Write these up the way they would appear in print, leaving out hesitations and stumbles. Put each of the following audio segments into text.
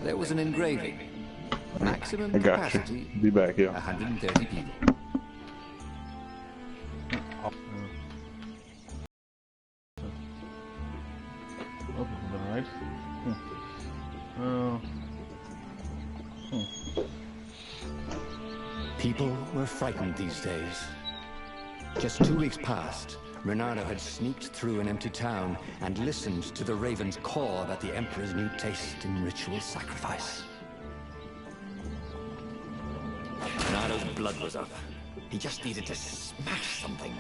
There was an engraving. Maximum I got capacity. you. Be back, yeah. 130 people. Right. People were frightened these days. Just 2 weeks past, Renato had sneaked through an empty town and listened to the ravens caw about the Emperor's new taste in ritual sacrifice. Renato's blood was up. He just needed to smash something.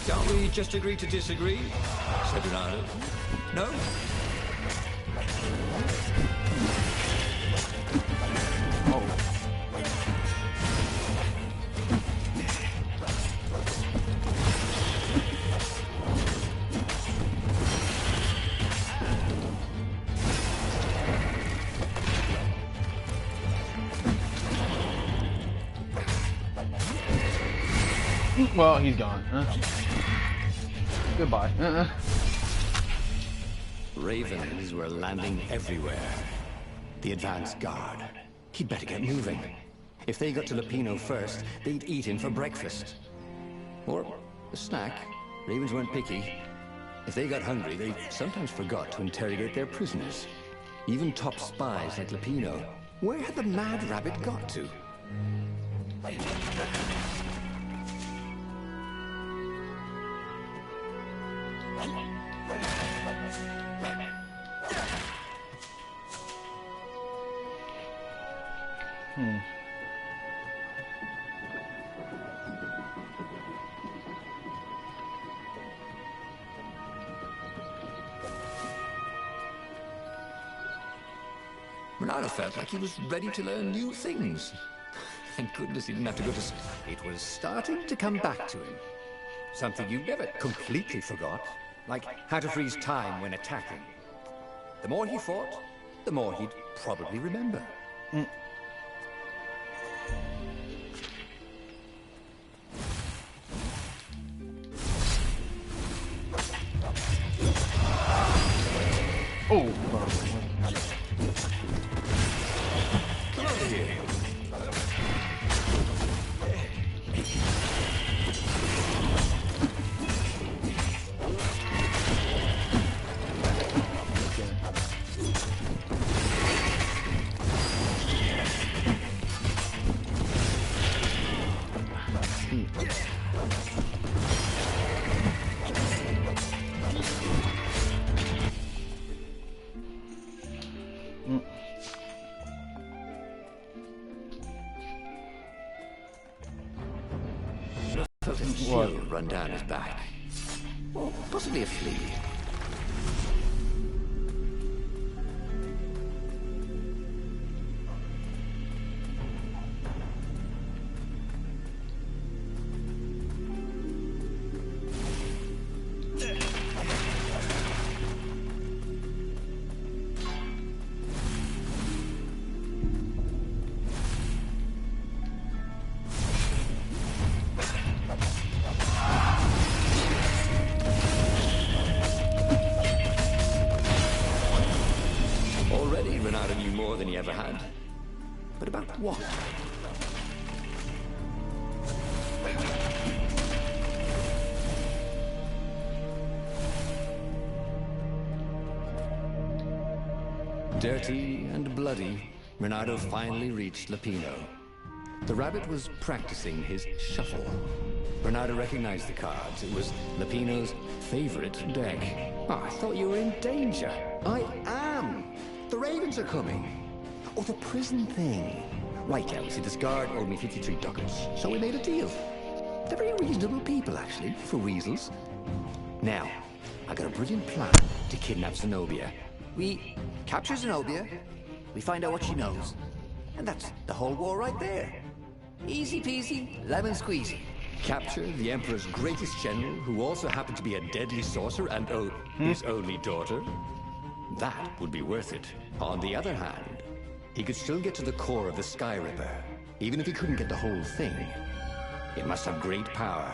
Can't we just agree to disagree? Said Renato. No? Well, he's gone. Goodbye. Ravens were landing everywhere. The advance guard. He'd better get moving. If they got to Lupino first, they'd eat him for breakfast. Or a snack. Ravens weren't picky. If they got hungry, they sometimes forgot to interrogate their prisoners. Even top spies like Lupino. Where had the mad rabbit got to? Renato felt like he was ready to learn new things. Thank goodness he didn't have to go to school. It was starting to come back to him. Something you never completely forgot, like how to freeze time when attacking. The more he fought, the more he'd probably remember. Oh, Come over here. Felt a chill run down his back. Or possibly a flea. Already Renato knew more than he ever had. But about what? Dirty and bloody, Renato finally reached Lupino. The rabbit was practicing his shuffle. Renato recognized the cards. It was Lupino's favorite deck. Oh, I thought you were in danger. I am. The ravens are coming. Oh, the prison thing. Right, yeah, you see, this guard owed me 53 ducats, so we made a deal. They're very reasonable people, actually, for weasels. Now, I got a brilliant plan to kidnap Zenobia. We capture Zenobia, we find out what she knows, And that's the whole war right there. Easy peasy, lemon squeezy. Capture the Emperor's greatest general, who also happened to be a deadly sorcerer and, oh, his only daughter. That would be worth it. On the other hand, he could still get to the core of the Sky Ripper, even if he couldn't get the whole thing. It must have great power.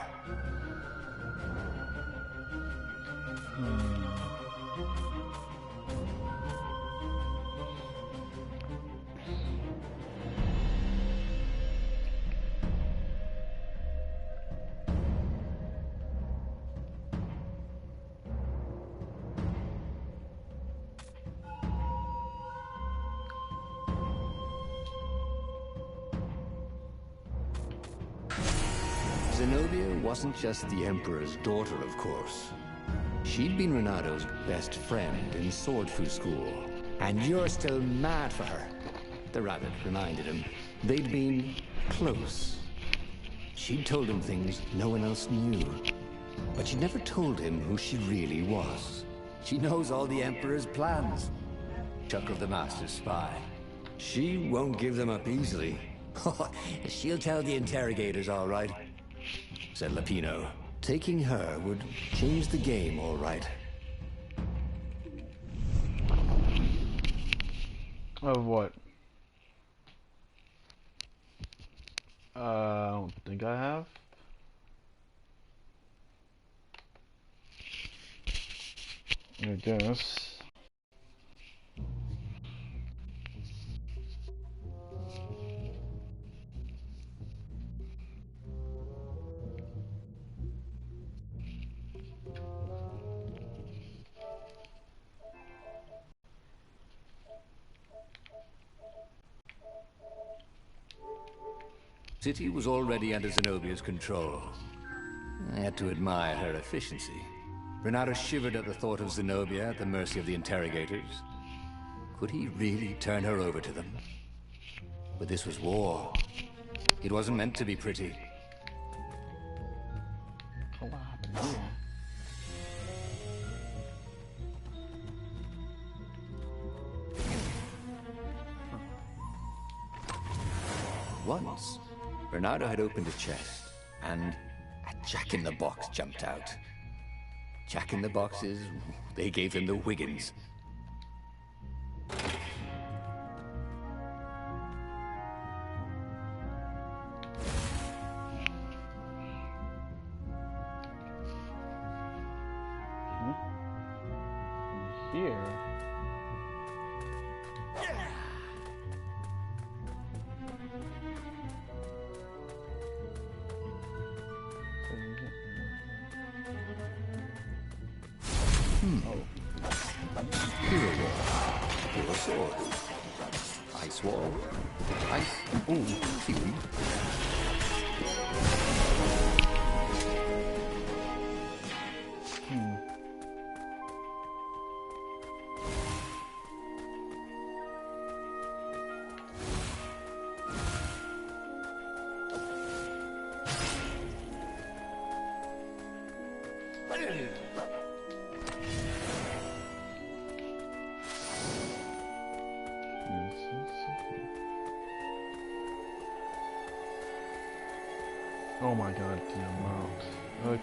Zenobia wasn't just the Emperor's daughter, of course. She'd been Renado's best friend in Sword Fu school. And you're still mad for her, the rabbit reminded him. They'd been close. She'd told him things no one else knew. But she'd never told him who she really was. She knows all the Emperor's plans, chuckled the Master Spy. She won't give them up easily. She'll tell the interrogators, all right, said Lapino. Taking her would change the game, all right. Of what? I don't think I have. I guess. City was already under Zenobia's control. I had to admire her efficiency. Renato shivered at the thought of Zenobia at the mercy of the interrogators. Could he really turn her over to them? But this was war. It wasn't meant to be pretty. Oh, what happened here? Once, Bernardo had opened a chest, and a Jack-in-the-Box jumped out. Jack-in-the-Boxes, they gave him the Wiggins. Here. Hero Wall. Hero Sword. Ice Wall. Ice. Ooh, seaweed. Oh my god, the amount. Look.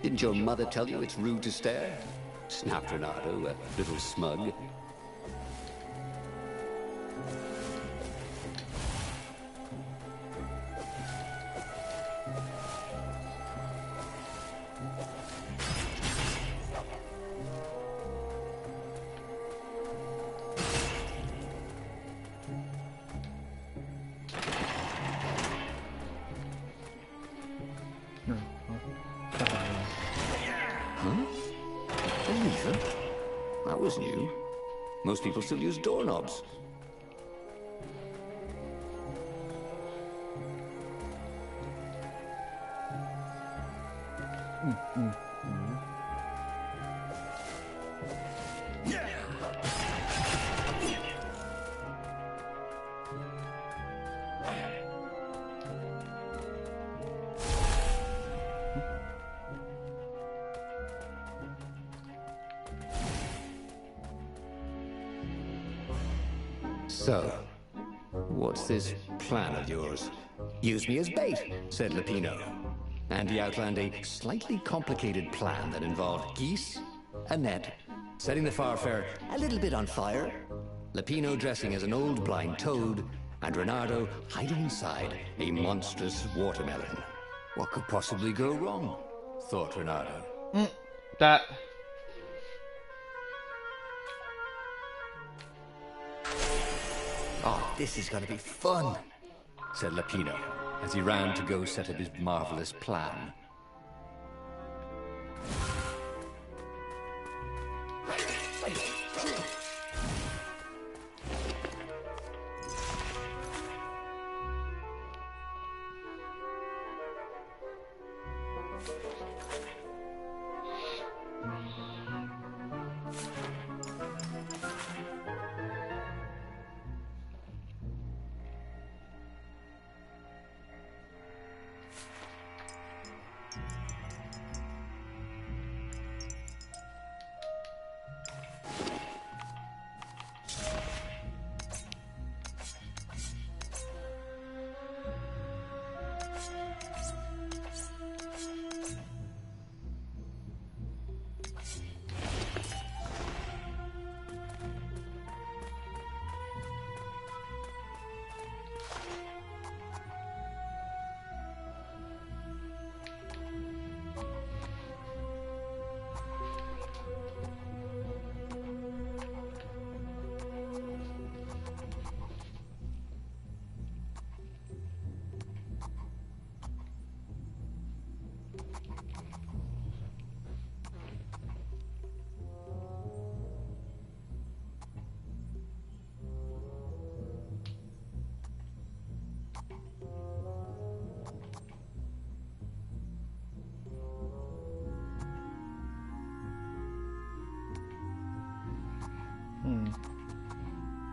Didn't your mother tell you it's rude to stare? Snapped Renato, a little smug. That was new. Most people still use doorknobs. So, what's this plan of yours? Use me as bait, said Lupino. And he outlined a slightly complicated plan that involved geese, a net, setting the Farfarer a little bit on fire, Lupino dressing as an old blind toad, and Reynardo hiding inside a monstrous watermelon. What could possibly go wrong? Thought Reynardo. That. Oh, this is gonna be fun, said Lupino, as he ran to go set up his marvelous plan.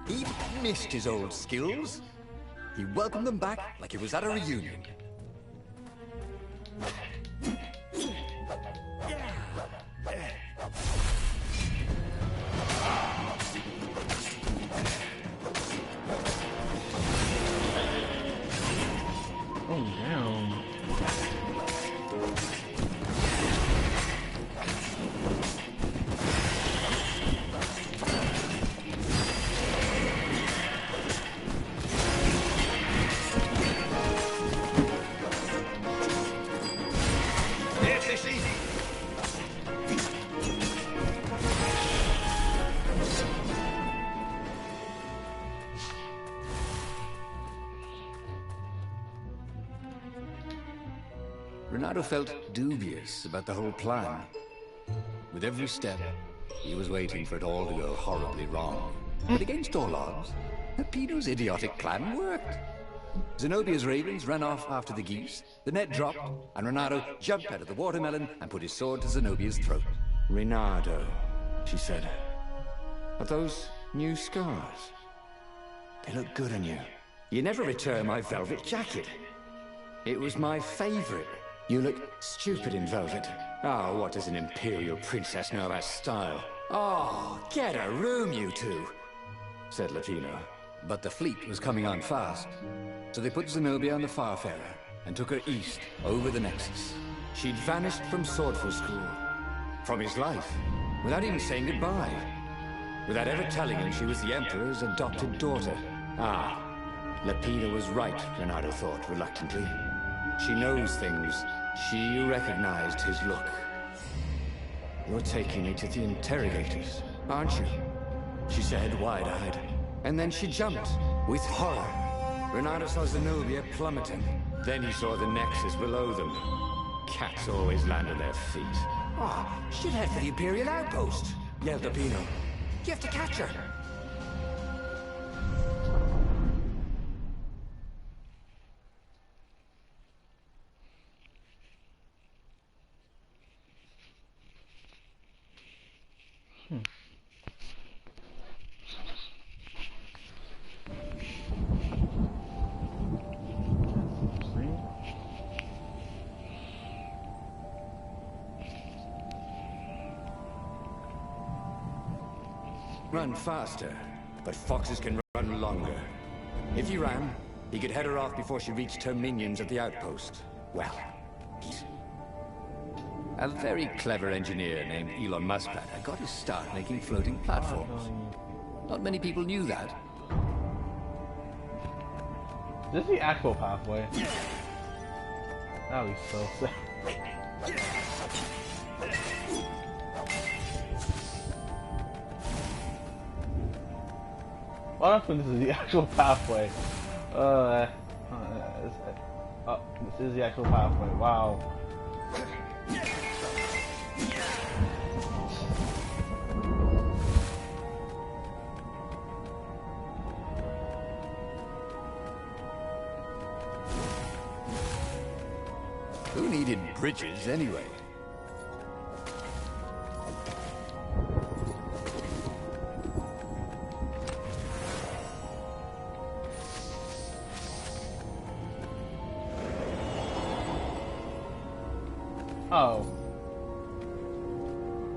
He missed his old skills. He welcomed them back like he was at a reunion. Oh, damn. Reynardo felt dubious about the whole plan. With every step, he was waiting for it all to go horribly wrong. But against all odds, Lupino's idiotic plan worked. Zenobia's ravens ran off after the geese, the net dropped, and Reynardo jumped out of the watermelon and put his sword to Zenobia's throat. Reynardo, she said, are those new scars? They look good on you. You never returned my velvet jacket. It was my favorite. You look stupid in velvet. Oh, what does an imperial princess know about style? Oh, get a room, you two, said Lupino. But the fleet was coming on fast, so they put Zenobia on the Farfarer and took her east, over the Nexus. She'd vanished from Swordful School, from his life, without even saying goodbye, without ever telling him she was the Emperor's adopted daughter. Ah, Lupino was right, Reynardo thought reluctantly. She knows things. She recognized his look. You're taking me to the interrogators, aren't you? She said, wide-eyed. And then she jumped, with horror. Reynardo saw Zenobia plummeting. Then he saw the Nexus below them. Cats always land on their feet. Ah, she'd head for the Imperial outpost, yelled Lupino. You have to catch her. Run faster, but foxes can run longer. If he ran, he could head her off before she reached her minions at the outpost. Well, a very clever engineer named Elon Muspratt got his start making floating platforms. Not many people knew that. This is the actual pathway. That would be so sick. What if this is the actual pathway? This is the actual pathway. Wow. Who needed bridges anyway? Oh.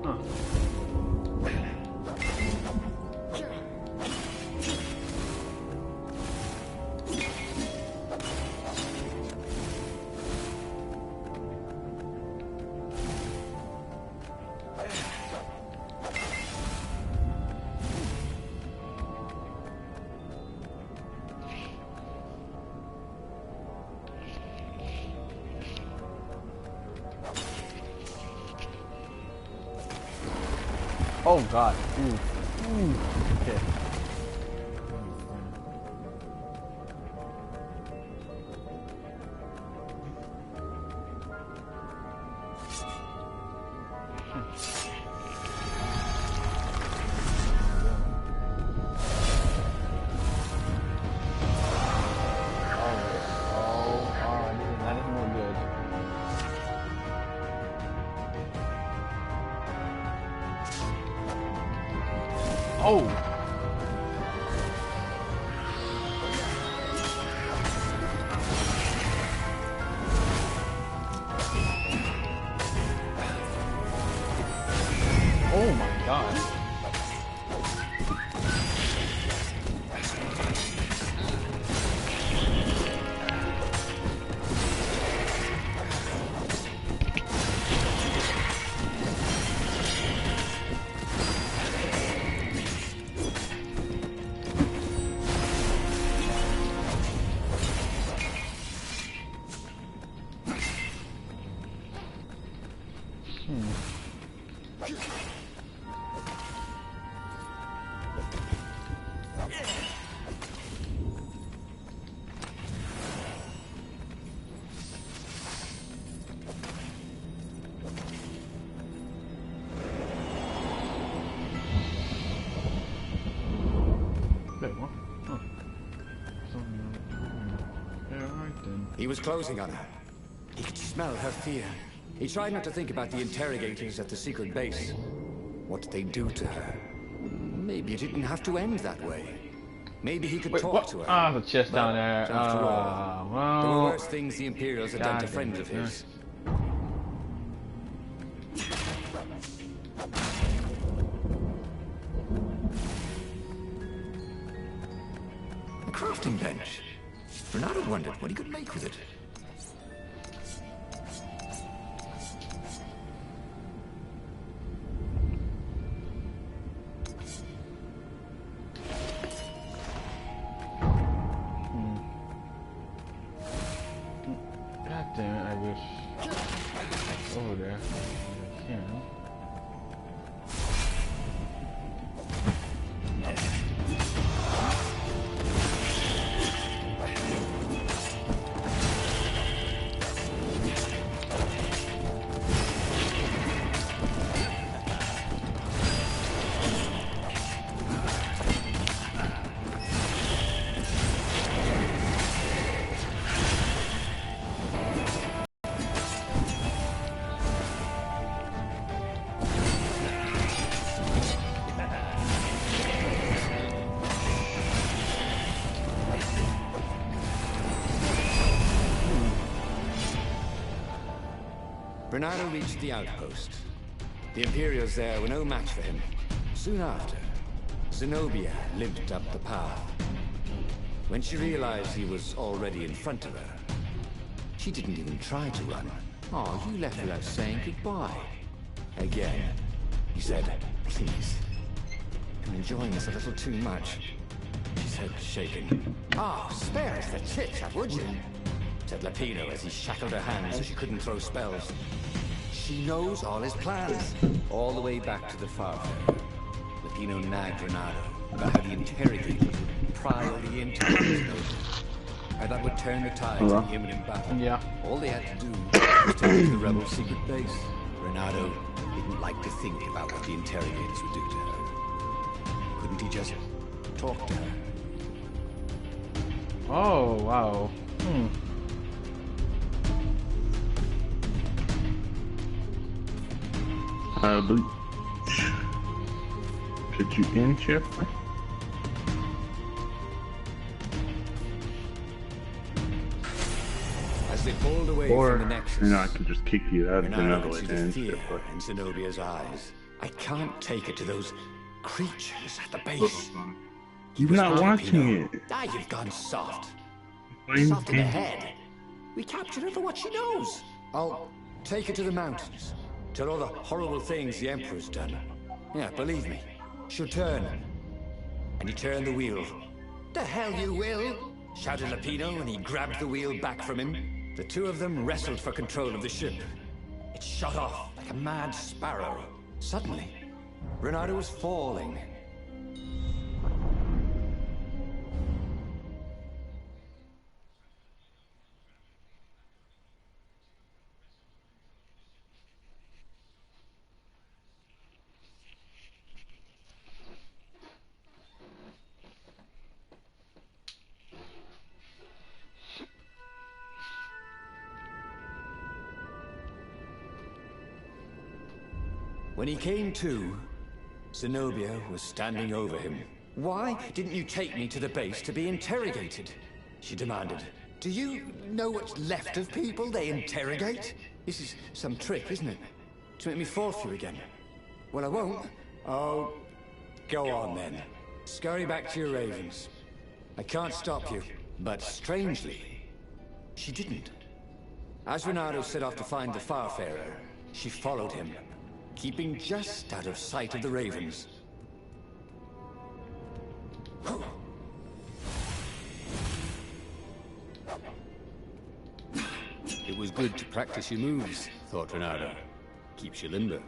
Huh. Oh god. Ooh. Ooh. Okay. That is more good. Oh! Oh my god. He was closing on her. He could smell her fear. He tried not to think about the interrogators at the secret base. What did they do to her? Maybe it didn't have to end that way. Maybe he could talk to her. Ah, the chest But, down there. After all, Well, there were worse things the Imperials had done to friends of his. A crafting bench. Bernardo wondered what he could make with it. God damn it, I wish over there. I can. Bernardo reached the outpost. The Imperials there were no match for him. Soon after, Zenobia limped up the path. When she realized he was already in front of her, she didn't even try to run. Oh, you left without saying goodbye. Again, he said, please. I'm enjoying this a little too much. She said, shaking. Ah, spare us the chit-chat, would you? Said Lapino as he shackled her hands so she couldn't throw spells. She knows all his plans. All the way back to the Farfair, Lapino nagged Renato about how the interrogators would pry all the intel on his note. How that would turn the tide to the imminent battle. Yeah. All they had to do was take to the rebel secret base. Renato didn't like to think about what the interrogators would do to her. Couldn't he just talk to her? Oh, wow. Could you in, Jeffrey? As they pulled away from the Nexus, you know, I could just kick you out of another way the in, fear Jeffrey. in Zenobia's eyes. I can't take it to those creatures at the base. You're not watching it. Ah, you've gone soft. Fine. Soft in the head. We captured her for what she knows. I'll take her to the mountains. Tell all the horrible things the Emperor's done. Yeah, believe me. She'll turn. And you turn the wheel. The hell you will! Shouted Lapino when he grabbed the wheel back from him. The two of them wrestled for control of the ship. It shot off like a mad sparrow. Suddenly, Renato was falling. When he came to, Zenobia was standing over him. Why didn't you take me to the base to be interrogated? She demanded. Do you know what's left of people they interrogate? This is some trick, isn't it? To make me fall for you again. Well, I won't. Oh, go on then. Scurry back to your ravens. I can't stop you. But strangely, she didn't. As Renato set off to find the Farfarer, she followed him, keeping just out of sight of the ravens. It was good to practice your moves, thought Renato. Keeps you limber.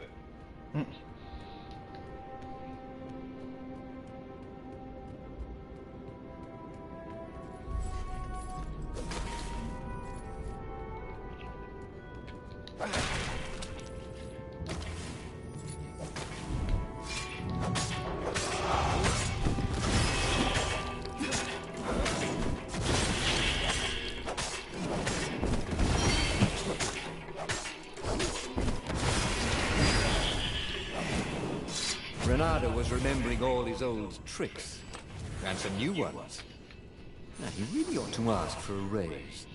Renato was remembering all his old tricks, and some new ones. Now, he really ought to ask for a raise.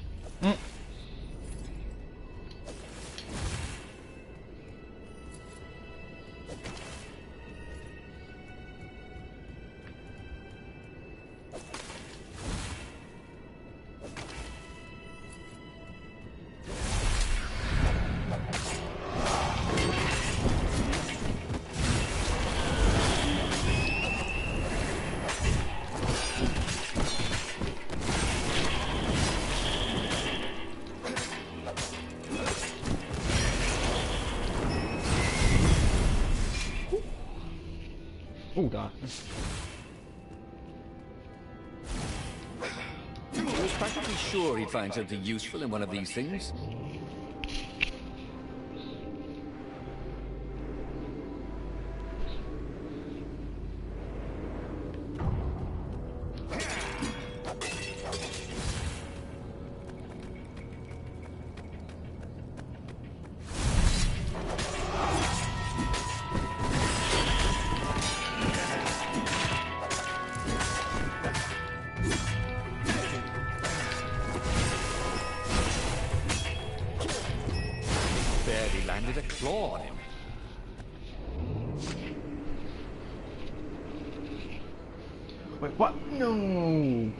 Oh, God. He was practically sure he'd find something useful in one of these things. Barely landed a claw on him. Wait, what? No!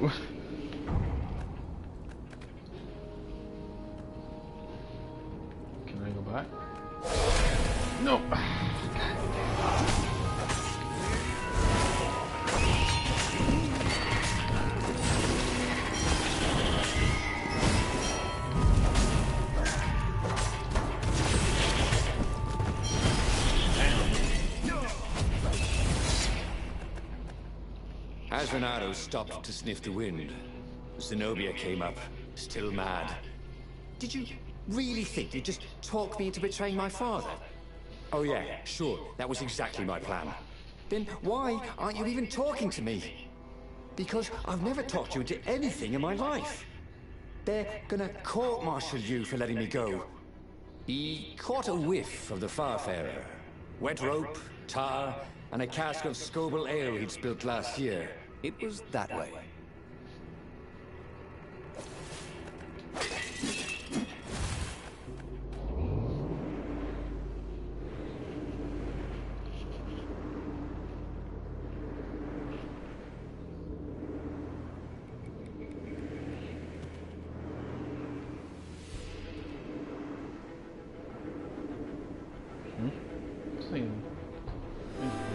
As Renato stopped to sniff the wind, Zenobia came up, still mad. Did you really think you'd just talk me into betraying my father? Oh yeah, sure, that was exactly my plan. Then why aren't you even talking to me? Because I've never talked you into anything in my life. They're gonna court-martial you for letting me go. He caught a whiff of the Farfarer. Wet rope, tar, and a cask of Scobel ale he'd spilt last year. It was that way.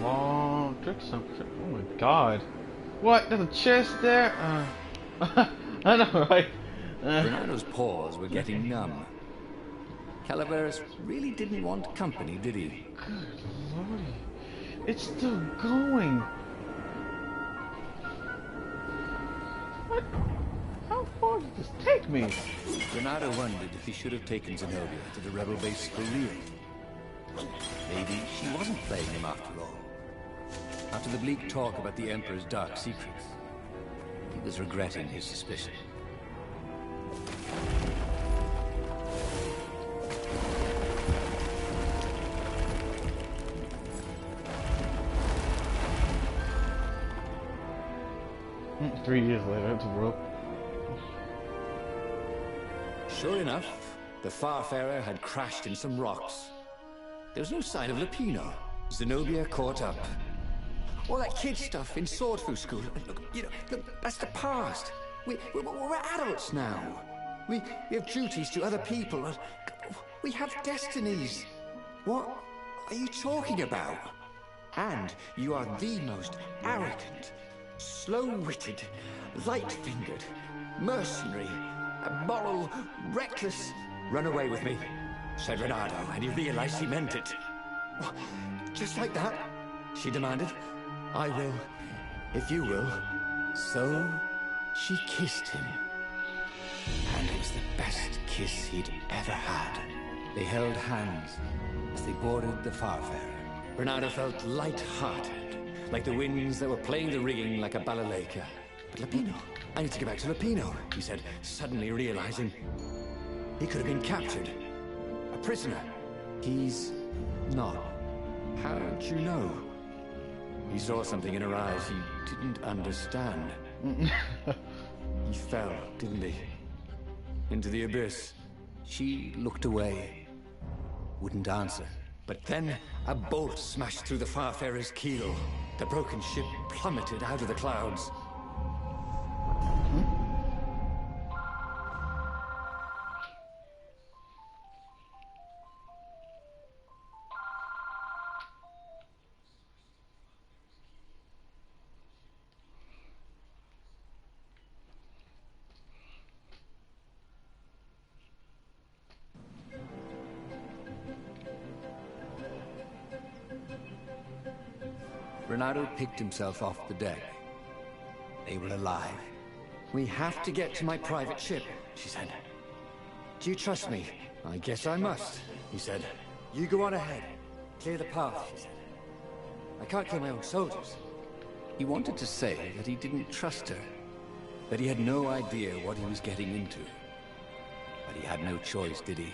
Long trick, some trick. Oh my god. What? There's a chest there? I know, right? Renato's paws were getting numb. Calaveras really didn't want company, did he? Good lordy. It's still going. What? How far did this take me? Renato wondered if he should have taken Zenobia to the rebel base for real. Maybe she wasn't playing him after all. After the bleak talk about the Emperor's dark secrets, he was regretting his suspicion. Mm, 3 years later, it's a rope. Sure enough, the Farfarer had crashed in some rocks. There was no sign of Lupino. Zenobia caught up. All that kid stuff in Swordfu School. Look, that's the past. We're adults now. We have duties to other people. We have destinies. What are you talking about? And you are the most arrogant, slow-witted, light-fingered, mercenary, immoral, reckless... Run away with me, said Renato, and he realized he meant it. What? Just like that? She demanded. I will, if you will. So, she kissed him. And it was the best kiss he'd ever had. They held hands as they boarded the Farfarer. Renato felt light-hearted, like the winds that were playing the rigging like a balalaika. But Lupino, I need to get back to Lupino, he said, suddenly realizing he could have been captured. A prisoner. He's not. How'd you know? He saw something in her eyes he didn't understand. He fell, didn't he? Into the abyss. She looked away. Wouldn't answer. But then a bolt smashed through the Farfarer's keel. The broken ship plummeted out of the clouds. Renato picked himself off the deck. They were alive. We have to get to my private ship, she said. Do you trust me? I guess I must, he said. You go on ahead. Clear the path, she said. I can't kill my own soldiers. He wanted to say that he didn't trust her, that he had no idea what he was getting into. But he had no choice, did he?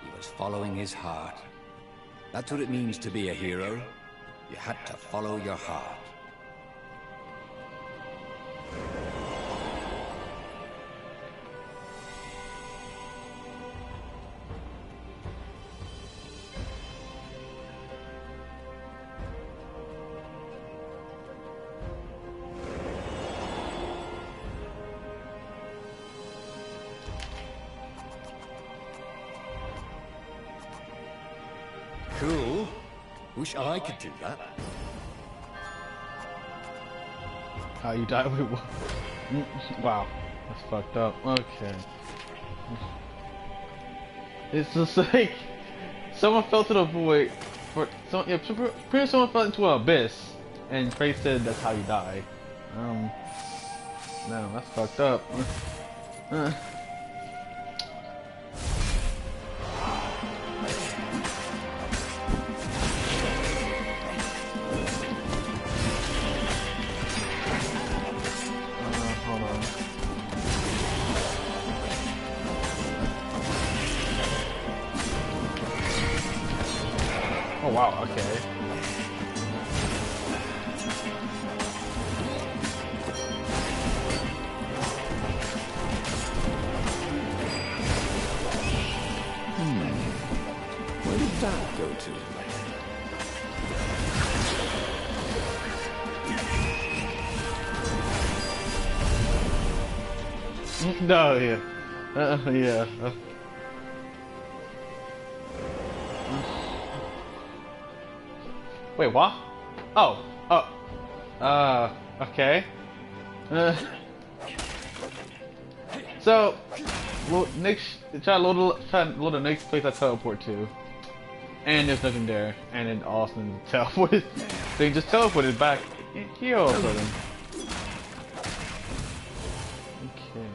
He was following his heart. That's what it means to be a hero. You had to follow your heart. Cool. Wish I could do that. How you die? Wait, what? Wow, that's fucked up. Okay. It's just like someone fell to the void. Someone fell into an abyss, and Frey said that's how you die. No, that's fucked up. Hold on. Oh wow, okay. Where did that go to? No, yeah. Yeah. Wait, what? Oh. Okay. So, well, try to load the next place I teleport to. And there's nothing there. And then Austin teleported. They just teleported back here all of a sudden. Okay,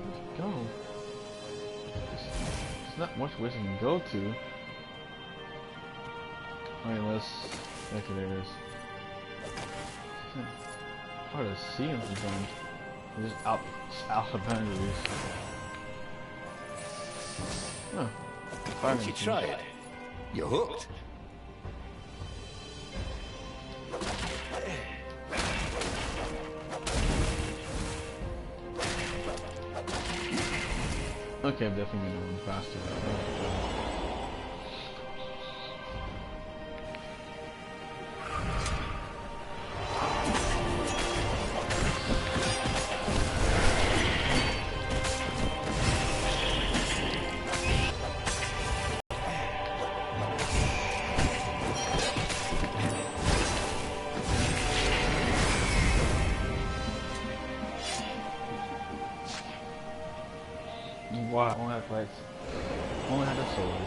let's go. There's not much where we can go to. Alright, let's. Okay, there it is. Part of the sea is done. We're just out of boundaries. Huh. Why don't you try it? You're hooked. Okay, I'm definitely gonna run faster. Wow, only had lights. Only had a sword.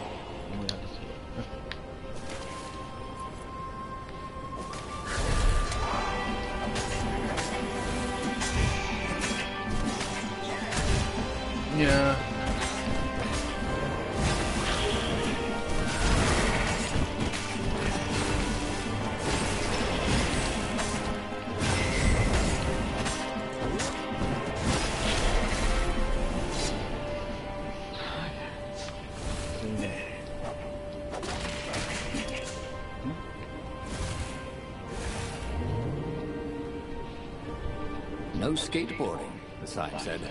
Only had a sword. Yeah. No skateboarding, the sign said.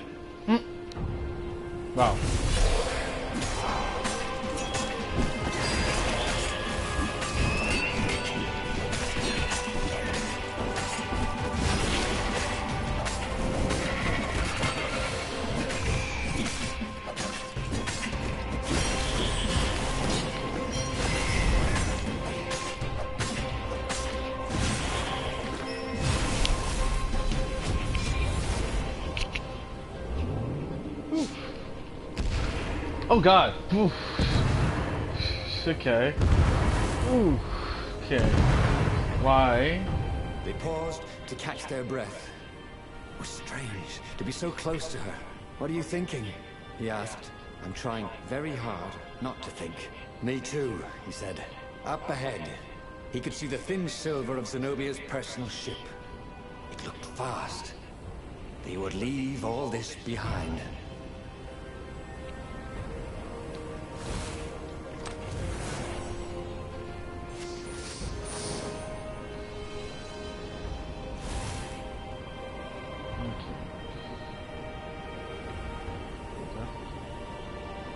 Wow. Oh god. Oof. Okay. Ooh. Okay. Why? They paused to catch their breath. It was strange to be so close to her. What are you thinking? He asked. I'm trying very hard not to think. Me too, he said. Up ahead, he could see the thin silver of Zenobia's personal ship. It looked fast. They would leave all this behind.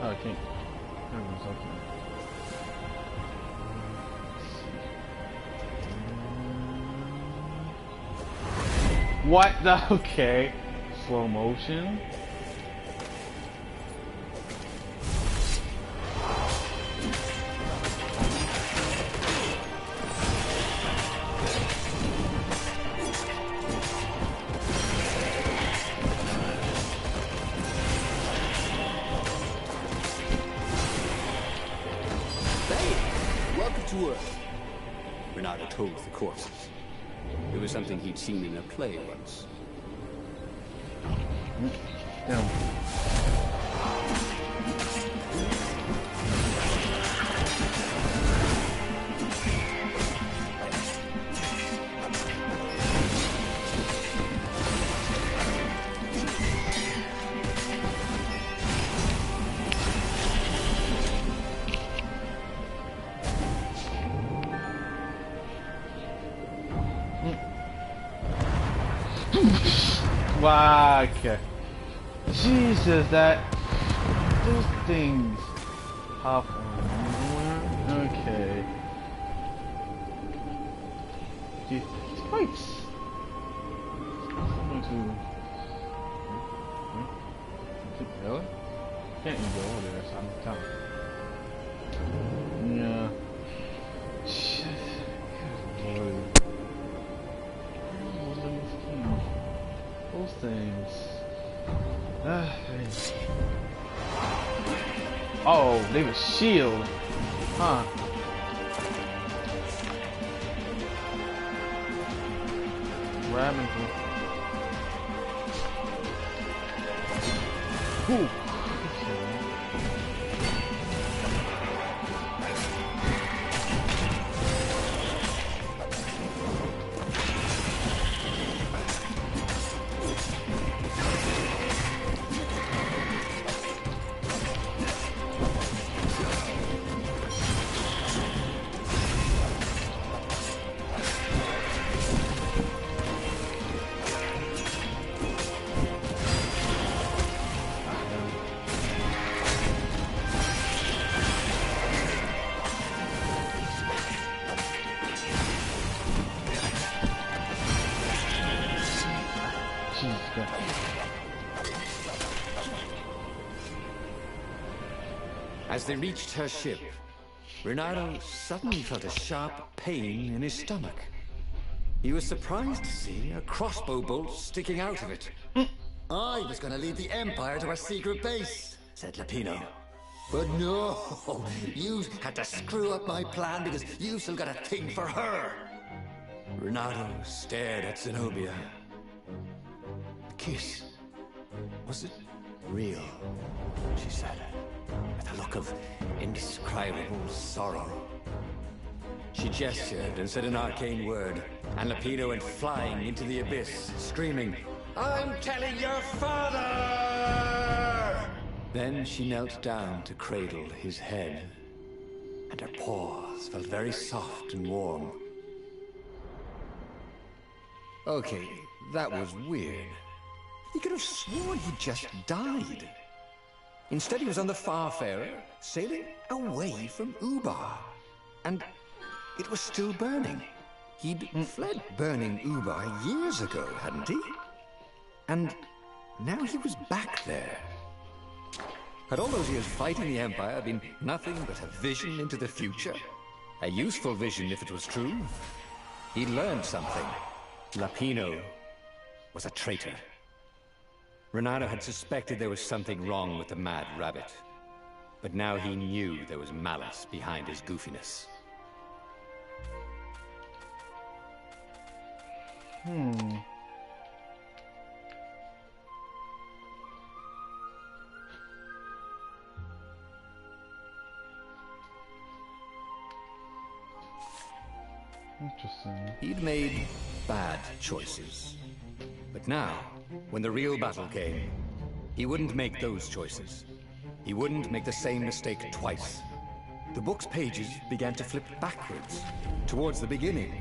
Oh, I can't. What the? Okay. Slow motion. to Earth. Bernardo told the corpses. It was something he'd seen in a play once. Damn. Wow, okay. Jesus, those things pop on. Okay. Jesus, these pipes. I'm going to. Really? Can't you go over there? So I'm telling. Yeah. Shit. Good lord. Those things. Oh, they have a shield. Huh. Ramming. Ooh. As they reached her ship, Bernardo suddenly felt a sharp pain in his stomach. He was surprised to see a crossbow bolt sticking out of it. I was going to lead the Empire to our secret base, said Lapino. But no, you had to screw up my plan because you still got a thing for her. Bernardo stared at Zenobia. The kiss. Was it real? She said, with a look of indescribable sorrow. She gestured and said an arcane word, and Lapino went flying into the abyss, screaming, "I'm telling your father!" Then she knelt down to cradle his head, and her paws felt very soft and warm. Okay, that was weird. He could have sworn he just died. Instead, he was on the Farfarer, sailing away from Ubar. And it was still burning. He'd fled burning Ubar years ago, hadn't he? And now he was back there. Had all those years fighting the Empire been nothing but a vision into the future? A useful vision if it was true. He'd learned something. Lapino was a traitor. Renato had suspected there was something wrong with the Mad Rabbit. But now he knew there was malice behind his goofiness. Interesting. He'd made bad choices. But now, when the real battle came, he wouldn't make those choices. He wouldn't make the same mistake twice. The book's pages began to flip backwards, towards the beginning.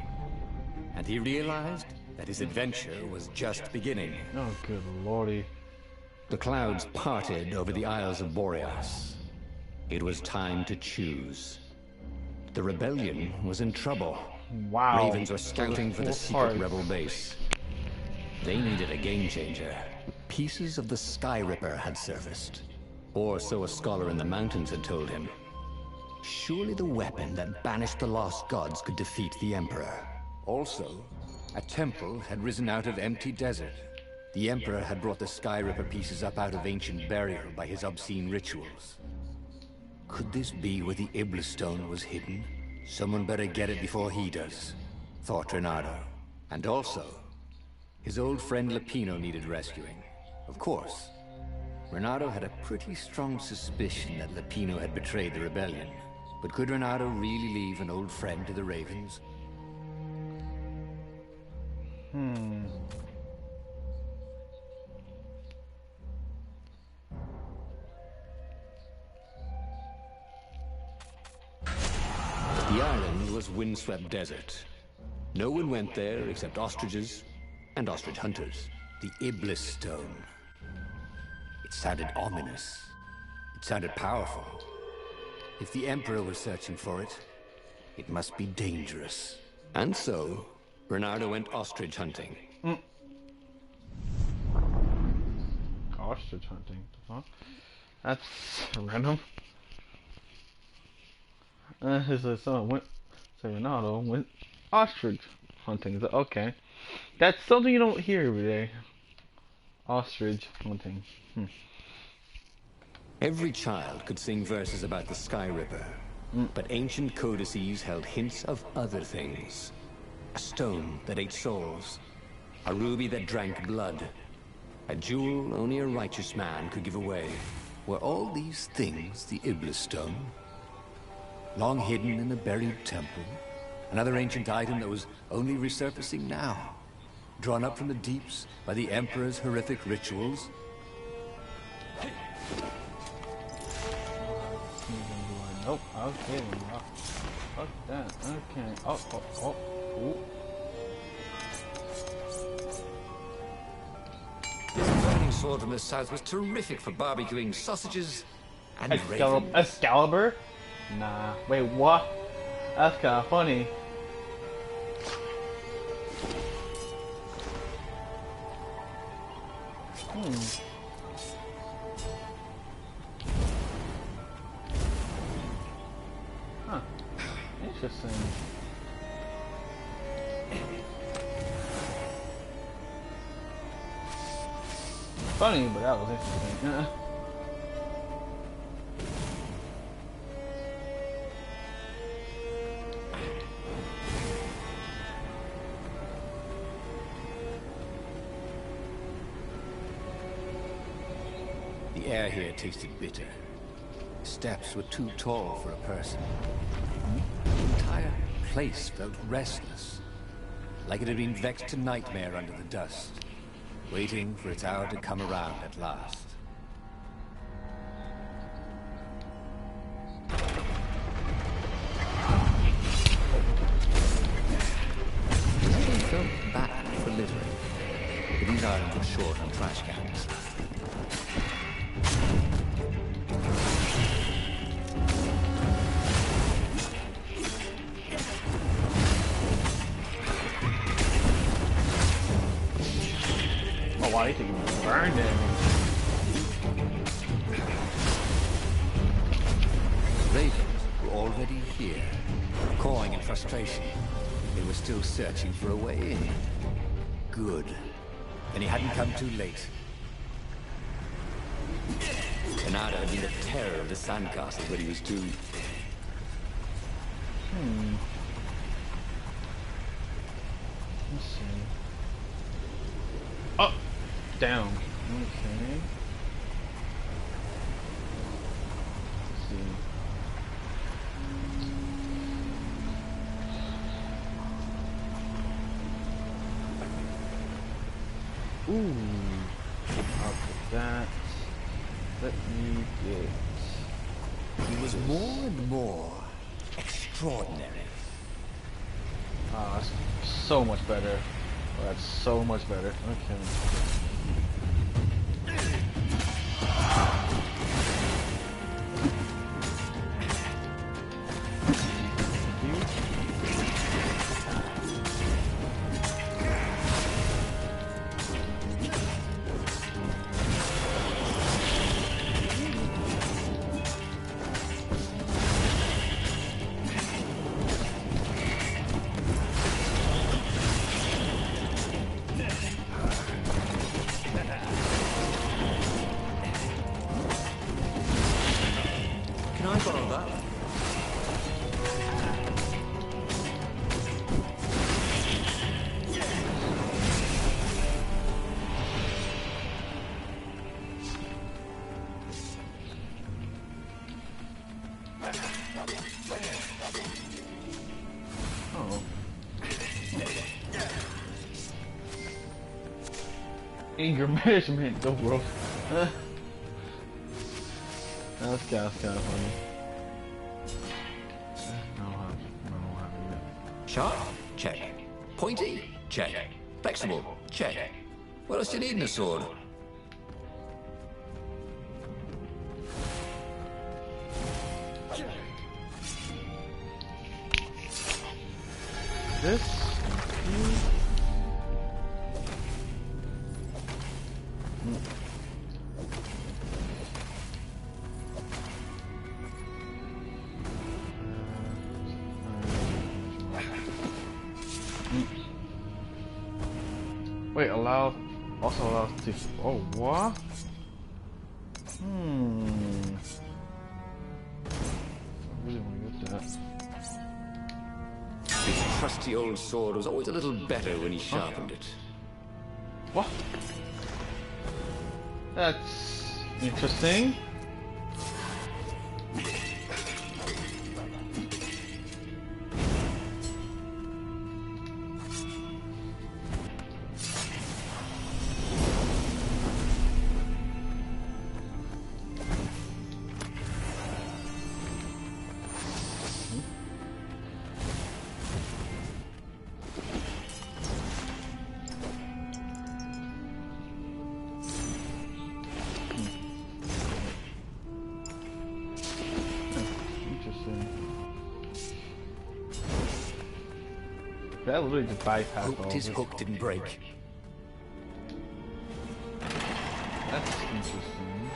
And he realized that his adventure was just beginning. Oh, good lordy. The clouds parted over the Isles of Boreas. It was time to choose. The rebellion was in trouble. Wow. Ravens were scouting for the secret rebel base. They needed a game changer. Pieces of the Sky Ripper had surfaced. Or so a scholar in the mountains had told him. Surely the weapon that banished the lost gods could defeat the Emperor. Also, a temple had risen out of empty desert. The Emperor had brought the Sky Ripper pieces up out of ancient burial by his obscene rituals. Could this be where the Iblis Stone was hidden? Someone better get it before he does, thought Renato. And also, his old friend Lupino needed rescuing. Of course, Renato had a pretty strong suspicion that Lupino had betrayed the rebellion. But could Renato really leave an old friend to the Ravens? The island was windswept desert. No one went there except ostriches and ostrich hunters. The Iblis Stone. It sounded ominous. It sounded powerful. If the Emperor was searching for it, it must be dangerous. And so, Bernardo went ostrich hunting. Ostrich hunting? Huh? That's random. Someone went. Say Ronaldo went ostrich hunting. Okay, that's something you don't hear every day. Ostrich hunting. Every child could sing verses about the Sky Ripper, but ancient codices held hints of other things. A stone that ate souls, a ruby that drank blood, a jewel only a righteous man could give away. Were all these things the Iblis Stone? Long hidden in a buried temple? Another ancient item that was only resurfacing now? Drawn up from the deeps by the Emperor's horrific rituals? Nope, okay. Fuck that. Okay. Ooh. This burning sword from the south was terrific for barbecuing sausages and ravens. Excalibur? Nah. Wait, what? That's kinda funny. Huh. Interesting. Funny, but that was interesting. The air here tasted bitter. The steps were too tall for a person. The entire place felt restless, like it had been vexed to nightmare under the dust, waiting for its hour to come around at last. I felt bad for littering, but these items were short on trash cans. Why are you taking burn damage? Ravens were already here, cawing in frustration. They were still searching for a way in. Good. And he hadn't come too late. Canada had been the terror of the sandcastle, but he was too... Let's see. Oh! Down. Okay. Let's see. Ooh. I'll put that. Let me get. He was more and more extraordinary. Ah, that's so much better. Oh, that's so much better. Okay. Anger management, go bro. That's kind of funny. Sharp? Check. Pointy? Check. Flexible? Check. What else do you need in a sword? This? Wait, also allows to, oh, what? I really want to get that. His trusty old sword was always a little better when he sharpened it. What? That's interesting. That literally just bypassed all Hoped his this. hook didn't break. That's interesting.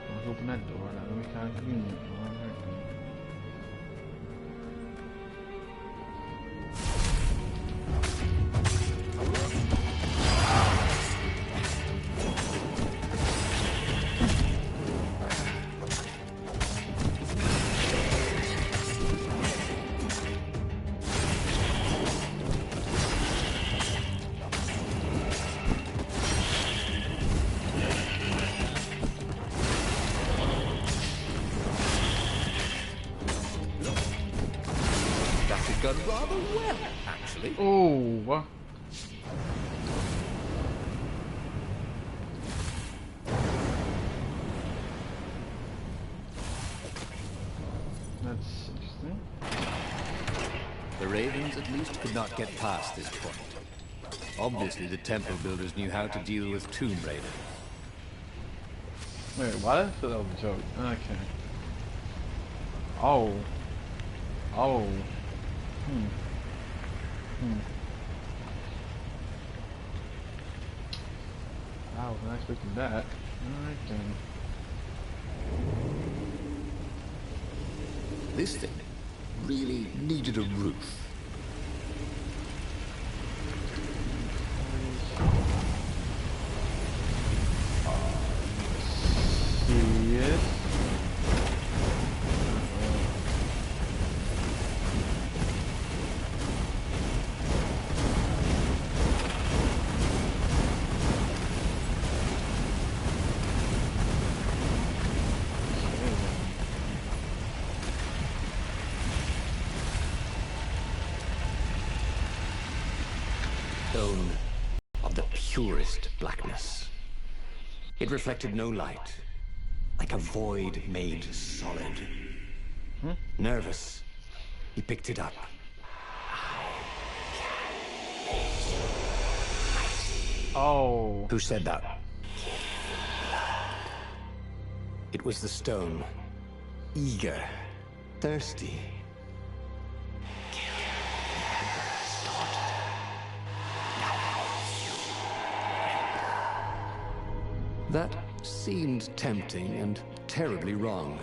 Let's open that door. That would be kind of convenient. Gone rather well, actually. Oh. That's interesting. The Ravens at least could not get past this point. Obviously, the temple builders knew how to deal with Tomb Raider. Wait, why did I feel that was a joke? Okay. Oh. Oh. I was not expecting that. Alright then. This thing really needed a roof. Serious? Stone of the purest blackness. It reflected no light, like a void made solid. Nervous, he picked it up. Oh. Who said that? It was the stone. Eager, thirsty. That seemed tempting and terribly wrong.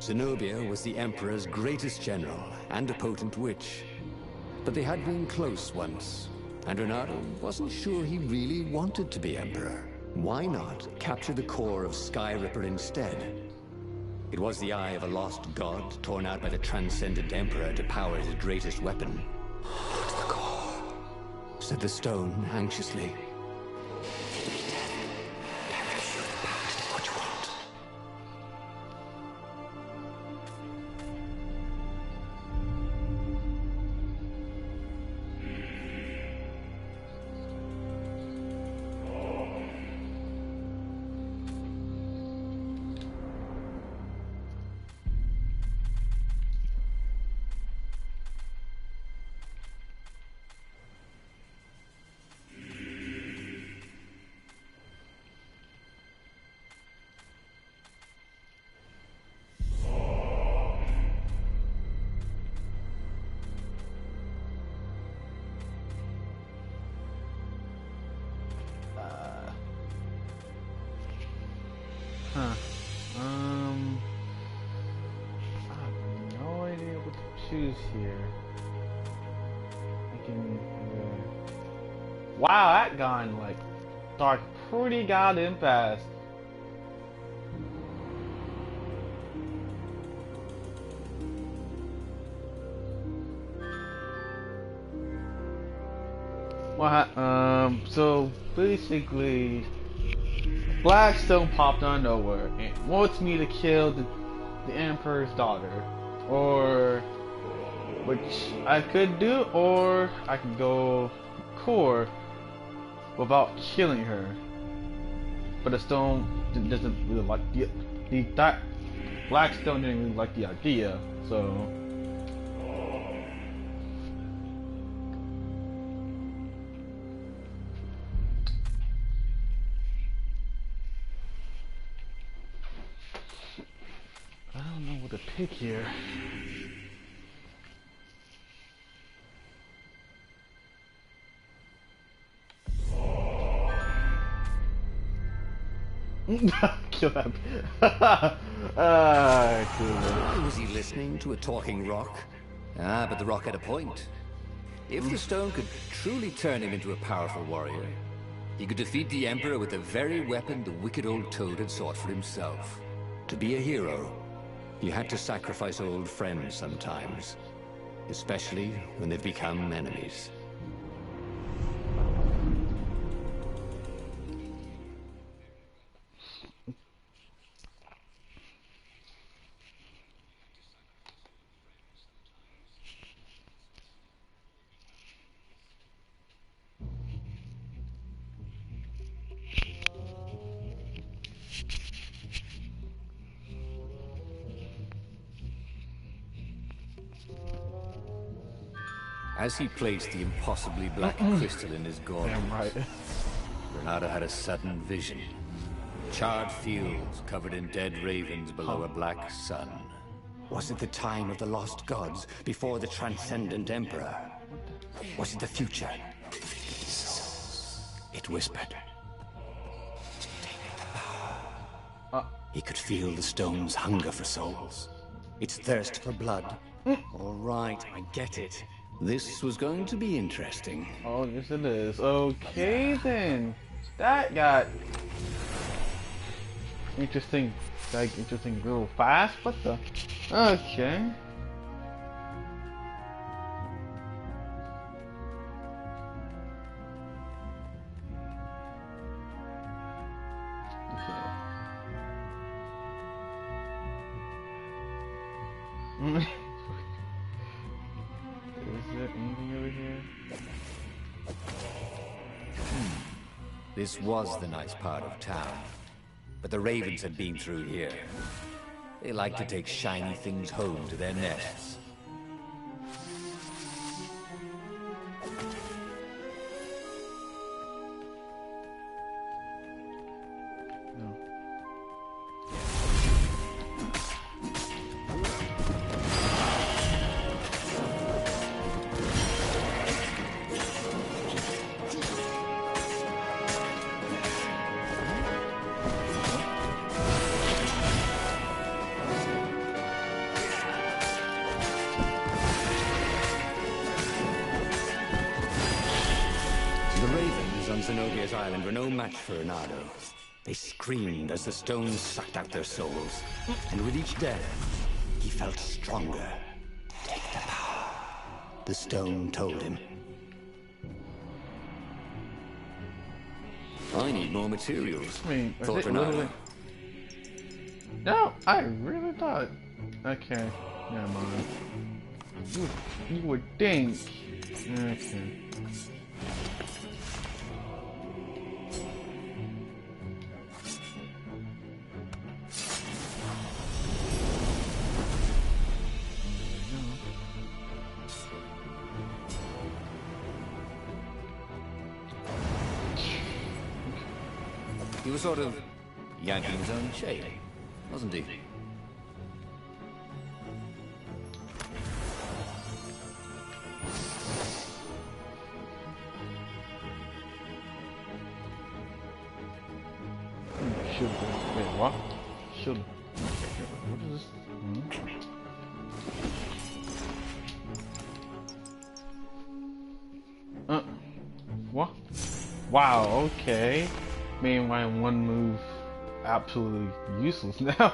Zenobia was the Emperor's greatest general and a potent witch. But they had been close once, and Renato wasn't sure he really wanted to be Emperor. Why not capture the core of Skyripper instead? It was the eye of a lost god torn out by the transcendent Emperor to power his greatest weapon. "What's the core?" said the stone anxiously. Huh. I have no idea what to choose here. I can. Wow, that gone like dark pretty goddamn fast. So basically, Blackstone popped out of nowhere and wants me to kill the Emperor's daughter, or which I could do, or I can go core without killing her. But the stone doesn't really like that Blackstone didn't really like the idea, so. I don't know what to pick here. Kill that. Cool. Was he listening to a talking rock? Ah, but the rock had a point. If the stone could truly turn him into a powerful warrior, he could defeat the Emperor with the very weapon the wicked old Toad had sought for himself. To be a hero, you had to sacrifice old friends sometimes, especially when they've become enemies. As he placed the impossibly black crystal in his gauntlet, Damn right. Bernardo had a sudden vision. Charred fields covered in dead ravens below a black sun. Was it the time of the lost gods before the transcendent emperor? Was it the future? It whispered. He could feel the stone's hunger for souls. Its thirst for blood. All right, I get it. This was going to be interesting. Oh, yes it is. Okay then. That got interesting. Like interesting real fast. What the? Okay. Okay. Is there anything over here? This was the nice part of town, but the ravens had been through here. They like to take shiny things home to their nests. No. Zenobia's island were no match for Bernardo. They screamed as the stones sucked out their souls. And with each death, he felt stronger. Take the power, the stone told him. I need more materials, I mean, thought Bernardo. No, I really thought. Okay, never mind. You would think. Okay. He was sort of yanking his own chain, wasn't he? Should be. Wait, what? shield. What is this? What? Wow, okay. Made my one move absolutely useless now.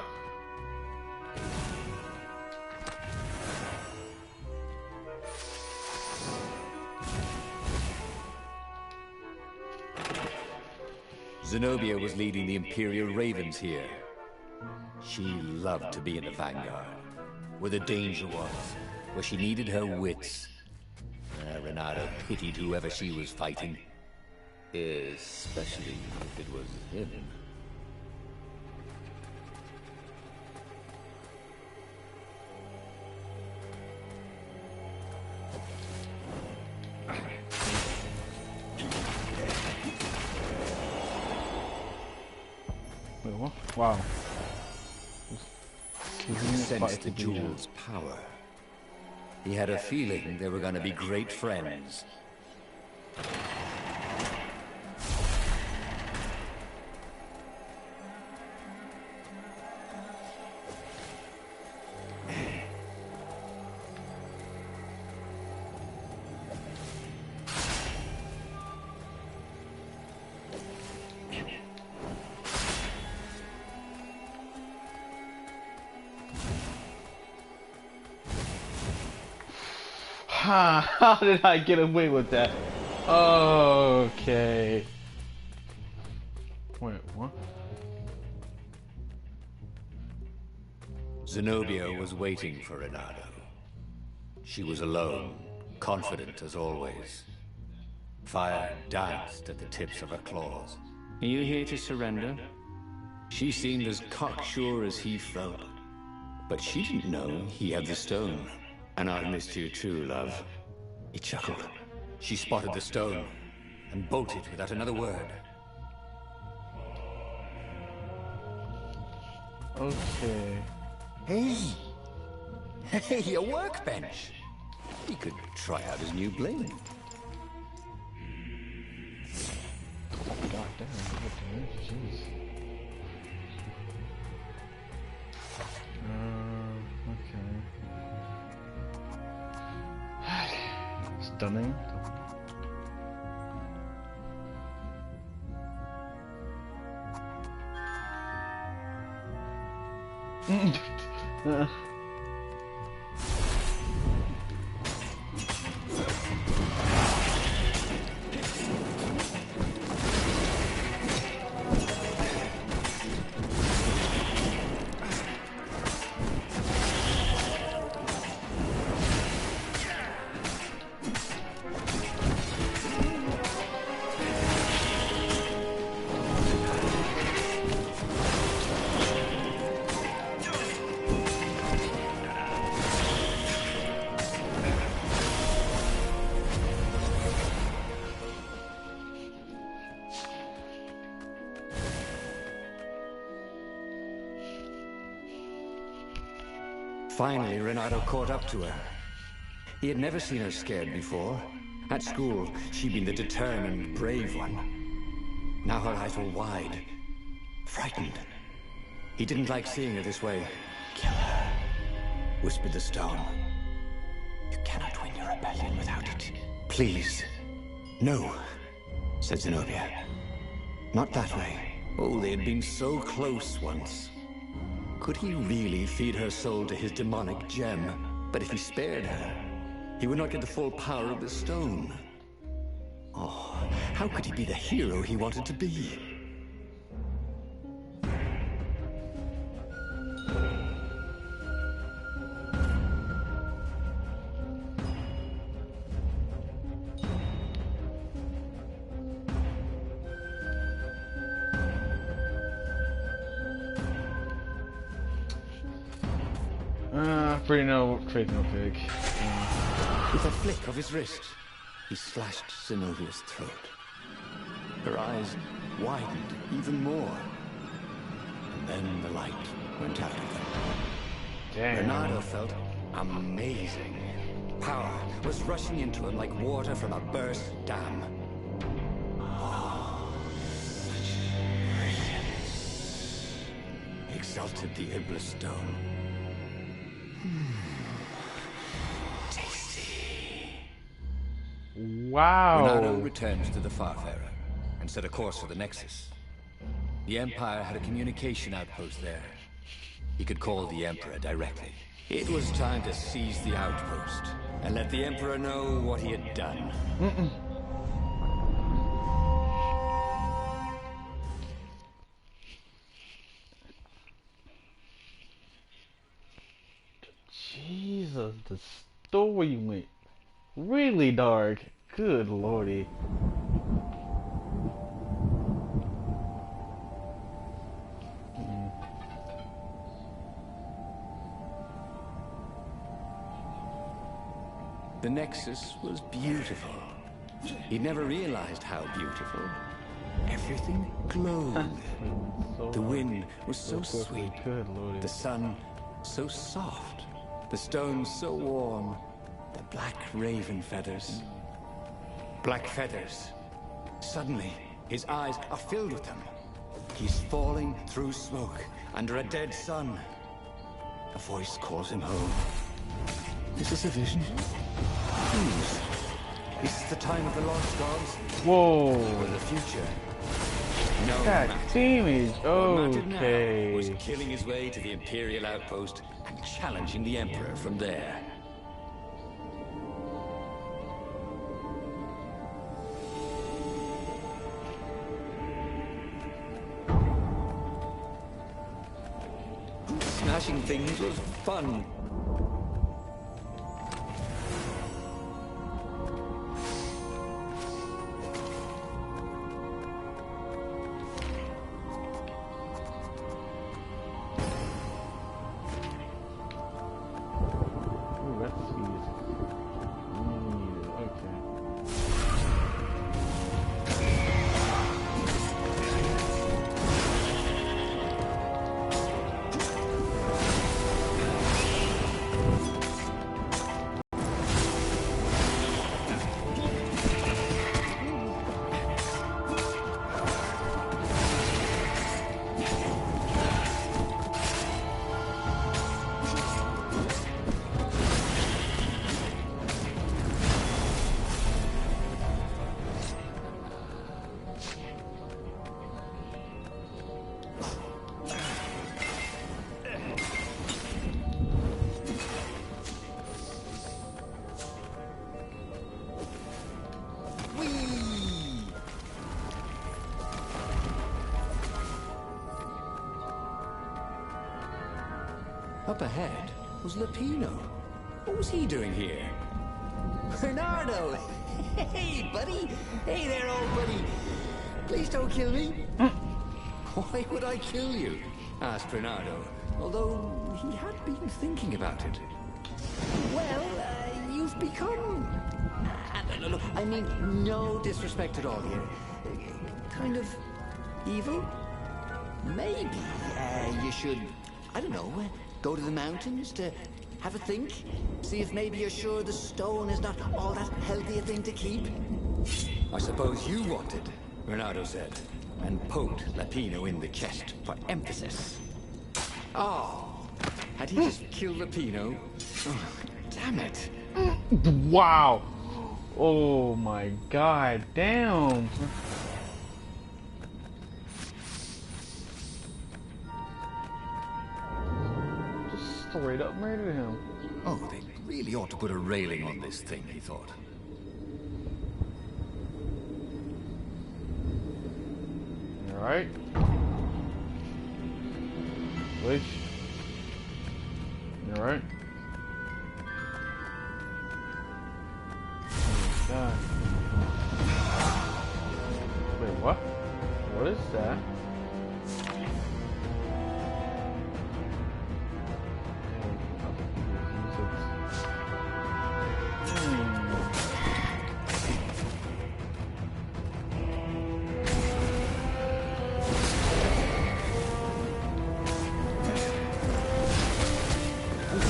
Zenobia was leading the Imperial Ravens here. She loved to be in the vanguard, where the danger was, where she needed her wits. Renato pitied whoever she was fighting, especially if it was him. Wait, what? Wow. He sensed the jewel's power. He had a feeling they were going to be great friends. How did I get away with that? Okay. Wait, what? Zenobia was waiting for Renato. She was alone, confident as always. Fire danced at the tips of her claws. Are you here to surrender? She seemed as cocksure as he felt. But she didn't know he had the stone. And I've missed you too, love. He chuckled. She spotted the stone and bolted without another word. Okay. Hey! Hey, a workbench! He could try out his new blade. God damn, jeez. Okay. Stunning. Finally, Renato caught up to her. He had never seen her scared before. At school, she'd been the determined, brave one. Now her eyes were wide, frightened. He didn't like seeing her this way. "Kill her," whispered the stone. "You cannot win your rebellion without it." "Please." "No," said Zenobia. "Not that way." Oh, they had been so close once. Could he really feed her soul to his demonic gem? But if he spared her, he would not get the full power of the stone. Oh, how could he be the hero he wanted to be? Pretty no trade, no pig. With a flick of his wrist, he slashed Zenobia's throat. Her eyes widened even more. And then the light went out of them. Damn. Renato felt amazing. Power was rushing into him like water from a burst dam. Oh, such brilliance. He exalted the Iblis stone. Tasty. Wow. Bernardo returns to the Farfarer and set a course for the Nexus. The Empire had a communication outpost there. He could call the Emperor directly. It was time to seize the outpost and let the Emperor know what he had done. Jesus, the story went really dark. Good lordy. The Nexus was beautiful. He'd never realized how beautiful. Everything glowed. The wind was so sweet. Good lordy. The sun so soft. The stones so warm. The black raven feathers. Black feathers. Suddenly, his eyes are filled with them. He's falling through smoke, under a dead sun. A voice calls him home. Is this a vision? Please. Is this the time of the lost gods? Whoa. Or the future? No That matter. damage. What mattered now Okay. was killing his way to the Imperial outpost and challenging the Emperor from there. Smashing things was fun. Ooh, that's easy. Okay. Up ahead was Lupino. What was he doing here? Bernardo! Hey, buddy! Hey there, old buddy! Please don't kill me. Why would I kill you? Asked Bernardo, although he had been thinking about it. Well, you've become... look, I mean, no disrespect at all here. Kind of evil? Maybe you should, I don't know, go to the mountains to have a think? See if maybe you're sure the stone is not all that healthy a thing to keep? I suppose you wanted, Bernardo said, and poked Lupino in the chest for emphasis. Oh, had he just killed Lupino? Oh, damn it. Wow. Oh my god. Damn. Just straight up murdered him. Oh, they really ought to put a railing on this thing, he thought. Alright. Switch. Alright. Oh my god. Wait, what? What is that?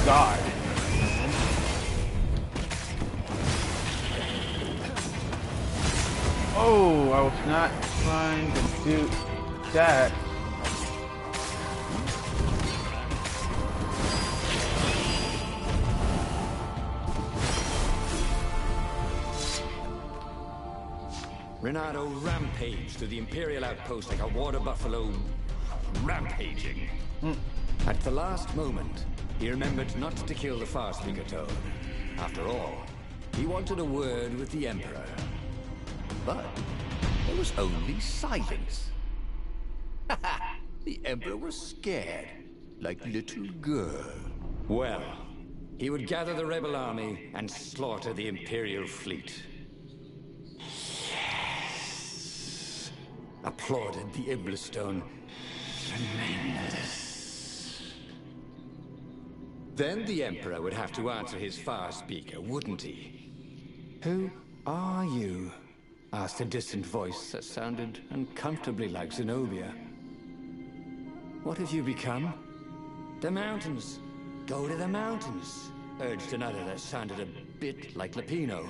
God. Oh, I was not trying to do that. Renato rampaged to the Imperial outpost like a water buffalo rampaging. At the last moment, he remembered not to kill the far-speaker toad. After all, he wanted a word with the Emperor. But there was only silence. The Emperor was scared, like little girl. Well, he would gather the rebel army and slaughter the Imperial fleet. Yes! Applauded the Iblistone. Tremendous. Then the Emperor would have to answer his far-speaker, wouldn't he? Who are you? Asked a distant voice that sounded uncomfortably like Zenobia. What have you become? The mountains. Go to the mountains, urged another that sounded a bit like Lupino.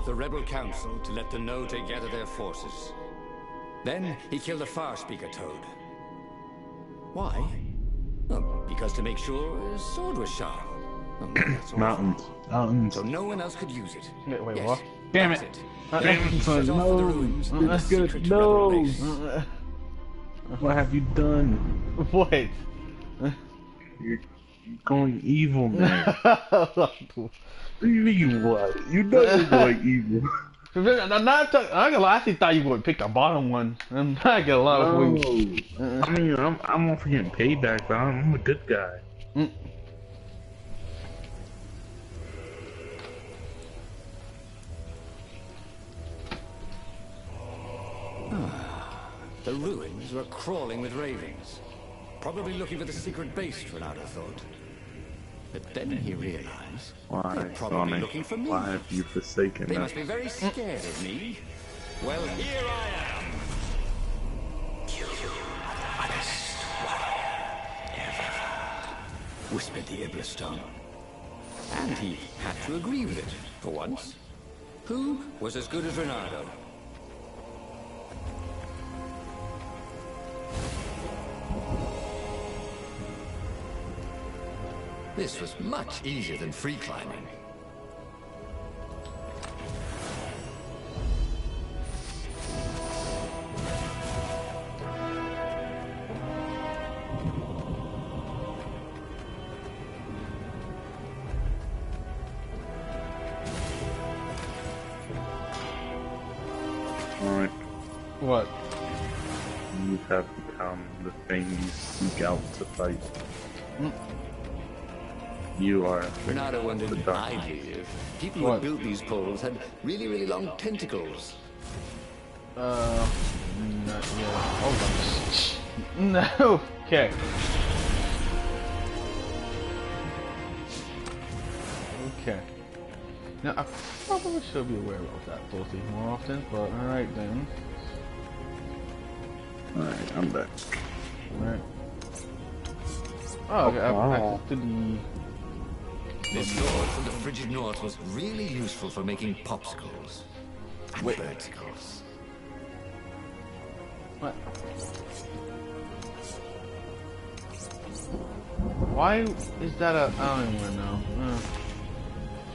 The Rebel Council to let them know to gather their forces. Then he killed the far-speaker toad. Why? Oh, because to make sure his sword was sharp. Oh, that's all. Mountains. So no one else could use it. Wait, Yes, what? Damn that's it! Damn it, son, Set off for the ruins and the secret rebel base. What have you done? What? You're going evil, man. What do you mean what? You know you're going evil. I'm not gonna lie, I actually thought you would pick the bottom one. I'm not gonna lie. No. I mean, I'm all for getting payback, but I'm a good guy. The ruins were crawling with ravens. Probably looking for the secret base, Renato thought. But then he realized Why, they're probably Sonic? looking for me. Why have you forsaken They us? must be very scared of me. Well, here I am. You are the honest warrior ever, whispered the Iblistone. And he had to agree with it, for once. Who was as good as Renato? This was much easier than free climbing. Alright, What? you have become the thing you seek out to fight. You are Renato wondered the dark. idly if people who What? had built these poles had really, really long tentacles. Not yet. Hold on. No. Okay. Okay. Now I probably should be aware of that ability more often, but alright then. Alright, I'm back. Alright. Oh, okay, I have wow. access to the... This sword from the frigid north was really useful for making popsicles and birdicles. What? Why is that a... I don't even know.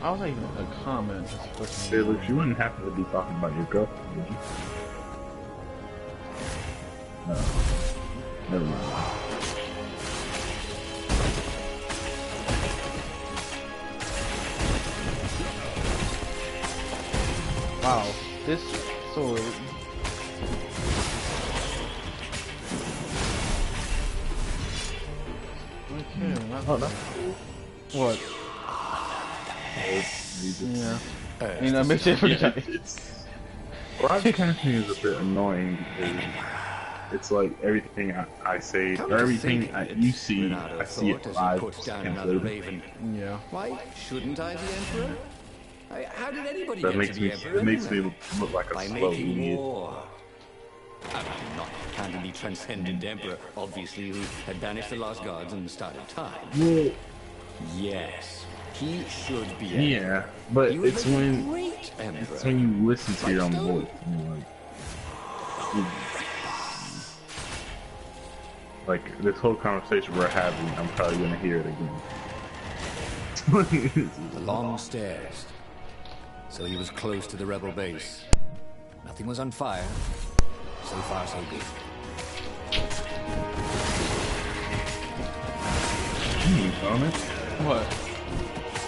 I was not even a comment. Just a question. Sailor, you wouldn't happen to be talking about your girlfriend, would you? No. Never mind. Wow, this sword. Okay, that's what? Yeah. You know, make sure for Broadcasting is a bit annoying because it's like everything I say, Come or to everything think of it, you see, Renato I see it thought as live. he put down another raven. Yeah. Why shouldn't I be Emperor? How did anybody That get makes to me be Emperor? it makes anyway? me look like a By slow making idiot. war. Not counting the transcendent Emperor, obviously, who had banished the lost gods and started time. Well, Yes, He should be. Yeah, but He was it's a when great emperor. it's when you listen to your own voice. And you're like this whole conversation we're having, I'm probably gonna hear it again. The long stairs. So he was close to the rebel base. Nothing was on fire. So far, so good. On it. What?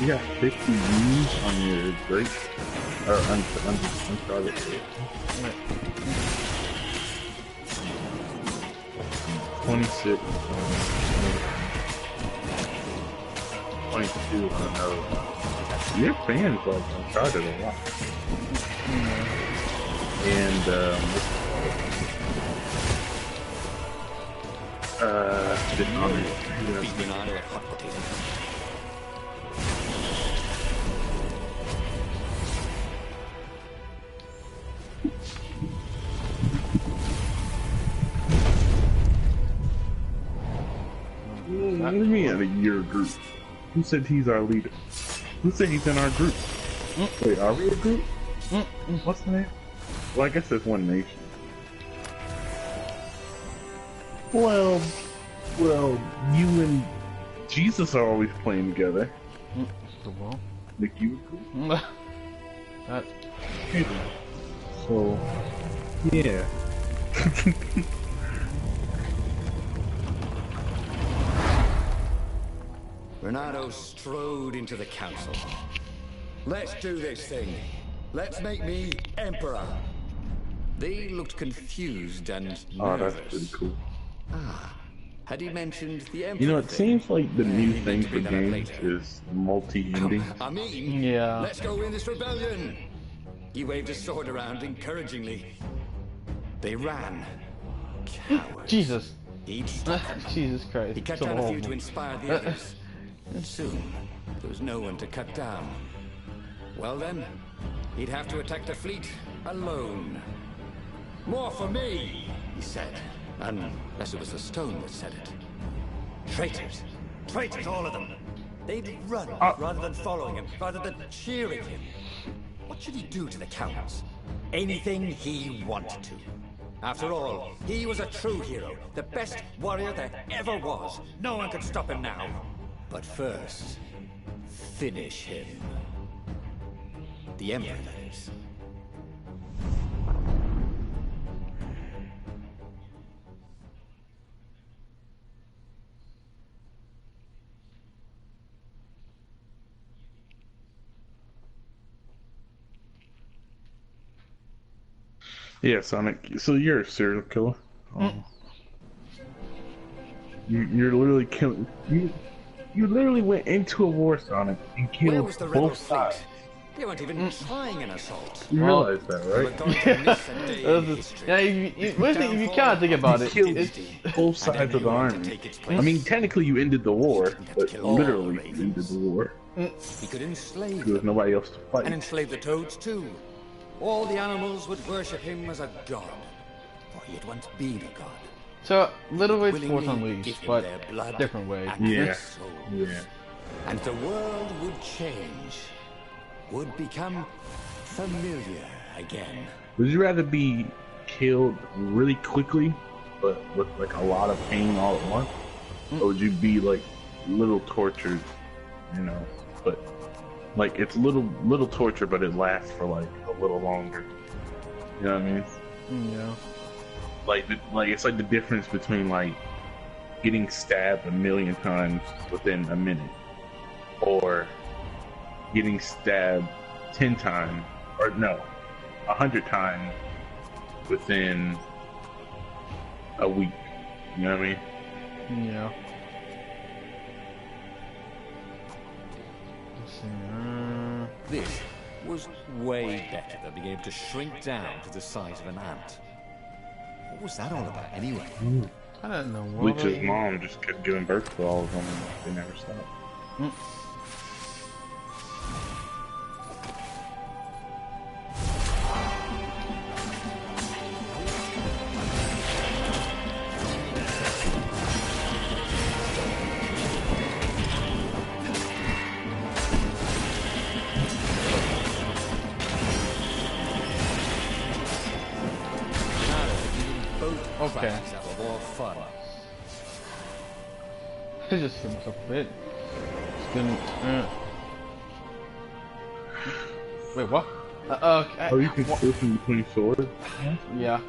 You got 50 views on your break or uncharted. 26. 22 on another. Your fans like Uncharted a lot. And Dishonored. Beat Renato at hot potato. What do you mean out of your group? Who said he's our leader? Who said he's in our group? Wait, are we a group? What's the name? Well, I guess there's one nation. Well, you and Jesus are always playing together. Like you agree? That. So, yeah. Renato strode into the council. Let's do this thing. Let's make me emperor. They looked confused and Oh, nervous. that's pretty cool. Had he mentioned the emperor? You know, it thing? seems like the new He thing meant to for bring that up games later. is multi-ending. I mean, Yeah. let's go win this rebellion. He waved his sword around encouragingly. They ran. Cowards. Jesus. He'd stop them. Jesus Christ. He cut So down a few horrible. to inspire the others. And soon, there was no one to cut down. Well then, he'd have to attack the fleet alone. More for me, he said. Unless it was the stone that said it. Traitors. Traitors, all of them. They'd run rather than following him, rather than cheering him. What should he do to the cowards? Anything he wanted to. After all, he was a true hero, the best warrior there ever was. No one could stop him now. But first, finish him. The Emperor, that is. Yeah, Sonic. So you're a serial killer. You're literally killing. You literally went into a war, Sonic, and Where killed was the rebel both fleet? sides. They weren't even trying an assault. You realize that, They were right? going to miss a day in history. Yeah, if you kind of think about it, Killed it's, both sides of the army. I mean, technically you ended the war, but literally you ended the war. He could enslave There was them, nobody else to and fight. enslave the toads too. All the animals would worship him as a god, for he had once been a god. so little ways Force Willingly Unleashed, give him but their blood different way. and their Yeah. souls. Yeah. And the world would change, would become familiar again. Would you rather be killed really quickly, but with like a lot of pain all at once, or would you be like little tortured, you know, but like it's little torture, but it lasts for like a little longer. You know what I mean? Yeah. Like it's like the difference between like getting stabbed 1,000,000 times within a minute, or getting stabbed 10 times, or no, 100 times within a week. You know what I mean? Yeah. Let's see. This was way better than being able to shrink down to the size of an ant. What was that all about anyway? I don't know. Bleach's mom just kept giving birth to all of them, and they never stopped. Okay. practice for more fun. I just hit myself a bit. It's gonna, Wait, what? Okay. Oh, you can switch in between swords? Yeah.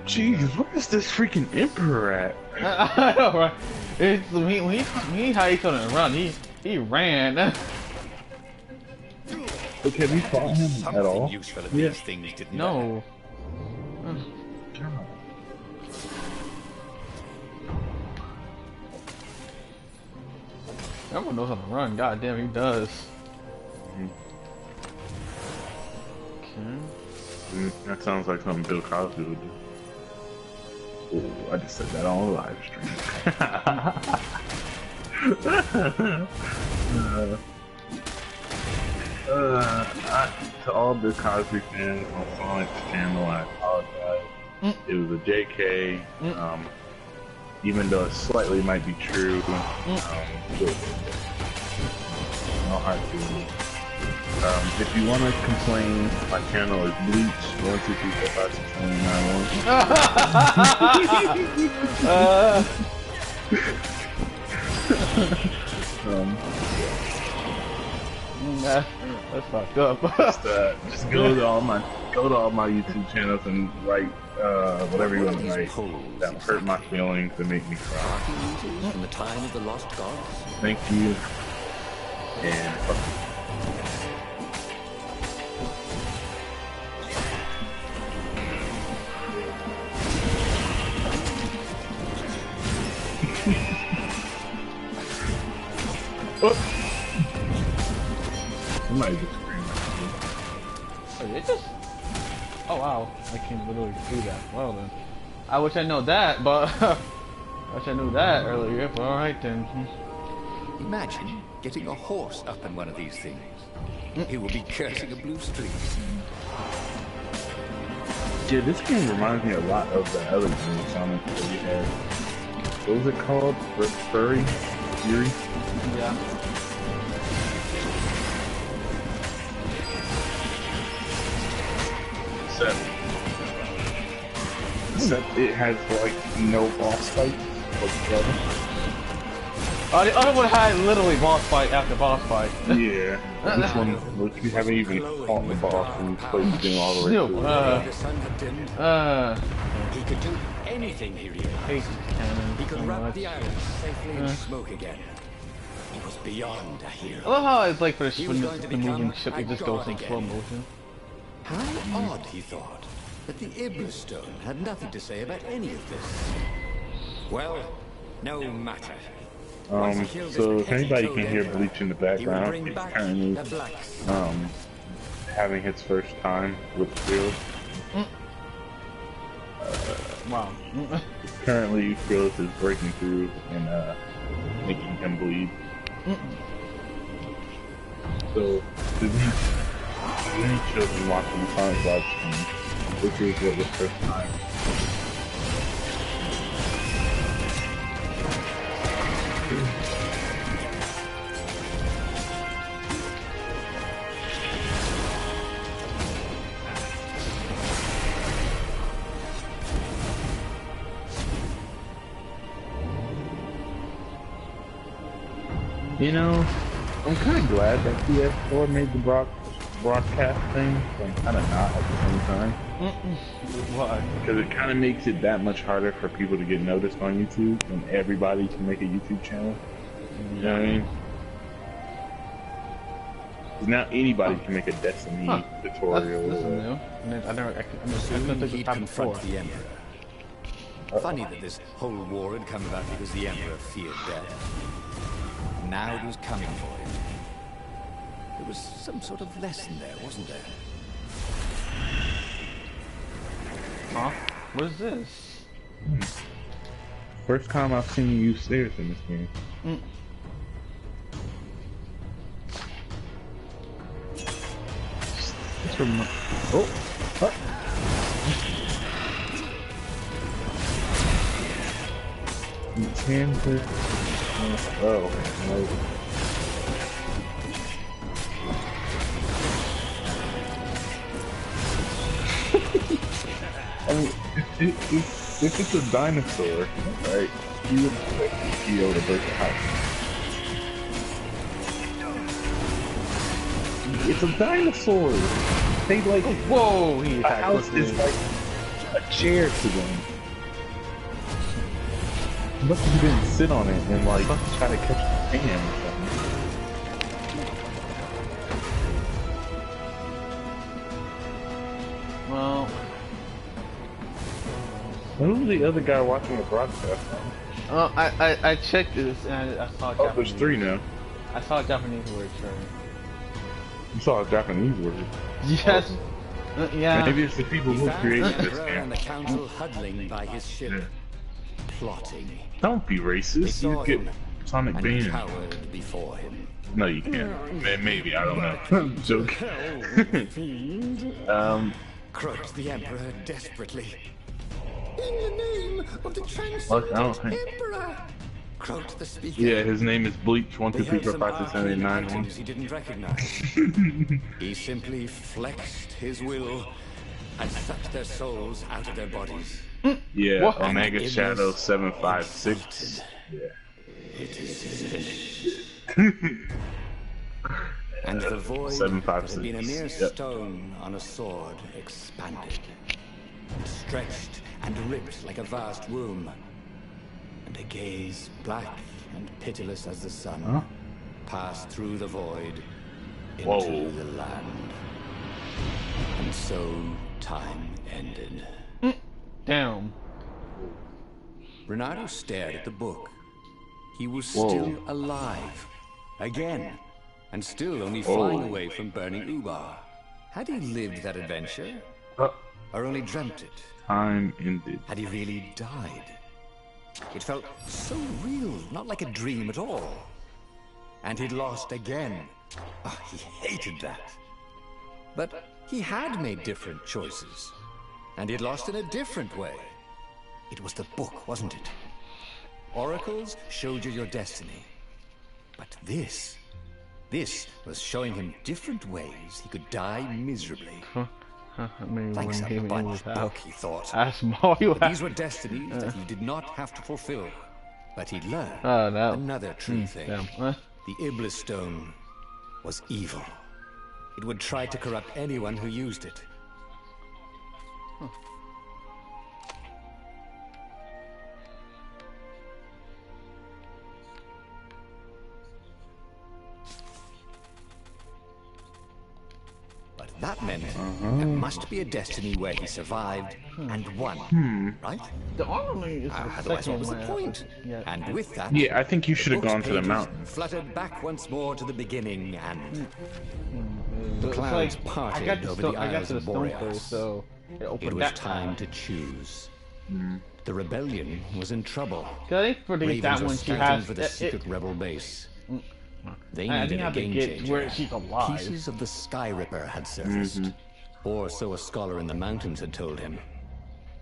Jesus, where is this freaking Emperor at? I know, right? It's when he how he's gonna run. He ran. Okay, have you fought him at all? Useful at these things, didn't No. Everyone knows how to run. God damn, he does. Okay. That sounds like something Bill Cosby would do. Oh, I just said that on a live stream. To all Bill Cosby fans on Sonic's channel, I apologize. It was a JK. Even though it slightly might be true. No hard feelings. If you want to complain, my channel is Bleach 1 2 3 4 5 6 7 8 9 1. That's fucked up. Just go to all my YouTube channels and write whatever you want to write. That will hurt my feelings and make me cry. From the time of the lost gods. Thank you. And fuck you. Somebody just screamed. Oh, they just... Oh wow, I can literally do that. Well then, I wish I know that, but I wish I knew that earlier. But all right then. Imagine getting a horse up in one of these things. He will be cursing a blue streak. Yeah, this game reminds me a lot of the other game Sonic that we had. What was it called? Fury? Yeah. Except it has like no boss fights whatsoever. The other one had literally boss fight after boss fight. Yeah. This one, look, you haven't even fought the boss and played the game all the way Still, through. He could do anything he really Ace cannon. He could so wrap much. the island safely in smoke again. He was beyond a I hero. love how it's like for He when was going to the moving become ship, a it just goes god in again. slow motion. How odd, he thought, that the Iblis Stone had nothing to say about any of this. Well, no matter. So if anybody can hear Bleach in the background, he's currently having his first time with Fearless. Wow. Currently, Fearless is breaking through and making him bleed. So, to any children watching the Sonic live stream, this is what the first time. You know, I'm kind of glad that PS4 made the broadcast thing, but I'm kind of not at the same time. Why? Because it kind of makes it that much harder for people to get noticed on YouTube when everybody can make a YouTube channel. You know what I mean? 'Cause now anybody can make a Destiny tutorial. This is new. I never Soon think he'd it's time before. confront the Emperor. Funny that this whole war had come about because the Emperor feared death. Now it was coming for him. There was some sort of lesson there, wasn't there? Huh? What is this? First time I've seen you use stairs in this game. It's from Enchanted. Oh, no. If it's a dinosaur, right, you would expect Geo to break the house. It's a dinosaur. They like Whoa! He a attacked house quickly. is like a chair to them. Unless you didn't sit on it and like try to catch the fan or something. Well, Who's the other guy watching the broadcast? I checked this and I saw. Oh, there's 3 now. I saw a Japanese word. Sure. You saw a Japanese word. Yes. Yeah. Maybe it's the people He who found created the this Emperor and game. the council huddling by his ship, Yeah. plotting. Don't be They racist. saw You get him Sonic and banned. cowered before him. No, you can't. Maybe, I don't know. I'm joking. Croaked the Emperor desperately. In the name of the Look, I don't transcendent think- Emperor! Croaked the speaker. Yeah, his name is Bleach. 1, They 2, 3, held 4, some 5, 6, 7, 8, 9, arcane 1. items he didn't recognize. He simply flexed his will and sucked their souls out of their bodies. Yeah, What? Omega And it Shadow was 756. Yeah. It is finished. And the void that had been a 756. mere Yep. stone on a sword expanded, and stretched and ripped like a vast womb. And a gaze black and pitiless as the sun passed through the void into Whoa. the land. And so time ended. Damn. Renato stared at the book. He was Whoa. still alive. Again. And still only flying away from burning Ubar. Had he lived that adventure? Or only dreamt it? Time ended. Had he really died? It felt so real, not like a dream at all. And he'd lost again. Oh, he hated that. But he had made different choices. And he'd lost in a different way. It was the book, wasn't it? Oracles showed you your destiny. But this was showing him different ways he could die miserably. I mean, Thanks when a he was bunch, Buck, he thought. That's small. You But these were destinies that he did not have to fulfill. But he'd learned Oh no. another true thing. Damn. The Iblis Stone was evil. It would try to corrupt anyone who used it. But that meant there must be a destiny where he survived and won, right? The armory is the Otherwise, what was the one. point? Yeah. And with that, Yeah, I think you should have book's gone to the pages mountain. fluttered back once more to the beginning, and The clouds parted over the I got Isles to the of stone Boreas. first, so it opened it was that time to choose. The rebellion was in trouble. Cause I think for to get Ravens that were one, she scouting has. for the secret rebel base. They I needed think I a have to game get changer. where she's alive. Pieces of the Sky Ripper had surfaced, or so a scholar in the mountains had told him.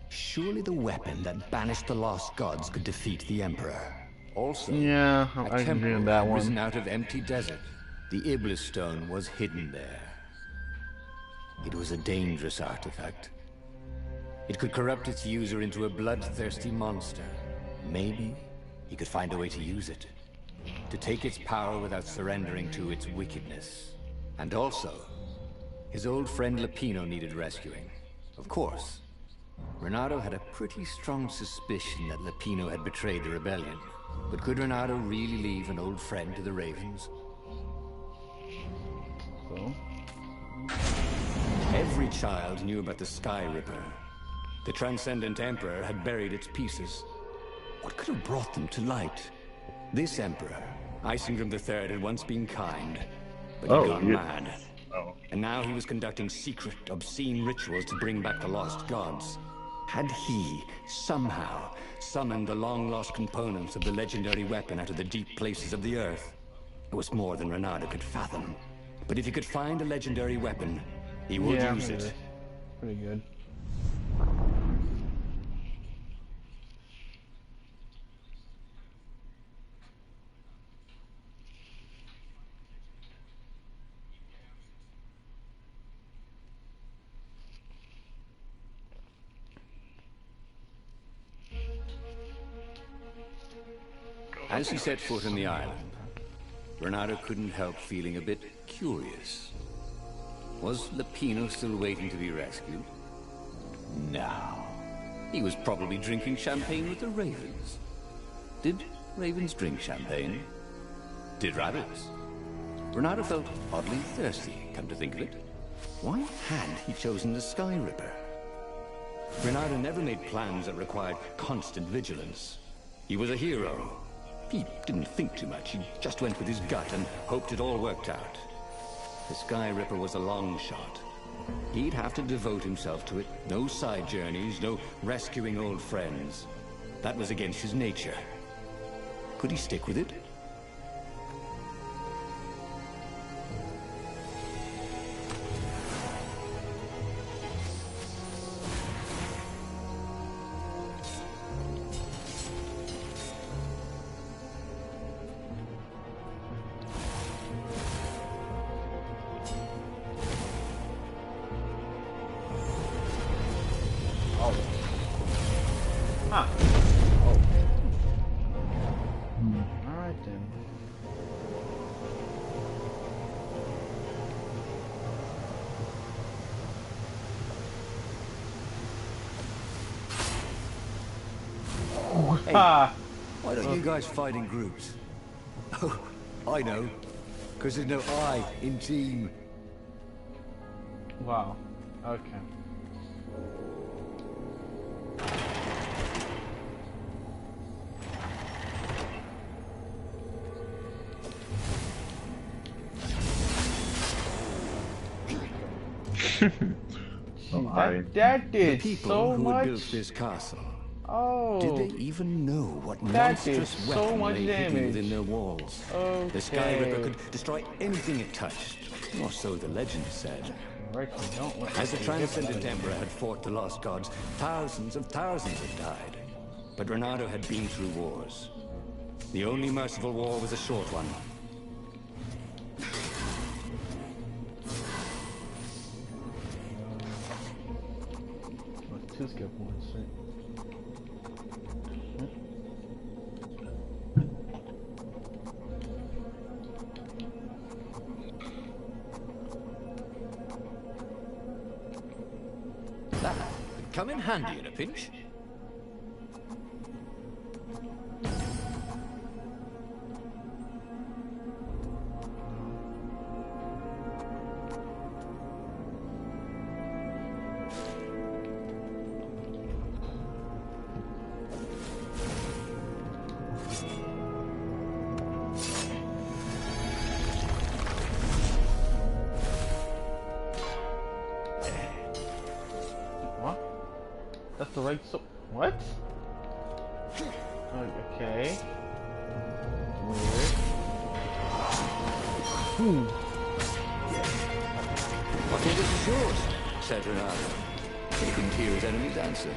Surely the weapon that banished the lost gods could defeat the Emperor. Also, Yeah, a I can temple agree with that had risen one. out of empty desert. The Iblis Stone was hidden there. It was a dangerous artifact. It could corrupt its user into a bloodthirsty monster. Maybe he could find a way to use it. To take its power without surrendering to its wickedness. And also, his old friend Lupino needed rescuing. Of course. Renato had a pretty strong suspicion that Lupino had betrayed the rebellion. But could Renato really leave an old friend to the Ravens? So, Every child knew about the Sky Ripper. The Transcendent Emperor had buried its pieces. What could have brought them to light? This Emperor, Isengram III, had once been kind, but he'd gone mad. Oh. And now he was conducting secret, obscene rituals to bring back the lost gods. Had he, somehow, summoned the long-lost components of the legendary weapon out of the deep places of the Earth? It was more than Renato could fathom. But if he could find a legendary weapon, he would yeah, use it. pretty good. As he set foot on the island, Renato couldn't help feeling a bit curious. Was Lupino still waiting to be rescued? No. He was probably drinking champagne with the ravens. Did ravens drink champagne? Did rabbits? Renato felt oddly thirsty, come to think of it. Why had he chosen the Sky Ripper? Renato never made plans that required constant vigilance. He was a hero. He didn't think too much. He just went with his gut and hoped it all worked out. The Sky Ripper was a long shot. He'd have to devote himself to it. No side journeys, no rescuing old friends. That was against his nature. Could he stick with it? Huh. Oh. Alright then. Hey, why don't you guys fight in groups? Oh, I know. Because there's no I in team. Wow. Okay. That did the people so who much. had built this castle. Oh. Did they even know what That did monstrous so weapon much lay hidden damage. within their walls? Okay. The Sky Ripper could destroy anything it touched, or so the legend said. Right, don't let As the me Transcendent get Emperor had fought the Lost Gods, thousands of thousands had died. But Renato had been through wars. The only merciful war was a short one. Two skip points, right? That would come in handy in a pinch. What? That's the right what? Okay. Weird. I think this is yours, said Renato. He couldn't hear his enemy's answer.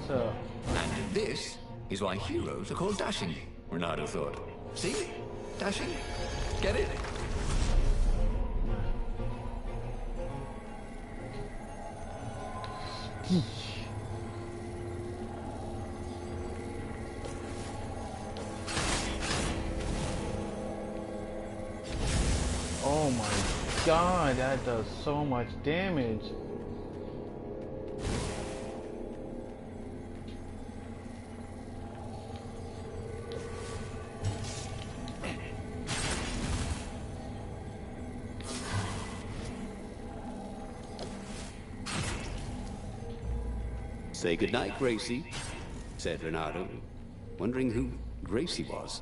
So, And this is why heroes are called dashing, Renato thought. See? Dashing? Get it? oh my god, that does so much damage. Say goodnight, Gracie, said Renato, wondering who Gracie was.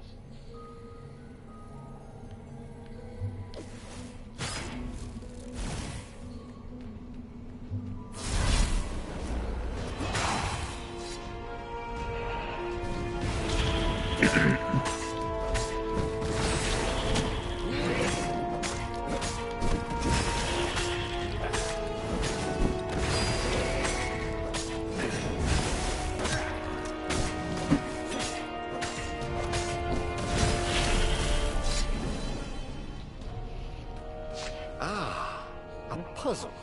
A puzzle.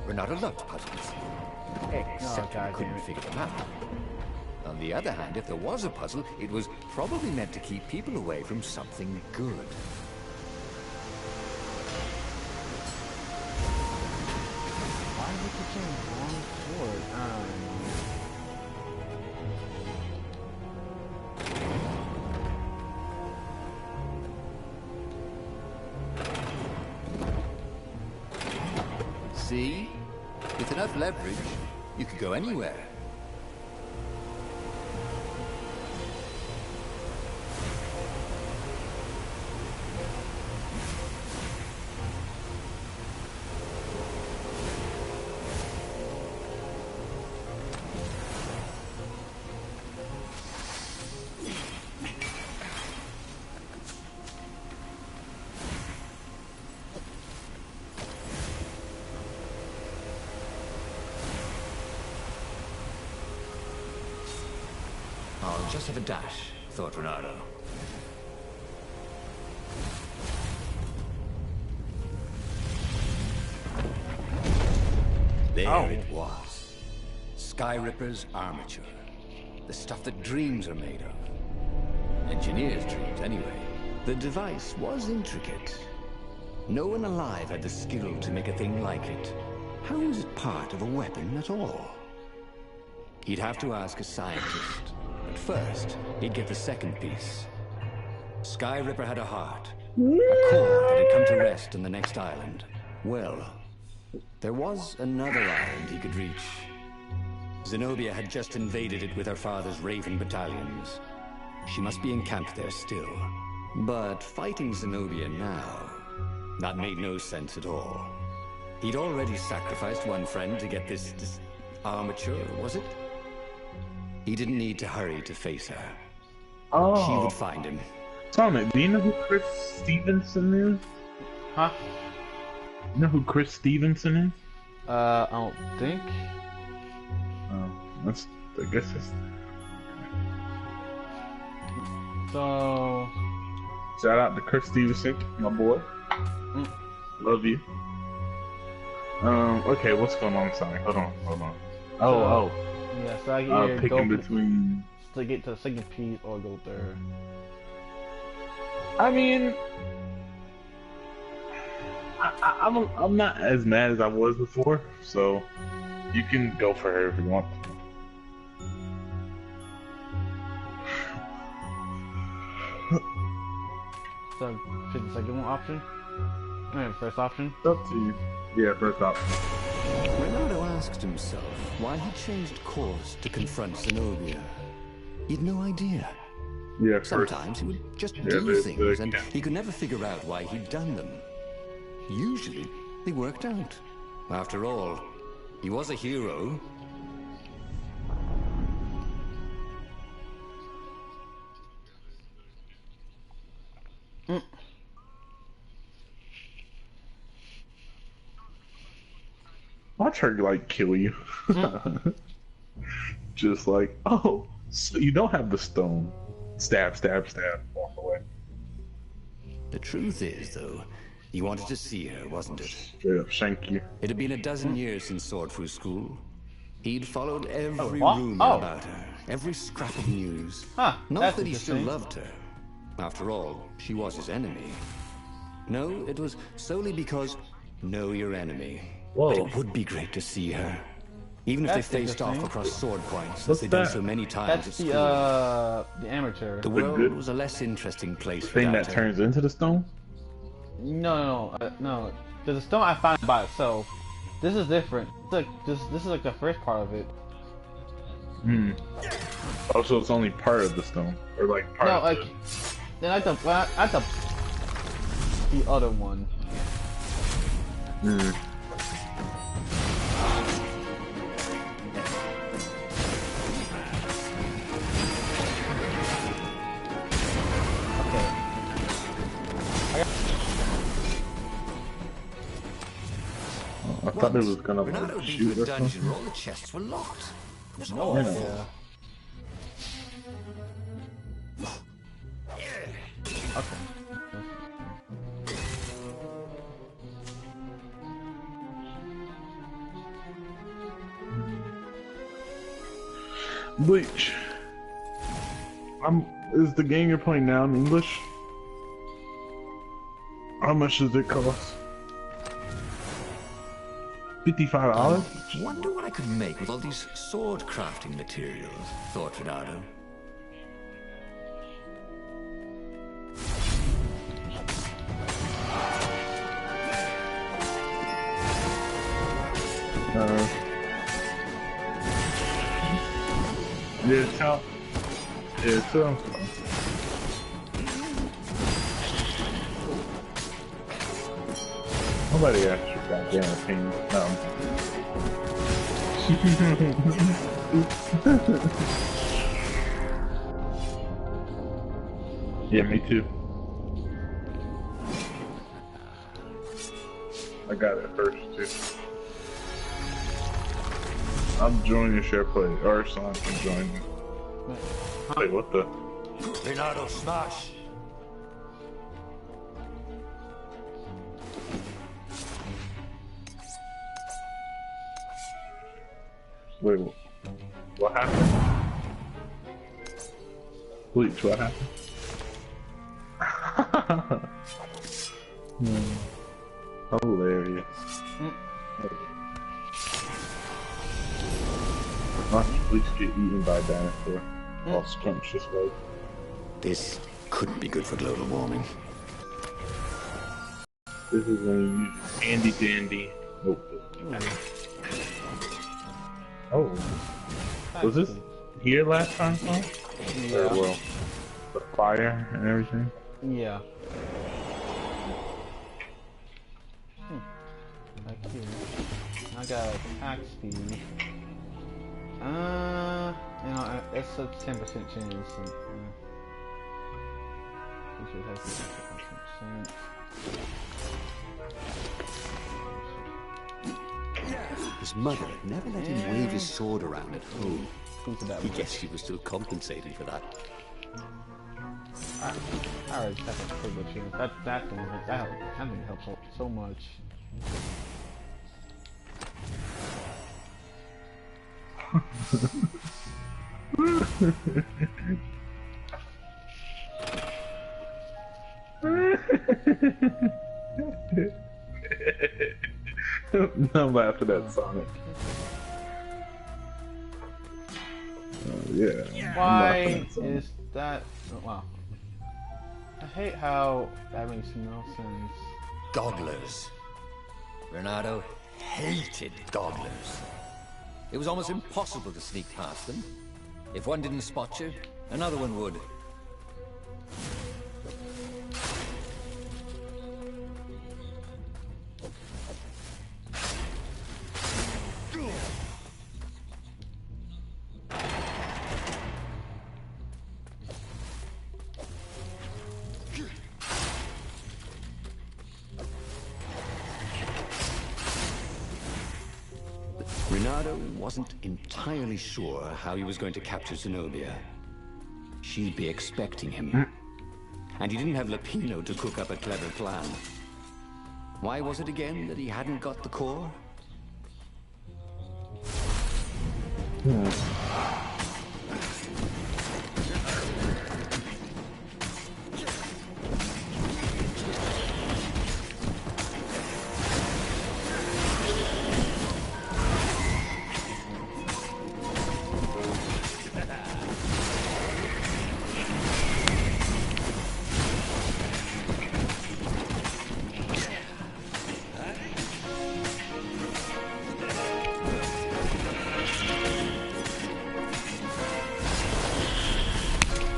Renato loved puzzles. Except he couldn't figure them out. On the other hand, if there was a puzzle, it was probably meant to keep people away from something good. Why did you change long sword? See? With enough leverage, you could go anywhere. I'll just have a dash, thought Renato. There it was. Skyripper's armature. The stuff that dreams are made of. Engineers' dreams, anyway. The device was intricate. No one alive had the skill to make a thing like it. How was it part of a weapon at all? He'd have to ask a scientist. But first, he'd get the second piece. Skyripper had a heart. A core that had come to rest on the next island. Well, there was another island he could reach. Zenobia had just invaded it with her father's Raven battalions. She must be encamped there still. But fighting Zenobia now, that made no sense at all. He'd already sacrificed one friend to get this armature, was it? He didn't need to hurry to face her. Oh. She would find him. Sonic, do you know who Chris Stevenson is? Huh? You know who Chris Stevenson is? I don't think. I guess it's... So... Shout out to Chris Stevenson, my boy. Love you. Okay, what's going on, Sonic? Hold on. Oh. Yeah, so I can either picking go between... to get to the second piece or go third. I mean... I'm not as mad as I was before, so you can go for her if you want. So, pick the second one option? First option? It's up to you. Yeah, first option. Renato asked himself why he changed course to confront Zenobia. He had no idea. Yeah, first. Sometimes he would just do things, and he could never figure out why he'd done them. Usually, they worked out. After all, he was a hero. Watch her, like, kill you. Just like, oh, so you don't have the stone. Stab, walk away. The truth is, though, he wanted to see her, wasn't it? Straight up shank you. It had been a dozen years since Swordfru School. He'd followed every what? rumor about her, every scrap of news. Not that he still interesting. loved her. After all, she was his enemy. No, it was solely because know your enemy. Whoa. But it would be great to see her. Even if That's they faced off interesting. across sword points, as What's they've done that? so many times That's at school. the amateur. The world was a less interesting place for Thing that to- turns into the stone? No. There's a stone I found by itself. This is different. It's like, this is like the first part of it. Oh, so it's only part of the stone, or like part No, of like, then I have the other one. I thought it was gonna Renato like, beat shoot to a or dungeon something. where all the chests were locked. It was Yeah. awful. Bleach. Is the game you're playing now in English? How much does it cost? $55? Wonder what I could make with all these sword crafting materials, thought Renato. Yeah, so. Nobody asked your goddamn opinion. No. Yeah, me too. I got it first too. I'm joining share play. Or Son can join me. Wait, what the? Renato, smash! Wait, what happened? Bleach, what happened? Hilarious. Watch Bleach get eaten by a dinosaur. All scrumptious like. This could be good for global warming. This is when you use handy dandy. Oh. Was this here last time, huh? Yeah. Or, well, the fire and everything? Yeah. Back here. I got attack speed. You know, it's a 10% chance. We should have 10%. His mother never let him wave his sword around at home. He guessed she was still compensating for that. I already have a pretty good chance. That thing helps so much. I'm laughing at Sonic. Oh, yeah. Why is that? Oh, wow. I hate how that makes no sense. Gogglers. Renato hated gogglers. It was almost impossible to sneak past them. If one didn't spot you, another one would. Renato wasn't entirely sure how he was going to capture Zenobia. She'd be expecting him. And he didn't have Lapino to cook up a clever plan. Why was it again that he hadn't got the core?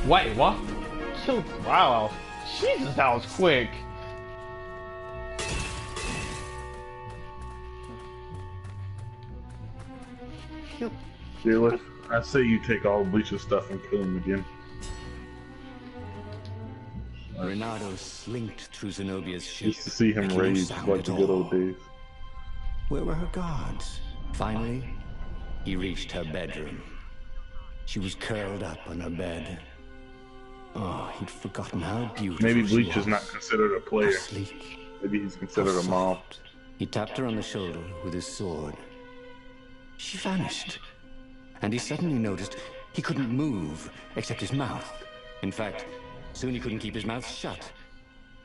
Wait, what? Killed. Wow. Jesus, that was quick. Killed. Fearless, I say you take all Bleach's stuff and kill him again. Renato slinked through Zenobia's ship. Just to see him making no rage sound like at the good all. old days. Where were her guards? Finally, he reached her bedroom. She was curled up on her bed. Oh, he'd forgotten how beautiful Maybe she Bleach is was. not considered a player. How sleek. Maybe he's considered How a mom. soft. He tapped her on the shoulder with his sword. She vanished. And he suddenly noticed He couldn't move, except his mouth. In fact, soon he couldn't keep his mouth shut.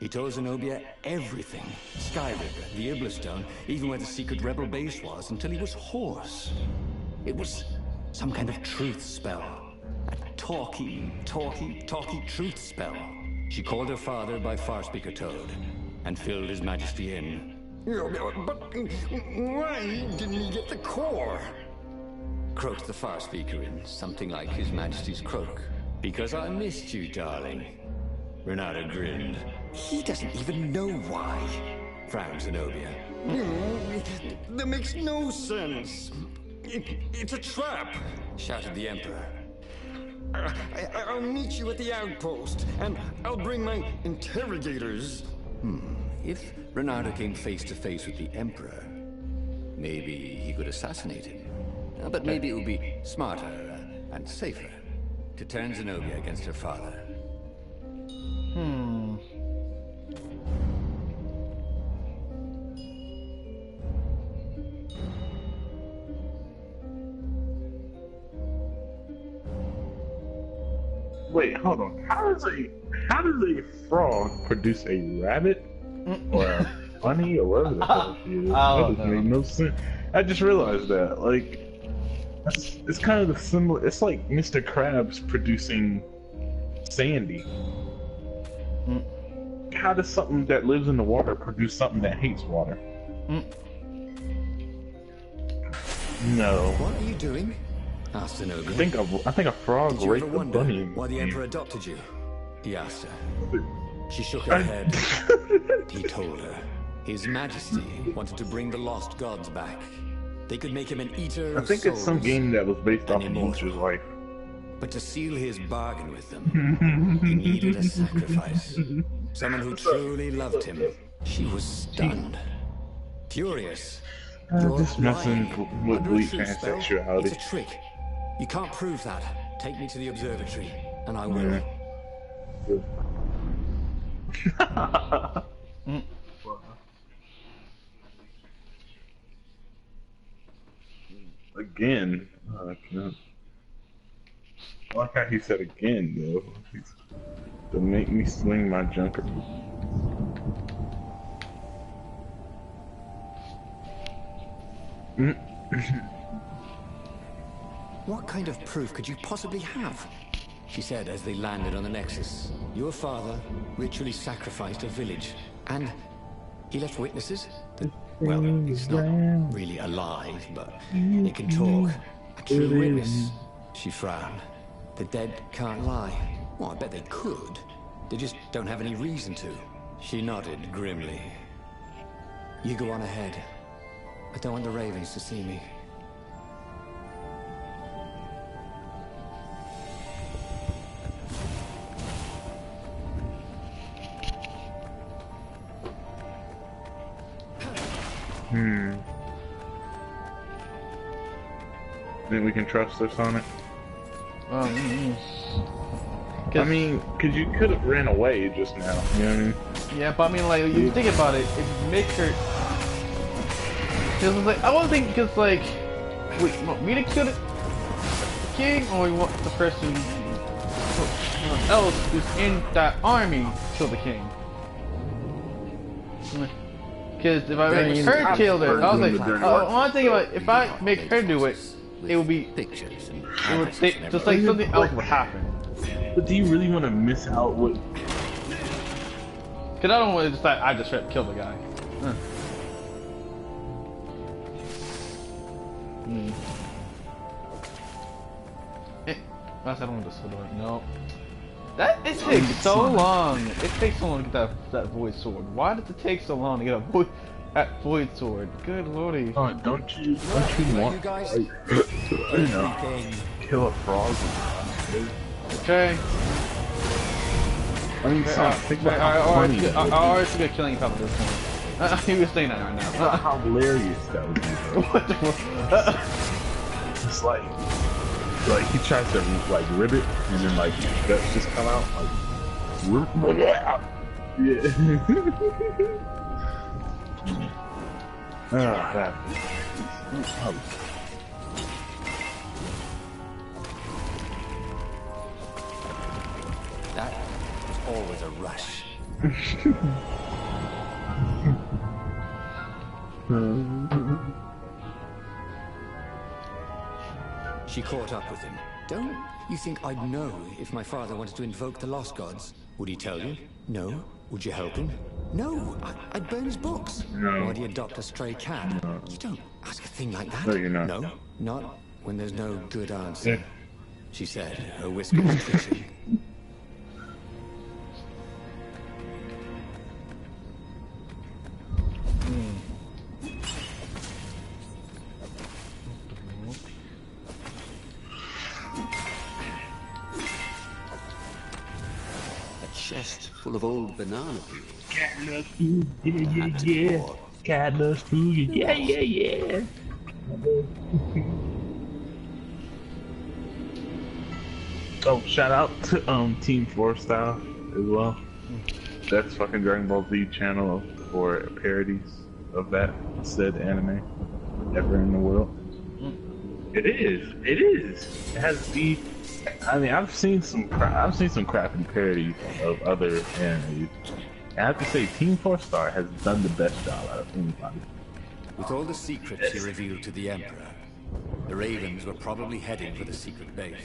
He told Zenobia everything. Skyripper, the Iblistone, even where the secret rebel base was, until he was hoarse. It was some kind of truth spell. A talky truth spell. She called her father by Farspeaker Toad, and filled His Majesty in. But why didn't he get the core? Croaked the Farspeaker in something like His Majesty's croak. Because I missed you, darling. Renata grinned. He doesn't even know why. Frowned Zenobia. That makes no sense. It's a trap. Shouted the Emperor. I'll meet you at the outpost, and I'll bring my interrogators. If Renata came face to face with the Emperor, maybe he could assassinate him. But maybe it would be smarter and safer to turn Zenobia against her father. Wait, hold on. How does a frog produce a rabbit or a bunny or whatever the hell she is? That doesn't make no sense. I just realized that. Like, it's kind of the similar. It's like Mr. Krabs producing Sandy. How does something that lives in the water produce something that hates water? No. What are you doing? Asked Zenobia. I think a frog raped a bunny. Why the Emperor adopted you? He asked her. She shook her head. He told her. His Majesty wanted to bring the lost gods back. They could make him an eater of I think it's some souls, game that was based off of immortal. Monster's life. But to seal his bargain with them, he needed a sacrifice. Someone who truly loved him. She was stunned. Furious. You're Just messing lying. with Under a Bleak truth fan spell, sexuality. It's a trick. You can't prove that. Take me to the observatory, and I will. Again. Oh, I can't. I like how he said again, though. To make me swing my junker. What kind of proof could you possibly have? She said as they landed on the Nexus. Your father ritually sacrificed a village, and he left witnesses that, well, he's not really alive, but he can talk. A true witness. She frowned. The dead can't lie. Well, I bet they could. They just don't have any reason to. She nodded grimly. You go on ahead. I don't want the Ravens to see me. Think we can trust this on it? I mean, cause you could have ran away just now, you know what I mean? Yeah, but I mean, like, you think about it, it makes her... Cause it's like, I was thinking, cause like, wait, you want me to kill the king, or you want the person else who's in that army kill the king? Because if I make her kill her, I was like, one thing about if I make her do it, it would be pictures and it would just like something else would happen. But do you really want to miss out what? Cause I don't want to just like I just try to kill the guy. I don't want this sword. No. That it takes so long. It takes so long to get that void sword. Why does it take so long to get that void sword? Good lordy. Oh, don't you want you guys? like, you know, kill a frog? Okay. I mean, think about how funny that I would already forget killing you probably this one. He was saying that right now. How hilarious that would be, bro. What the fuck? It's like he tries to like rib it, and then like guts just come out. Like, yeah. That. always a rush. She caught up with him. Don't you think I'd know if my father wanted to invoke the lost gods? Would he tell you? No. Would you help him? No. I'd burn his books. No. Why'd he adopt a stray cat? No. You don't ask a thing like that. No, you're not. No? Not when there's no good answer. She said, her whiskers twitching. Chest full of old banana peels. Cat loves food, yeah. Cat loves food, yeah. Oh, shout out to Team 4 Style as well. That's fucking Dragon Ball Z channel for parodies of that said anime ever in the world. It is. It has the. I mean, I've seen some crappy parodies of other animes. I have to say, Team 4 Star has done the best job out of anybody. With all the secrets he revealed to the Emperor, the Ravens were probably heading for the secret base.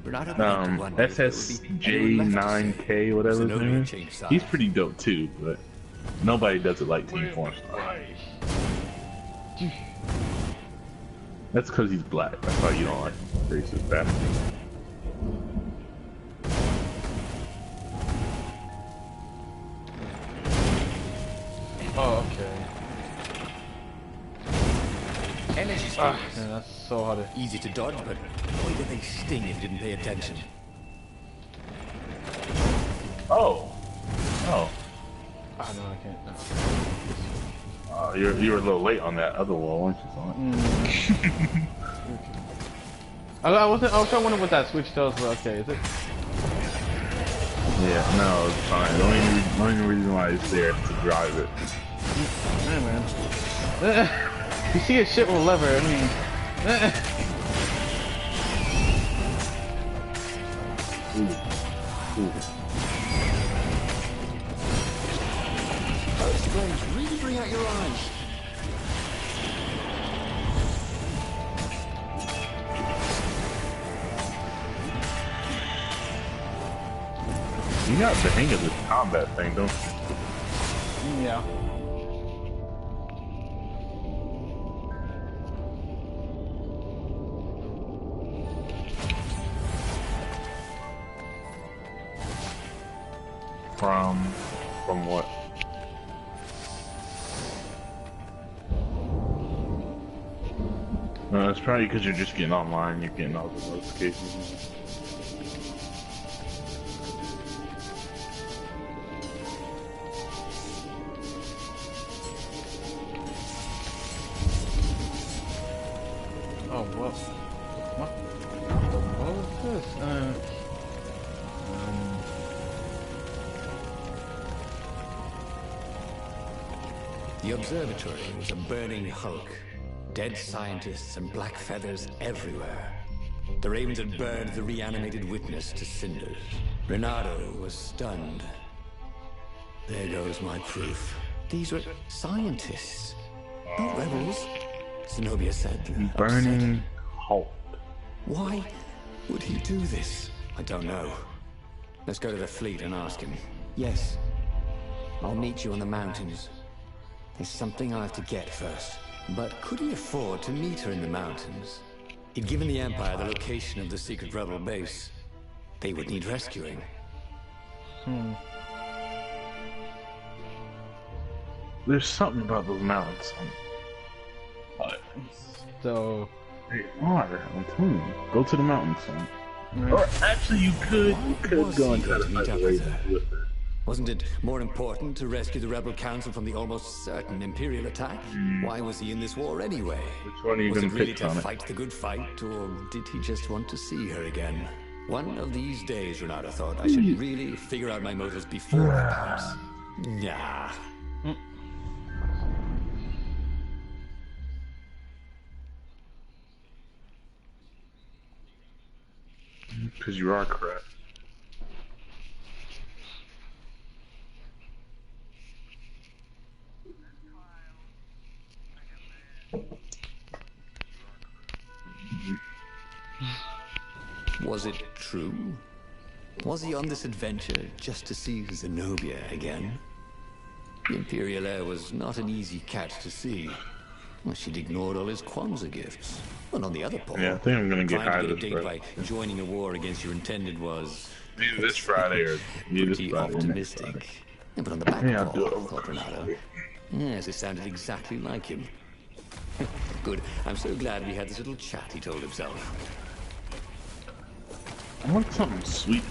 SSJ9K, whatever his name is. He's pretty dope too, but nobody does it like Team 4 Star. That's because he's black. That's why you don't like racist bastard. Oh, okay. Energy spears. Yeah, that's so hard. Easy to dodge, but boy did they sting if you didn't pay attention. Oh. Ah, no, I can't. No. You were a little late on that other wall, weren't you? I was trying to wonder what that switch does, but okay, is it? Yeah, no, it's fine. The only reason why it's there is to drive it. Hey, man. You see a shit with a lever, I mean. Ooh. Those flames really bring out your eyes. You got the hang of this combat thing, don't you? Yeah. From what? It's probably because you're just getting online, you're getting all the notifications. Oh, what? What was this? The observatory was a burning hulk. Dead scientists and black feathers everywhere. The Ravens had burned the reanimated witness to cinders. Renato was stunned. There goes my proof. These were scientists, not rebels, Zenobia said. Burning Hulk. Why would he do this? I don't know. Let's go to the fleet and ask him. Yes. I'll meet you on the mountains. There's something I have to get first. But could he afford to meet her in the mountains? He'd given the Empire the location of the secret rebel base. They would need rescuing. There's something about those mountains. So... Hey, water, I'm telling you. Go to the mountains, son. Or actually, you could go and try to fight the Ravens with her. Wasn't it more important to rescue the Rebel Council from the almost certain Imperial attack? Why was he in this war anyway? Which one are you Was going it to really pick to on it? fight the good fight, or did he just want to see her again? One of these days, Renato thought, I should really figure out my motives before I pounce. Nah. Because you are correct. Was it true? Was he on this adventure just to see Zenobia again? The Imperial heir was not an easy cat to see. Well, she'd ignored all his Kwanzaa gifts. And on the other paw, Yeah, I think I'm gonna get high trying to this get a date Friday. by joining a war against your intended was Either this Friday or this pretty Friday. optimistic. Yeah, but on the back Yeah, I'll do it. paw, thought Renato. Yes, it sounded exactly like him. Good. I'm so glad we had this little chat, he told himself. I want something sweet.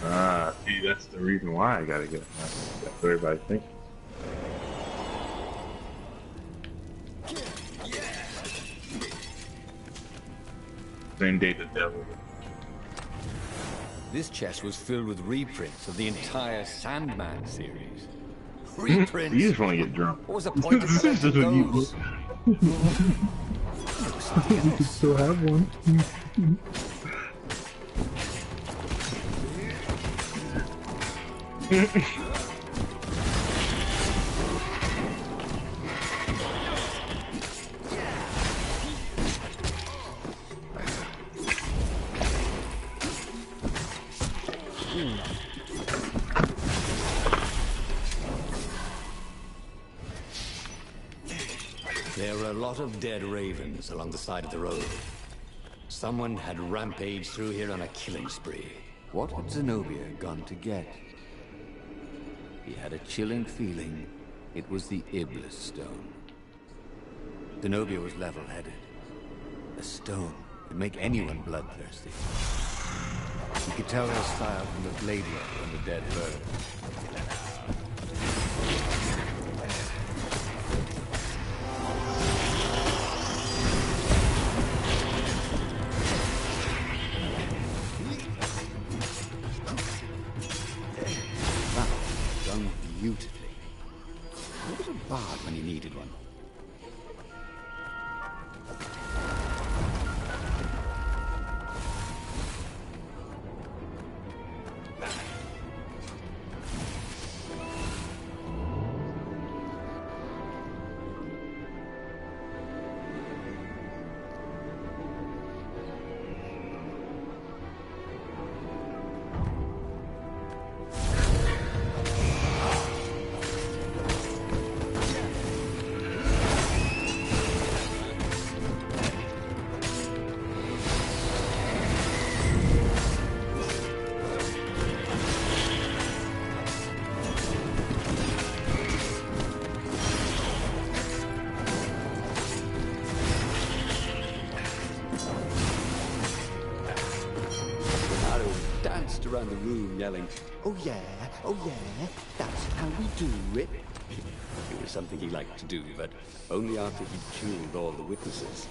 Ah, see, that's the reason why I gotta get it. That's what everybody thinks. Same day the devil. This chest was filled with reprints of the entire Sandman series. Reprints? You just want to get drunk. What was the point of This is collecting just what you those? There was something You else. still have one. There were a lot of dead ravens along the side of the road. Someone had rampaged through here on a killing spree. What had Zenobia gone to get? He had a chilling feeling it was the Iblis stone. Zenobia was level-headed. A stone could make anyone bloodthirsty. You could tell her style from the blade work on the dead bird. Done beautifully. Look at a bard when he needed one. Danced around the room yelling, oh yeah, that's how we do it. It was something he liked to do, but only after he'd killed all the witnesses.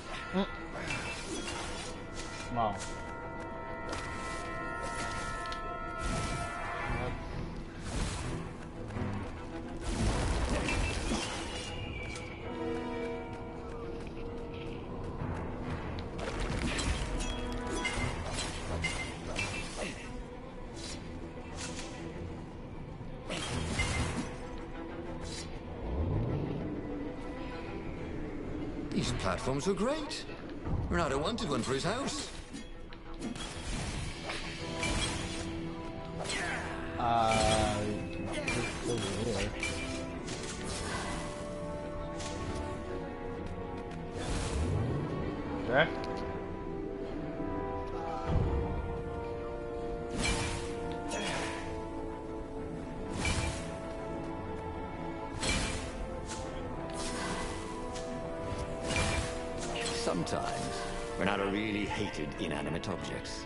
Wow. These platforms were great. Renato wanted one for his house. Just over there. Okay. Sometimes, Renato really hated inanimate objects.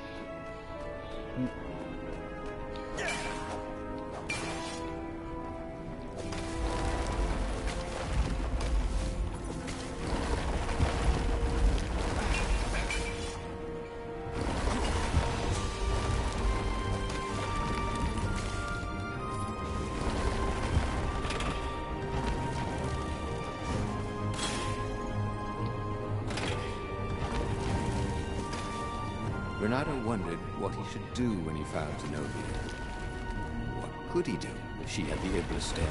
Renato wondered what he should do when he found Zenobia. What could he do if she had the Iblis stone?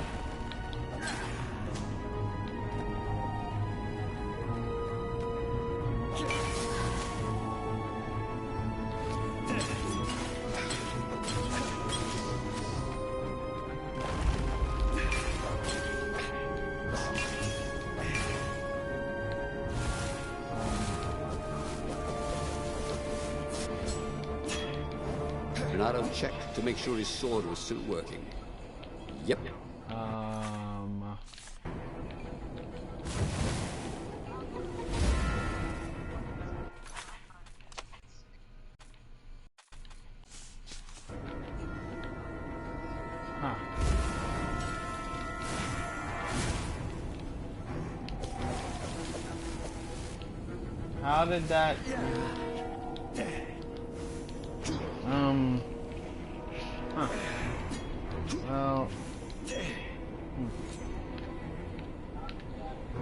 Renato checked to make sure his sword was still working. Yep. Huh. How did that... Huh. Well...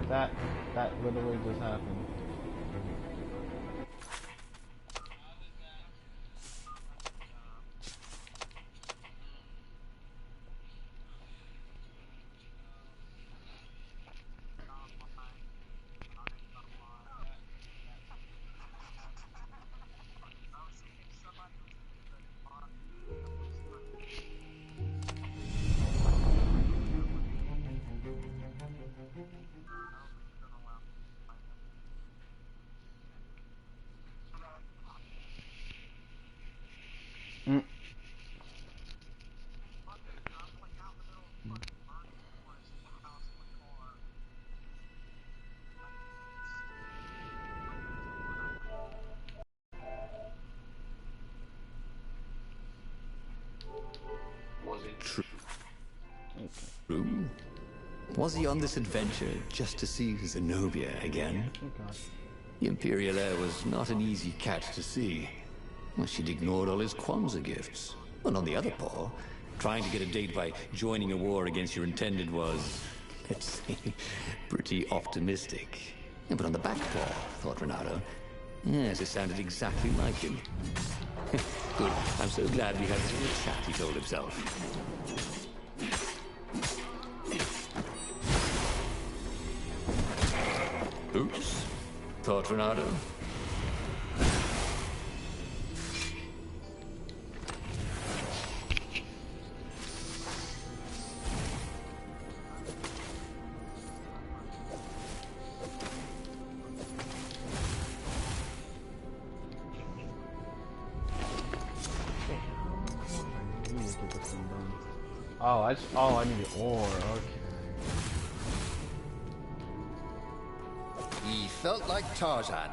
That literally just happened. Was it true? True? Was he on this adventure just to see Zenobia again? Okay. The Imperial heir was not an easy cat to see. Well, she'd ignored all his Kwanzaa gifts. And on the other paw, trying to get a date by joining a war against your intended was, let's say, pretty optimistic. Yeah, but on the back paw, thought Renato, yes, it sounded exactly like him. Good. I'm so glad we had this little chat, he told himself. Oops, thought Renato. Oh, I need the ore, okay. He felt like Tarzan.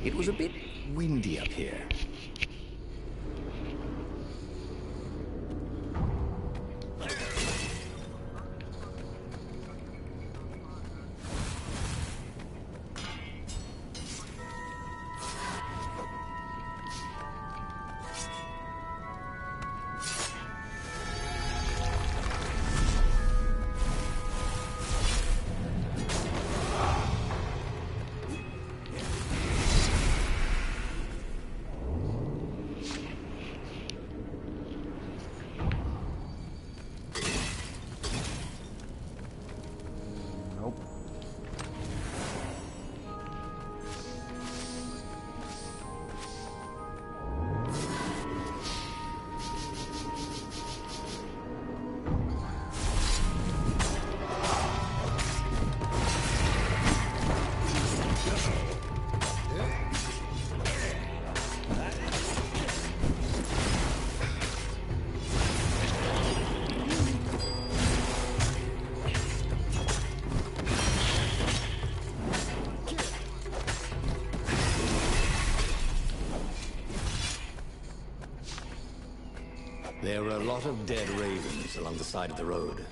It was a bit windy up here. There were a lot of dead ravens along the side of the road.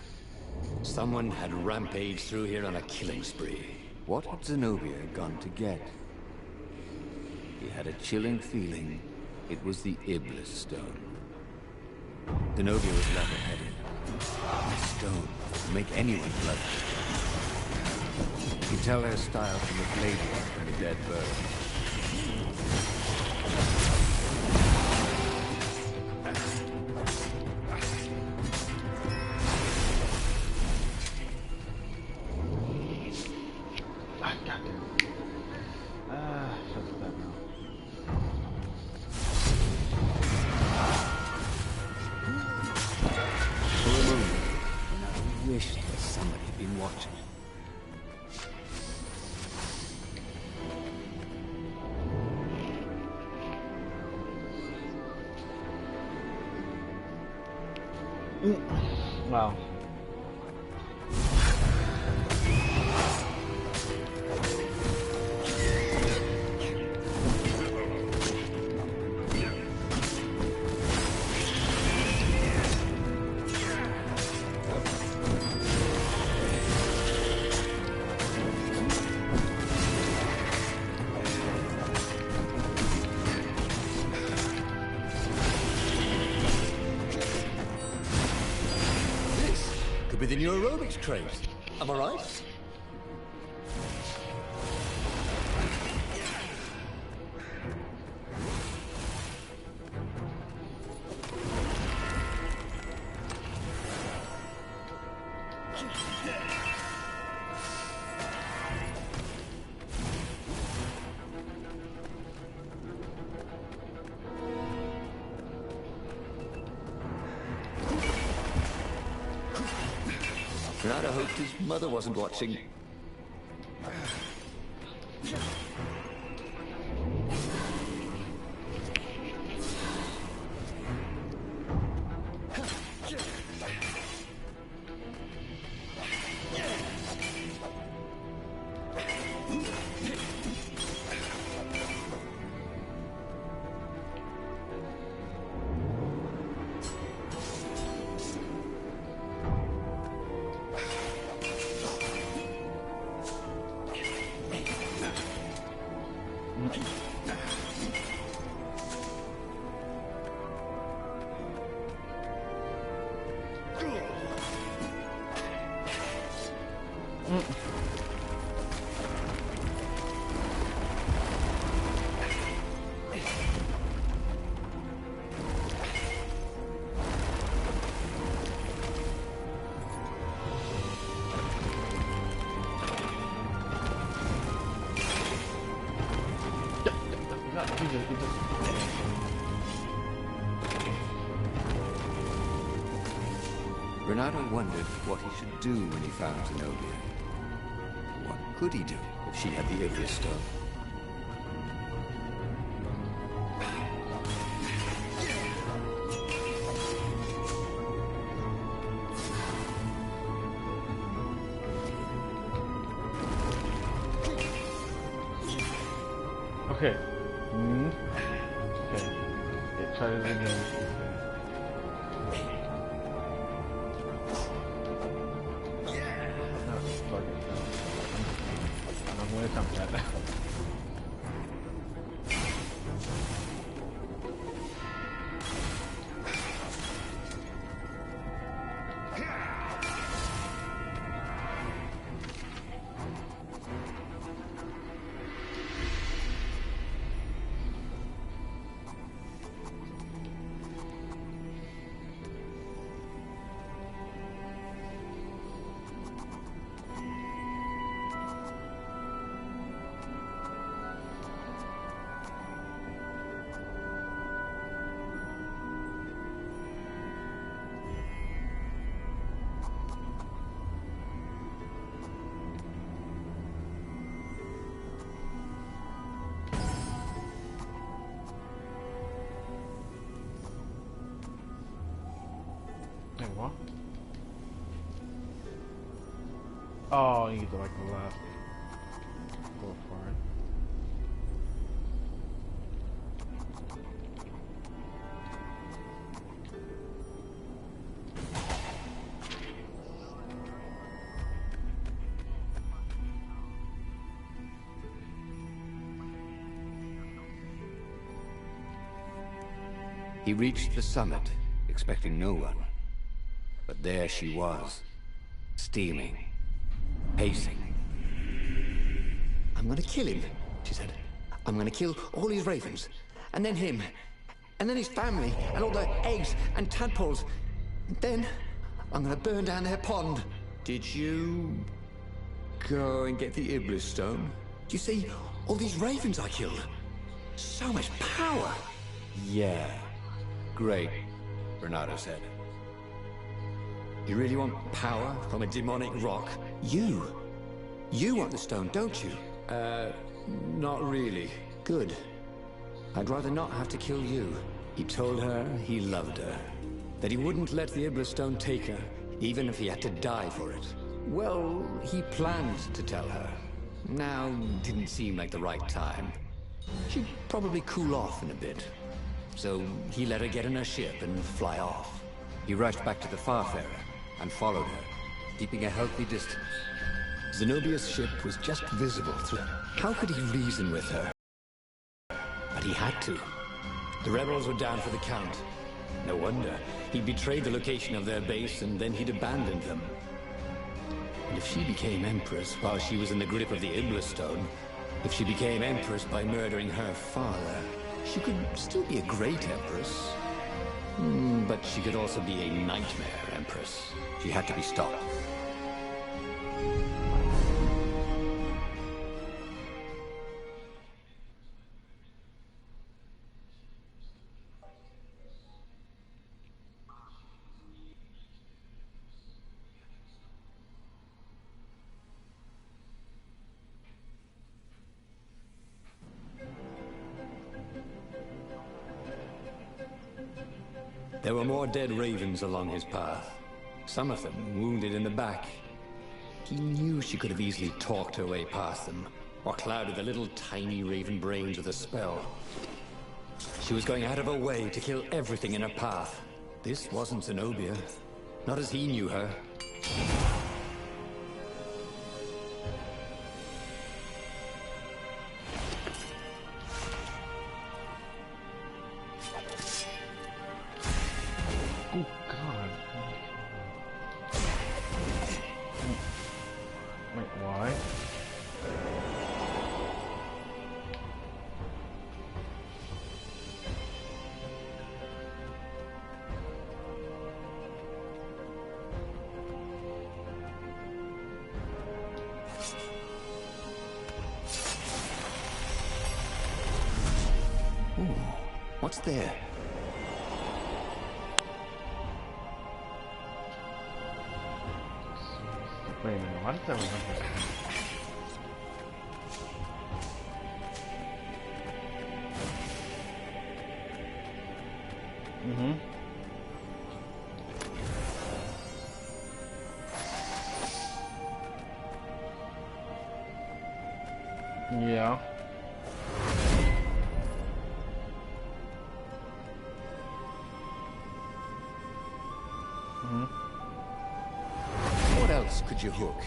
Someone had rampaged through here on a killing spree. What had Zenobia gone to get? He had a chilling feeling it was the Iblis stone. Zenobia was level-headed. Stone will make anyone bloodthirsty. You tell their style from the blade work and the dead bird. Wow. Within your aerobics crate. Am I right? Renato hoped his mother wasn't watching. Renato wondered what he should do when he found Zenobia. What could he do if she had the Ivris stone? Okay. Okay. Yeah, try this again. What? Oh, you need to like the left. Go for it. He reached the summit, expecting no one. But there she was, steaming, pacing. I'm gonna kill him, she said. I'm gonna kill all these ravens, and then him, and then his family, and all the eggs and tadpoles. And then I'm gonna burn down their pond. Did you go and get the Iblis stone? Do you see all these ravens I killed? So much power. Yeah. Great, Bernardo said. You really want power from a demonic rock? You want the stone, don't you? Not really. Good. I'd rather not have to kill you. He told her he loved her, that he wouldn't let the Iblis stone take her, even if he had to die for it. Well, he planned to tell her. Now, didn't seem like the right time. She'd probably cool off in a bit. So he let her get in her ship and fly off. He rushed back to the Farfarer and followed her, keeping a healthy distance. Zenobia's ship was just visible through... How could he reason with her? But he had to. The rebels were down for the count. No wonder. He betrayed the location of their base, and then he'd abandoned them. And if she became Empress while she was in the grip of the Iblis stone, if she became Empress by murdering her father, she could still be a great Empress. But she could also be a nightmare Empress. She had to be stopped. There were more dead ravens along his path, some of them wounded in the back. He knew she could have easily talked her way past them, or clouded the little tiny raven brains with a spell. She was going out of her way to kill everything in her path. This wasn't Zenobia, not as he knew her. Oh God. Wait, why? Ooh, what's there? Wait a minute, why does that remember? Yeah. What else could you hook?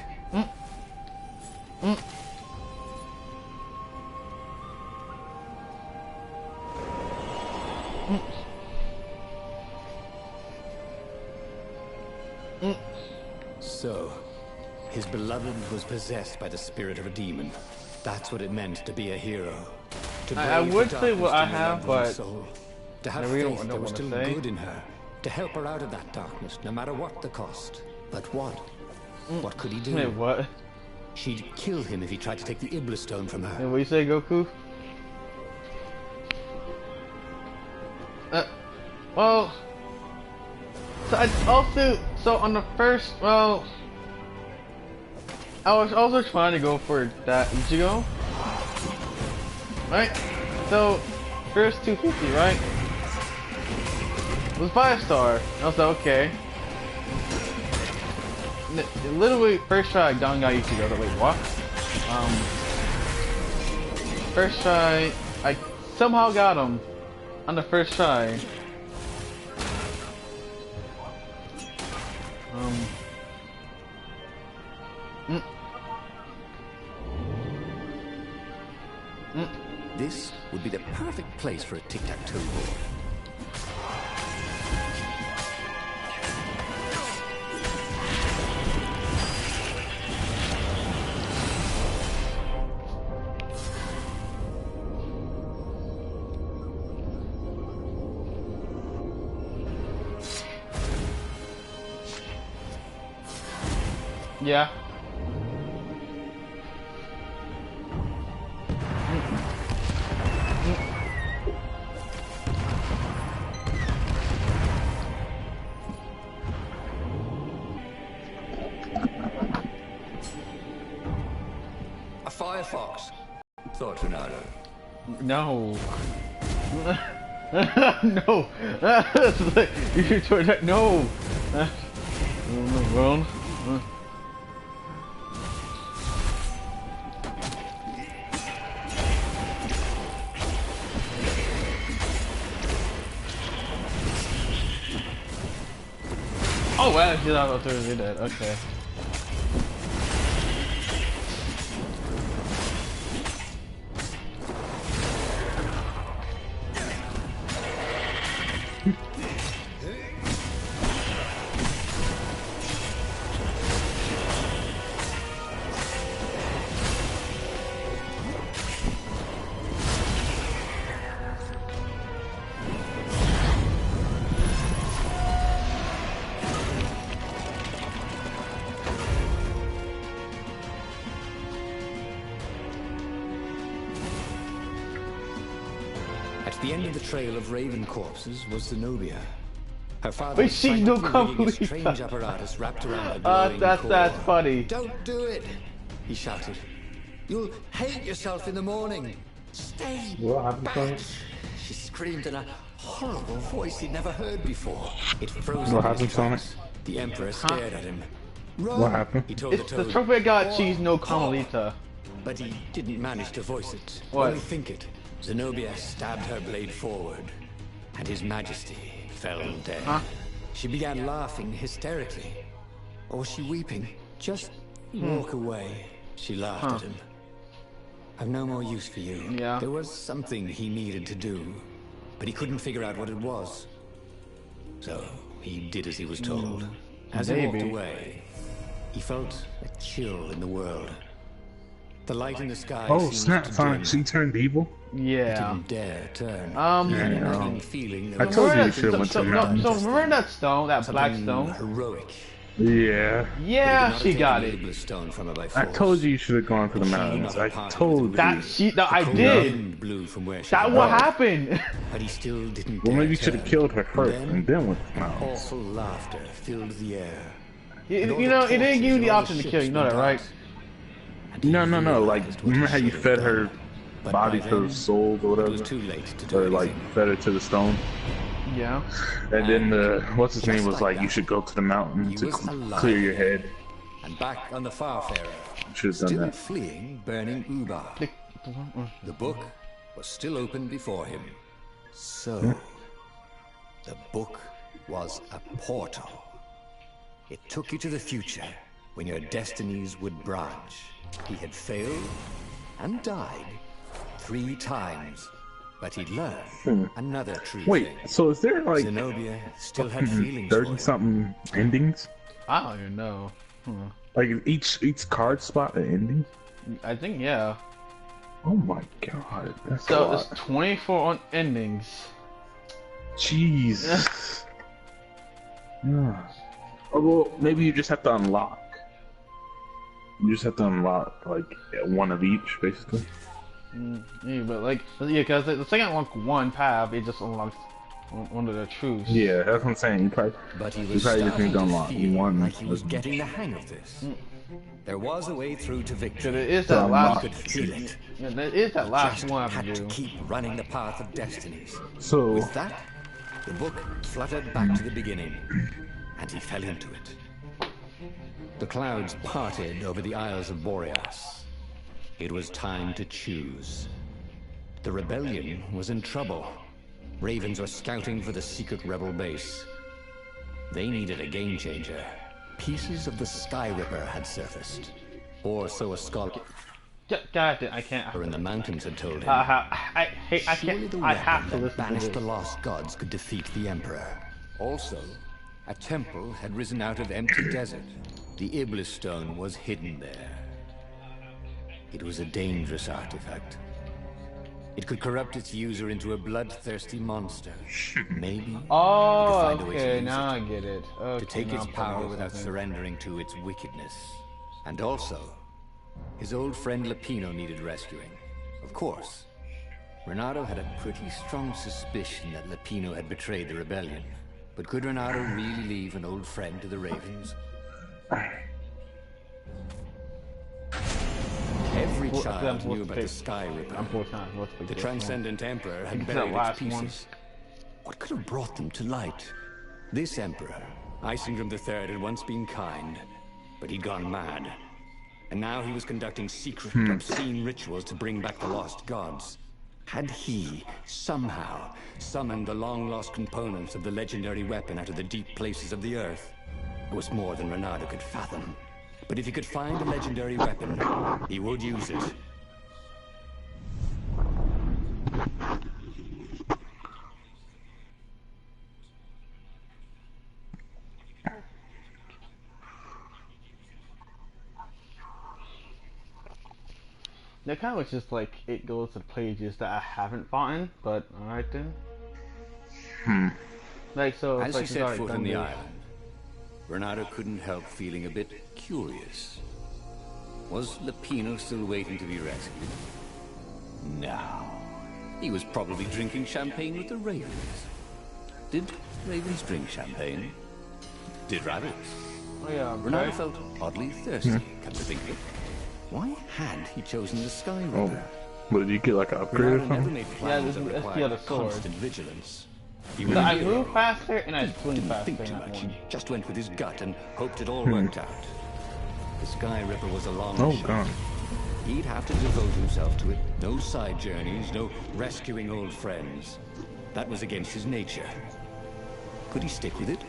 So, his beloved was possessed by the spirit of a demon. That's what it meant to be a hero. To I brave the would say what darkness I in her have, loved but one's soul. To have I really faith don't there was wanna still say. good in her. To help her out of that darkness, no matter what the cost. But what? What could he do? Wait, what? She'd kill him if he tried to take the Iblis stone from her. Hey, what you say, Goku? Well, so I also, so on the first, well, I was also trying to go for that Ichigo, right? So, first 250, right? It was 5-star. I was like, okay. Literally, first try, I got Ichigo. I was like, wait, what? First try, I somehow got him on the first try. This would be the perfect place for a tic-tac-toe board. Yeah. A firefox, thought Renato. No. No. You should try that. No. Well. Oh wow, she's not about to do that. Okay. At the end of the trail of raven corpses was Zenobia. Her father Wait, was she's no frantically rigging a complete- strange apparatus wrapped around a glowing That's core. funny. Don't do it, he shouted. You'll hate yourself in the morning. Stay What happened, back. Tony? She screamed in a horrible voice he'd never heard before. It froze What in happened, his Tony? tracks. The Emperor stared at him. Run, What happened? he told It's the the toad. trophy I got. She's no Carmelita. But he didn't manage to voice it. What? Only think it. Zenobia stabbed her blade forward, and His Majesty fell dead. Huh? She began laughing hysterically. Or was she weeping? Just walk away. She laughed at him. I've no more use for you. Yeah. There was something he needed to do, but he couldn't figure out what it was. So he did as he was told. As he walked Maybe. away, he felt a chill in the world. The light in the sky Oh seemed snap! to Sonic, dim. she turned evil. Yeah. Didn't dare turn. Yeah, An no. nagging feeling that I was told you you Remember should have that- went to so, the no, mountain. so remember that stone, that black something stone? heroic. Yeah. Yeah, she got it. Stone from her by I force. told you you should have gone to the mountains. I told you. That she, that I Cold did. wind blew from where she That was, what happened. but he still didn't Well, dare maybe you should have turn. killed her first Then, and then went to the mountains. Awful laughter filled the air. You And all know, the it didn't give you torches the and all option to the kill. You know ships that, went right? out. And he No. Like, realized what remember he how you should have fed done. her But body by to then, the souls or It was whatever? too late to do Or like anything. fed her to the stone? Yeah. And then the what's his Just name was like like, you that. should go to the mountain He to was alive. clear your head. And back on the Farfarer, You should have done still that. fleeing burning Ubar. The book was still open before him. So, the book was a portal. It took you to the future, when your destinies would branch. He had failed and died 3 times, but he'd learned another true Wait, thing. so is there like Zenobia still had feelings for 30 him. something endings? I don't even know. Like each card spot an ending? I think yeah. Oh my god, that's a So lot. it's 24 on endings. Jeez. Yeah. Oh, well, maybe you just have to unlock. You just have to unlock like one of each, basically. Yeah, but like, yeah, because the second unlock one path, it just unlocks one of the truths. Yeah, that's what I'm saying. You probably, But he you was probably just need starting to to unlock feel one. like he was getting the hang of this. There was a way through to Cause victory. it is So that I'm last. not- Could feel it. Yeah, there is that last Just one I had have to to do. keep running the path of destinies. So, With that, the book fluttered back to the beginning, and he fell into it. The clouds parted over the Isles of Boreas. It was time to choose. The rebellion was in trouble. Ravens were scouting for the secret rebel base. They needed a game changer. Pieces of the Sky Ripper had surfaced. Or so a scholar God, I can't. in the mountains had told him. I hate. I Surely can't. the I have to weapon that listen to banished the this. lost gods could defeat the Emperor. Also, a temple had risen out of empty desert. The Iblis stone was hidden there. It was a dangerous artifact. It could corrupt its user into a bloodthirsty monster. Maybe Oh, find a way to okay. use Now it. I get it. Okay, to take now its I'm power putting without this in. surrendering to its wickedness. And also, his old friend Lupino needed rescuing. Of course, Renato had a pretty strong suspicion that Lupino had betrayed the rebellion. But could Renato really leave an old friend to the Ravens? Every child knew about the Sky Ripper. The Transcendent Emperor had buried its pieces. What could have brought them to light? This Emperor, Isengrim III, had once been kind, but he'd gone mad. And now he was conducting secret, obscene rituals to bring back the lost gods. Had he, somehow, summoned the long-lost components of the legendary weapon out of the deep places of the earth? It was more than Renato could fathom. But if he could find a legendary weapon, he would use it. That kind of was just like, it goes to pages that I haven't fought in, but alright then. Like, so, as like he set foot on the island, Renato couldn't help feeling a bit curious. Was Lupino still waiting to be rescued? No. He was probably drinking champagne with the Ravens. Did Ravens drink champagne? Did rabbits? Oh yeah, Renato felt oddly thirsty, come to think of it. Why had he chosen the Sky Ripper? But did you get like an upgrade or Renato never something? made plans that that's the required other sword. constant vigilance. He So was a I hero. move faster and I swing Didn't faster think in too that much. one. He just went with his gut and hoped it all worked out. The Sky Ripper was a long shot. God. He'd have to devote himself to it. No side journeys, no rescuing old friends. That was against his nature. Could he stick with it?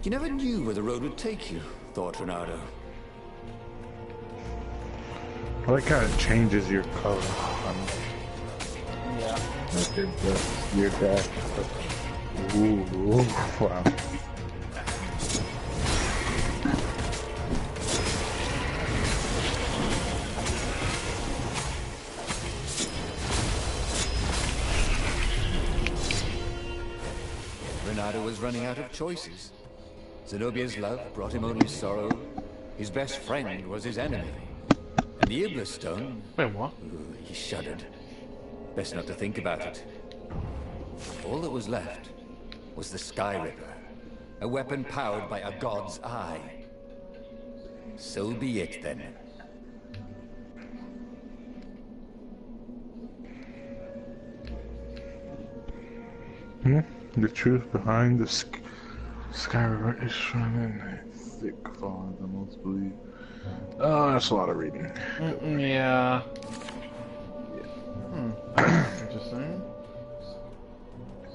You never knew where the road would take you, thought Renato. I like how it changes your color. Yeah. Your deck. Ooh, wow. Renato was running out of choices. Zenobia's love brought him only sorrow. His best friend was his enemy. And the Iblis Stone... Wait, what? Ooh, he shuddered. Best not to think about it. All that was left was the Sky Ripper. A weapon powered by a god's eye. So be it, then. The truth behind the Sky River is strong and thick fog, the most believe. Oh, that's a lot of reading. Yeah. Interesting.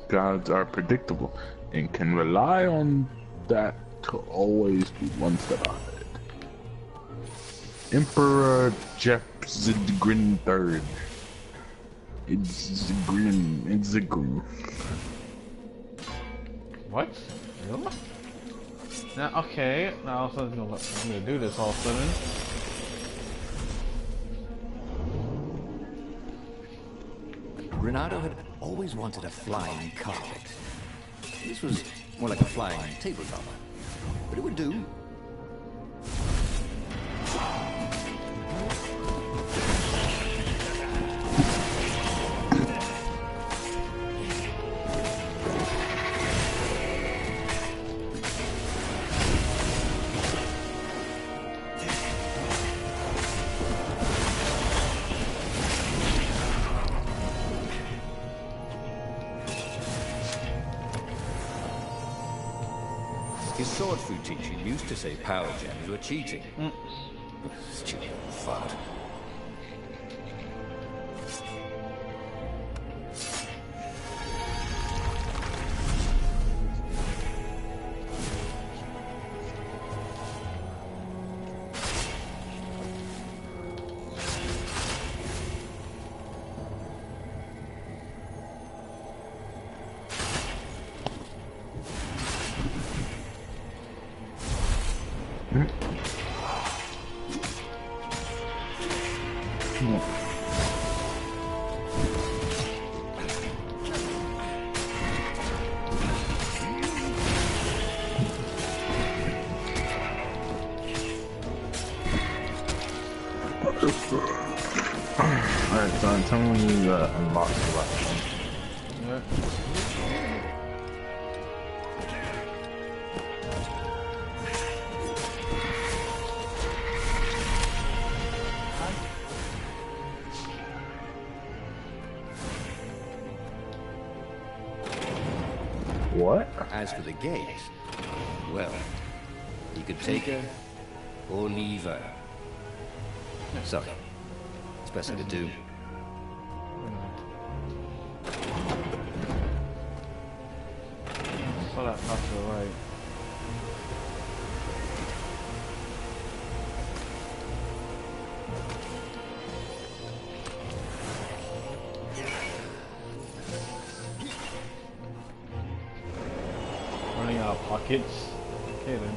Gods are predictable and can rely on that to always be one step ahead. Emperor Jepzidgrin III. It's Zigrin. What? Really? Now, okay. Now all of a sudden I'm gonna do this all of a sudden. Renato had always wanted a flying carpet. This was more like a flying tabletop. But it would do. His sword food teacher used to say power gems were cheating. Stupid fart. to unlock the last one. Yeah. What? As for the gate, well, he could take her or leave her. Sorry. It's best I could do. Saw that off to the right. Running out of pockets. Okay then.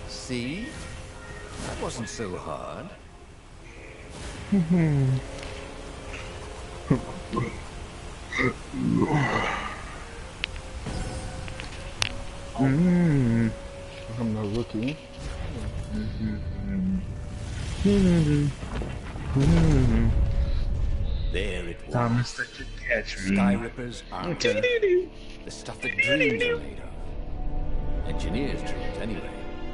See? That wasn't so hard. From the rookie. There it was. Thomas that could catch me. Sky Rippers aren't the stuff that dreams are made of. Engineers' dreams, anyway.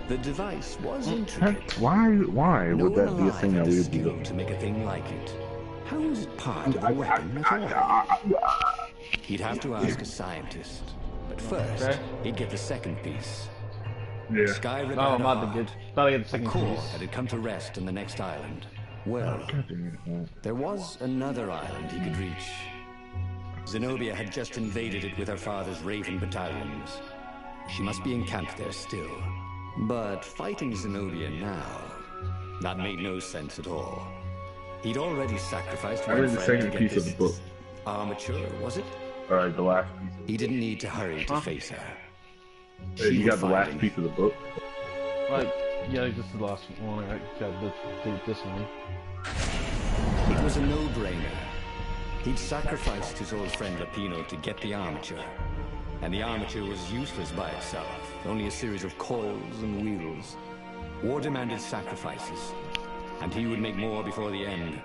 The device was intricate. Why No would that one be a alive thing had that the we skill would do? to make a thing like it. How is it part of a weapon at all? He'd have to ask a scientist. But first, Okay. he'd get the second piece. Yeah. Sky Ripper Oh, had I'm a about to heart. get the The second core piece. had come to rest on the next island. Well, God damn it. there was another island he could reach. Zenobia had just invaded it with her father's Raven battalions. She must be encamped there still. But fighting Zenobia now, that made no sense at all. He'd already sacrificed I one read the friend to second get piece of this the book. armature, was it? Alright, the last piece of the He didn't need to hurry to face her. Hey, She you would got the last find him. piece of the book? Like, yeah, this is the last one. I got this one. It was a no-brainer. He'd sacrificed his old friend Lapino to get the armature. And the armature was useless by itself, only a series of coils and wheels. War demanded sacrifices, and he would make more before the end.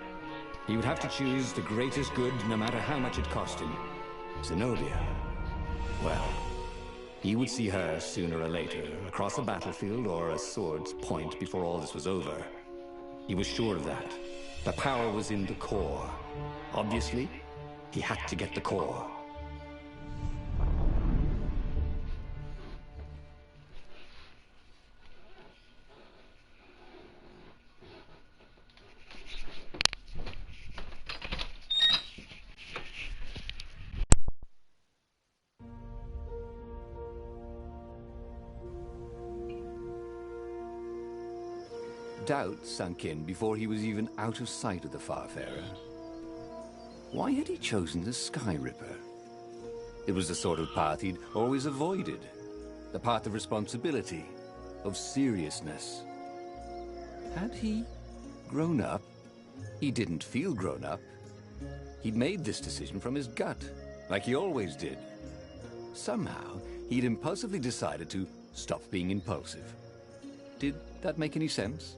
He would have to choose the greatest good, no matter how much it cost him. Zenobia. Well, he would see her sooner or later, across a battlefield or a sword's point before all this was over. He was sure of that. The power was in the core. Obviously, he had to get the core. Doubt sunk in before he was even out of sight of the Farfarer. Why had he chosen the Sky Ripper? It was the sort of path he'd always avoided. The path of responsibility, of seriousness. Had he grown up? He didn't feel grown up. He'd made this decision from his gut, like he always did. Somehow, he'd impulsively decided to stop being impulsive. Did that make any sense?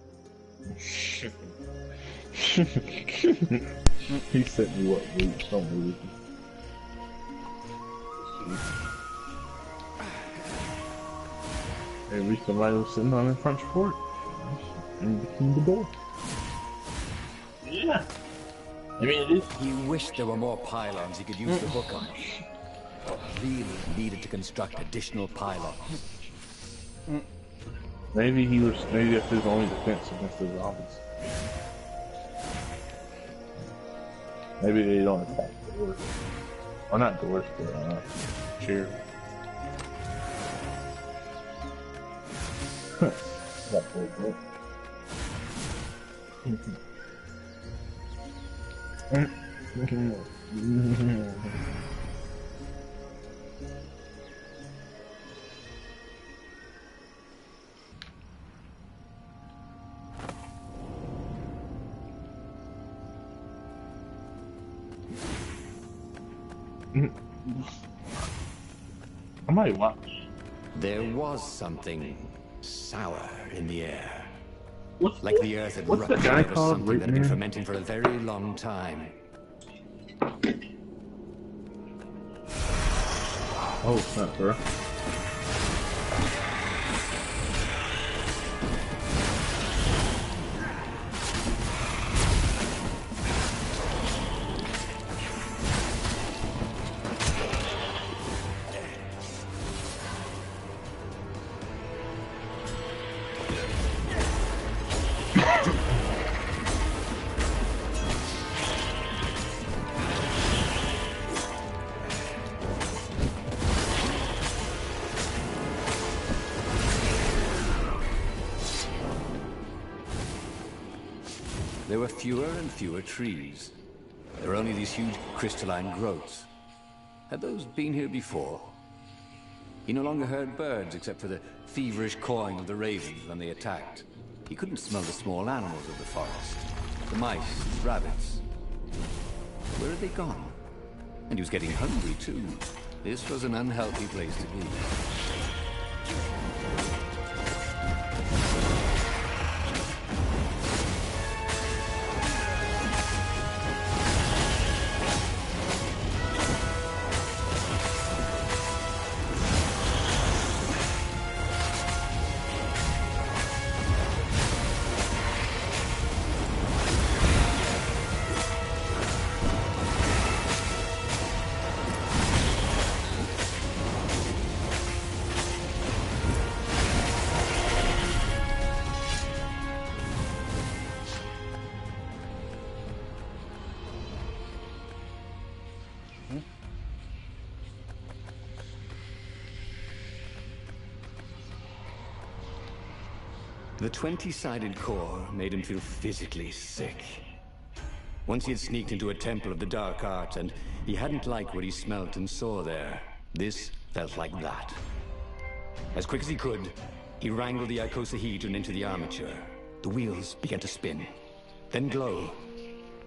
He sent me what, Luke? Don't believe me. Hey, at least somebody was sitting on the front porch and between the door. Yeah. I mean, it is. He wished there were more pylons he could use the hook on. Really needed to construct additional pylons. Maybe that's his only defense against the zombies. Maybe they don't attack the doors. Or not doors, but chairs. That poor boy. I might watch. There was something sour in the air. What's The earth had what's the erupted guy over called something that right had been now? fermenting for a very long time. Oh, snap, bro. There were fewer and fewer trees. There were only these huge crystalline growths. Had those been here before? He no longer heard birds except for the feverish cawing of the ravens when they attacked. He couldn't smell the small animals of the forest. The mice, rabbits. Where had they gone? And he was getting hungry too. This was an unhealthy place to be. The 20-sided core made him feel physically sick. Once he had sneaked into a temple of the dark arts, and he hadn't liked what he smelt and saw there. This felt like that. As quick as he could, he wrangled the icosahedron into the armature. The wheels began to spin, then glow.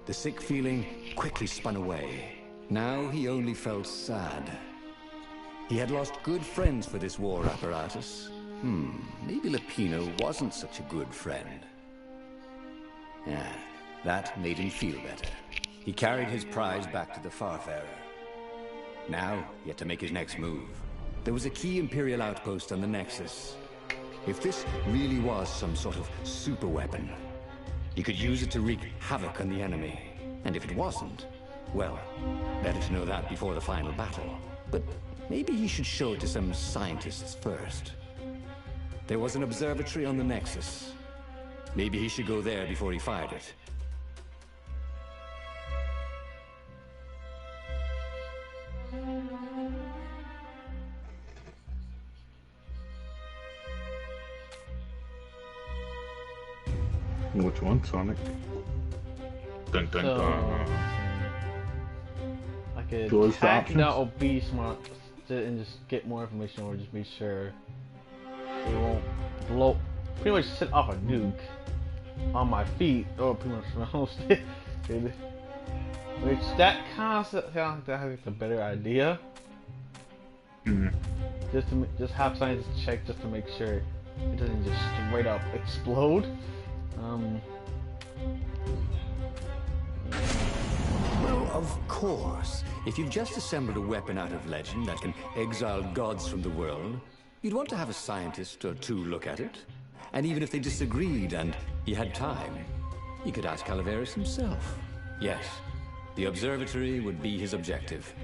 The sick feeling quickly spun away. Now he only felt sad. He had lost good friends for this war apparatus. Maybe Lupino wasn't such a good friend. Yeah, that made him feel better. He carried his prize back to the Farfarer. Now, he had to make his next move. There was a key Imperial outpost on the Nexus. If this really was some sort of super weapon, he could use it to wreak havoc on the enemy. And if it wasn't, well, better to know that before the final battle. But maybe he should show it to some scientists first. There was an observatory on the Nexus. Maybe he should go there before he fired it. Which one, Sonic? Dun dun dun. I could So what's the hack options? down or be smart and just get more information, or just be sure it won't blow. Pretty much set off a nuke on my feet, or pretty much almost did. Which that concept sounds like a better idea. Just have scientists check just to make sure it doesn't just straight up explode. Well, of course. If you've just assembled a weapon out of legend that can exile gods from the world, you'd want to have a scientist or two look at it. And even if they disagreed and he had time, he could ask Calaveras himself. Yes, the observatory would be his objective.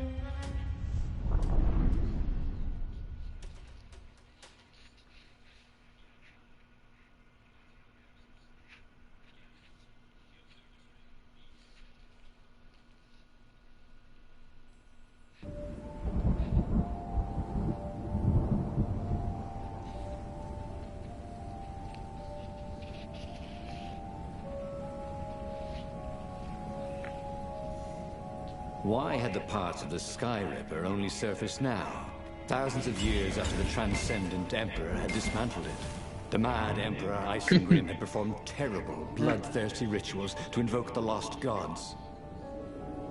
Why had the parts of the Sky Ripper only surfaced now? Thousands of years after the Transcendent Emperor had dismantled it. The mad Emperor Isengrim had performed terrible, bloodthirsty rituals to invoke the lost gods.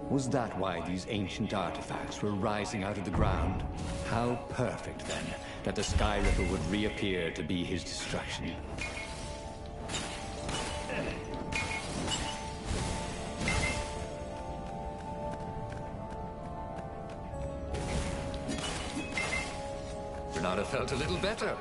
Was that why these ancient artifacts were rising out of the ground? How perfect, then, that the Sky Ripper would reappear to be his destruction. Renata felt a little better.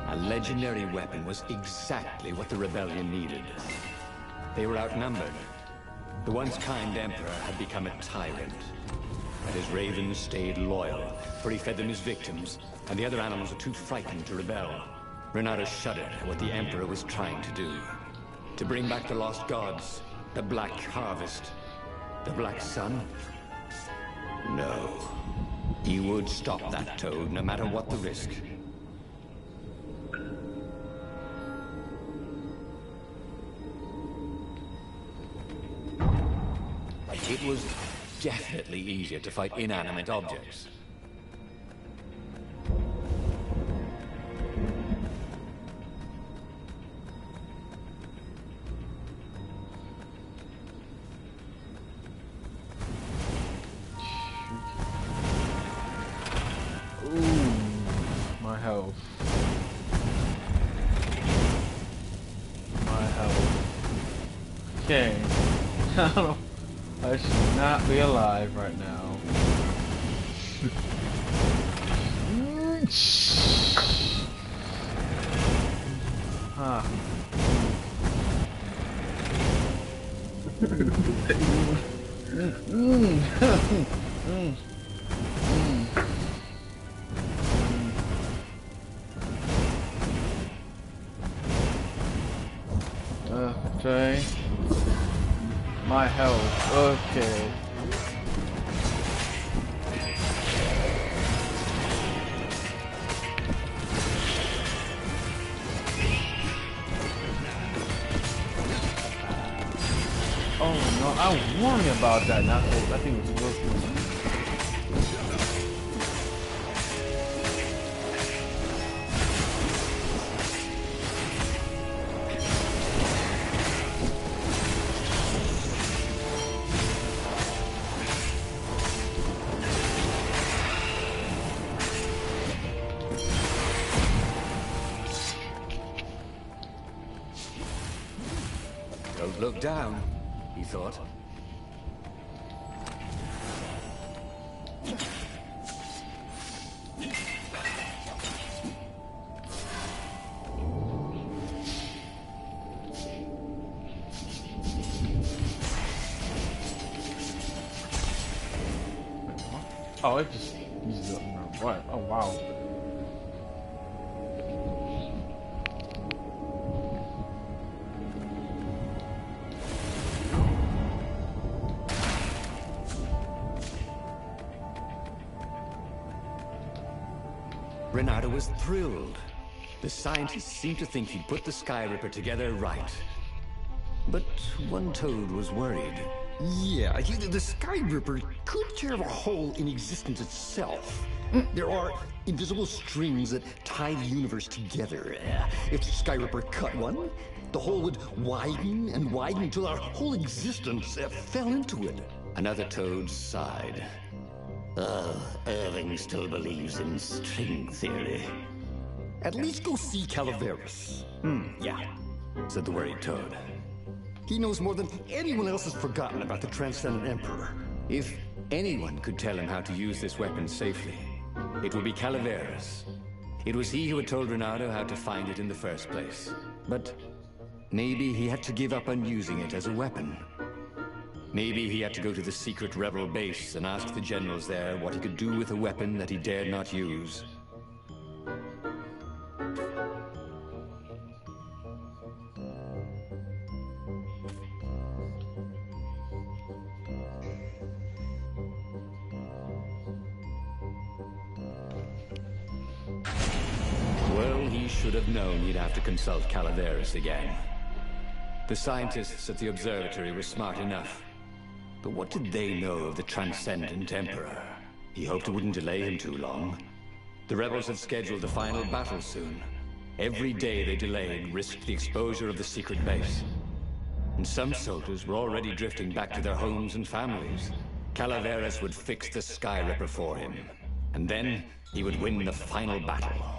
A legendary weapon was exactly what the rebellion needed. They were outnumbered. The once kind emperor had become a tyrant. But his ravens stayed loyal, for he fed them his victims, and the other animals were too frightened to rebel. Renata shuddered at what the emperor was trying to do. To bring back the lost gods, the Black Harvest, the Black Sun? No. He would stop that toad, no matter what the risk. It was definitely easier to fight inanimate objects. Ooh, my health. My health. Okay. I don't know. I should not be alive right now. Huh. Okay. My health. Okay. Oh no, I was worrying about that. Not I think it was working. Don't look down, he thought. Oh, it just uses it. What? Oh wow. Renata was thrilled. The scientists seemed to think he'd put the Sky Ripper together right. But one Toad was worried. Yeah, the Sky Ripper could carve a hole in existence itself. There are invisible strings that tie the universe together. If the Sky Ripper cut one, the hole would widen and widen until our whole existence fell into it. Another Toad sighed. Irving still believes in string theory. At least go see Calaveras. Yeah, said the worried Toad. He knows more than anyone else has forgotten about the Transcendent Emperor. If anyone could tell him how to use this weapon safely, it would be Calaveras. It was he who had told Renato how to find it in the first place. But maybe he had to give up on using it as a weapon. Maybe he had to go to the secret rebel base and ask the generals there what he could do with a weapon that he dared not use. Well, he should have known he'd have to consult Calaveras again. The scientists at the observatory were smart enough. But what did they know of the Transcendent Emperor? He hoped it wouldn't delay him too long. The rebels had scheduled the final battle soon. Every day they delayed risked the exposure of the secret base. And some soldiers were already drifting back to their homes and families. Calaveras would fix the Sky Ripper for him. And then he would win the final battle.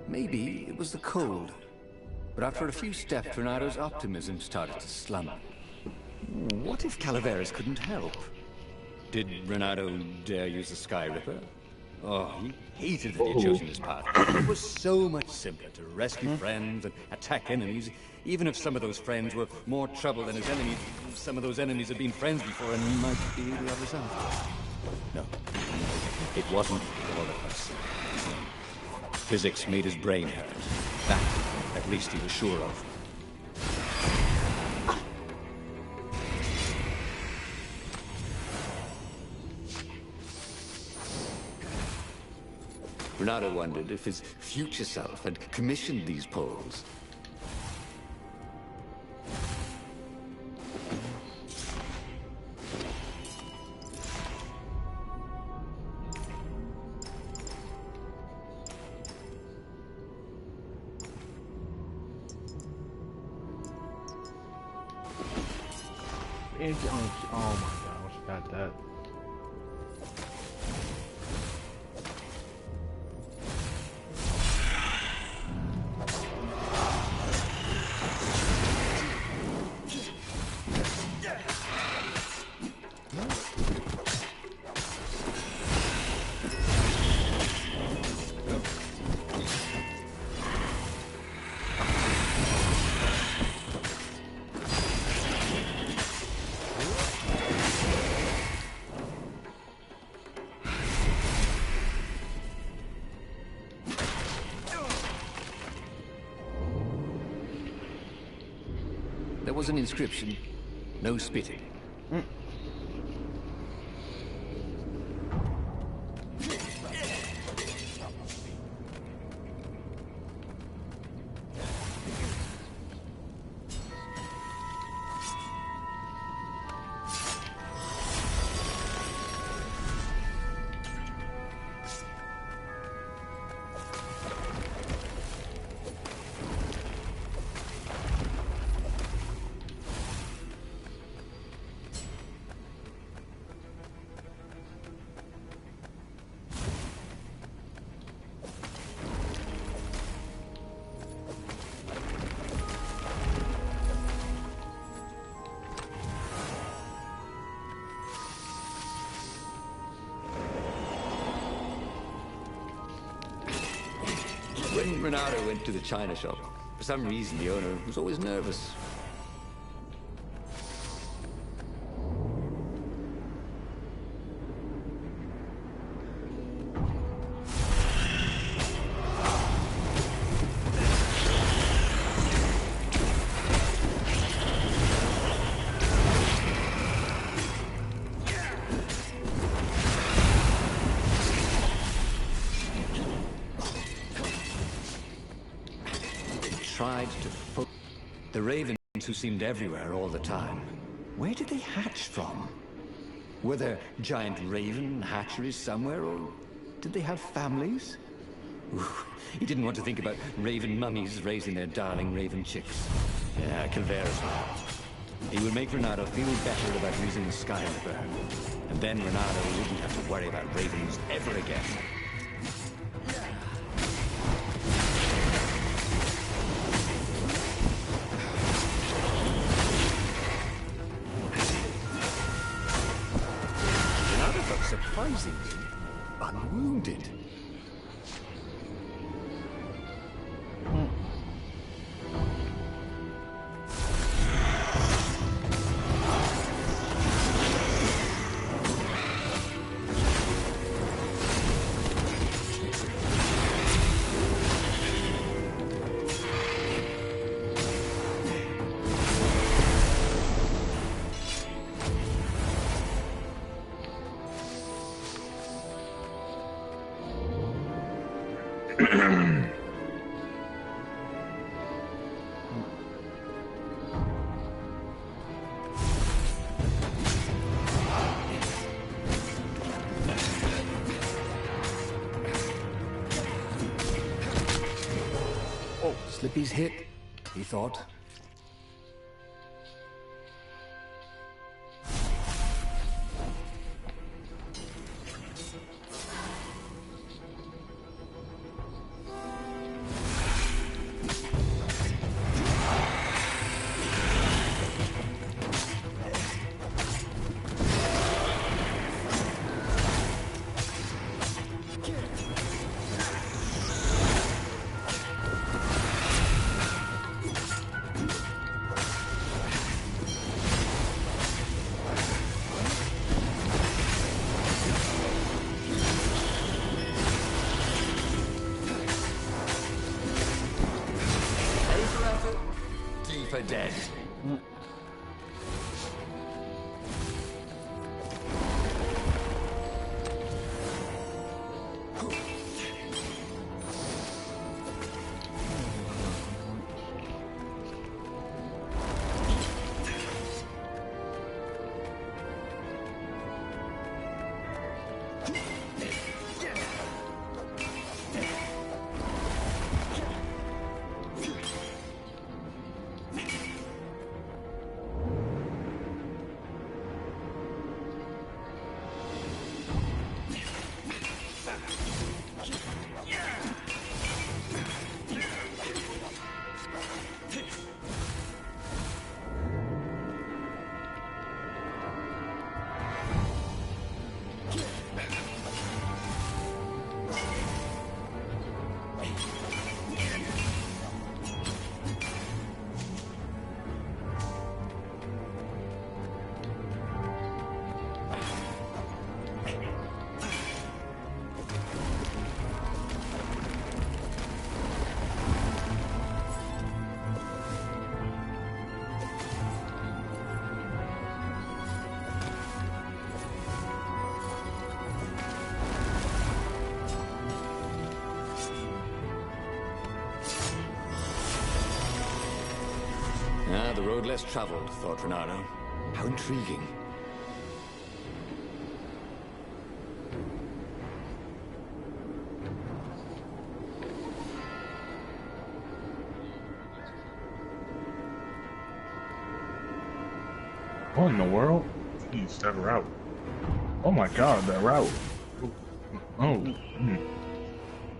Maybe it was the cold. But after a few steps, Renato's optimism started to slump. What if Calaveras couldn't help? Did Renato dare use the Sky Ripper? Oh, he hated that he had chosen this path. It was so much simpler to rescue friends and attack enemies. Even if some of those friends were more trouble than his enemies, some of those enemies had been friends before and he might be the other side. No, it wasn't all of us. Physics made his brain hurt. That, at least, he was sure of. Renato wondered if his future self had commissioned these poles. Oh my gosh, got that. There was an inscription, no spitting. When Renato went to the china shop, for some reason the owner was always nervous. tried to the ravens who seemed everywhere all the time. Where did they hatch from? Were there giant raven hatcheries somewhere, or did they have families? Ooh, he didn't want to think about raven mummies raising their darling raven chicks. Yeah, Calvera's right. He would make Renato feel better about using the Sky Ripper. And then Renato wouldn't have to worry about ravens ever again. Renato felt surprisingly unwounded. Slippy's hit, he thought. For dead. Ah, the road less traveled, thought Renato. How intriguing. What in the world? Jeez, that route. Oh my god, that route. Oh.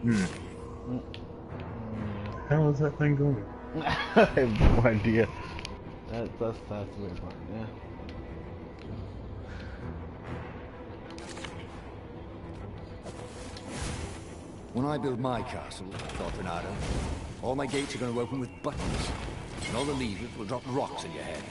The hell is that thing going? I have no idea. That's the weird part, yeah. When I build my castle, thought Renato, all my gates are going to open with buttons, and all the levers will drop rocks in your head.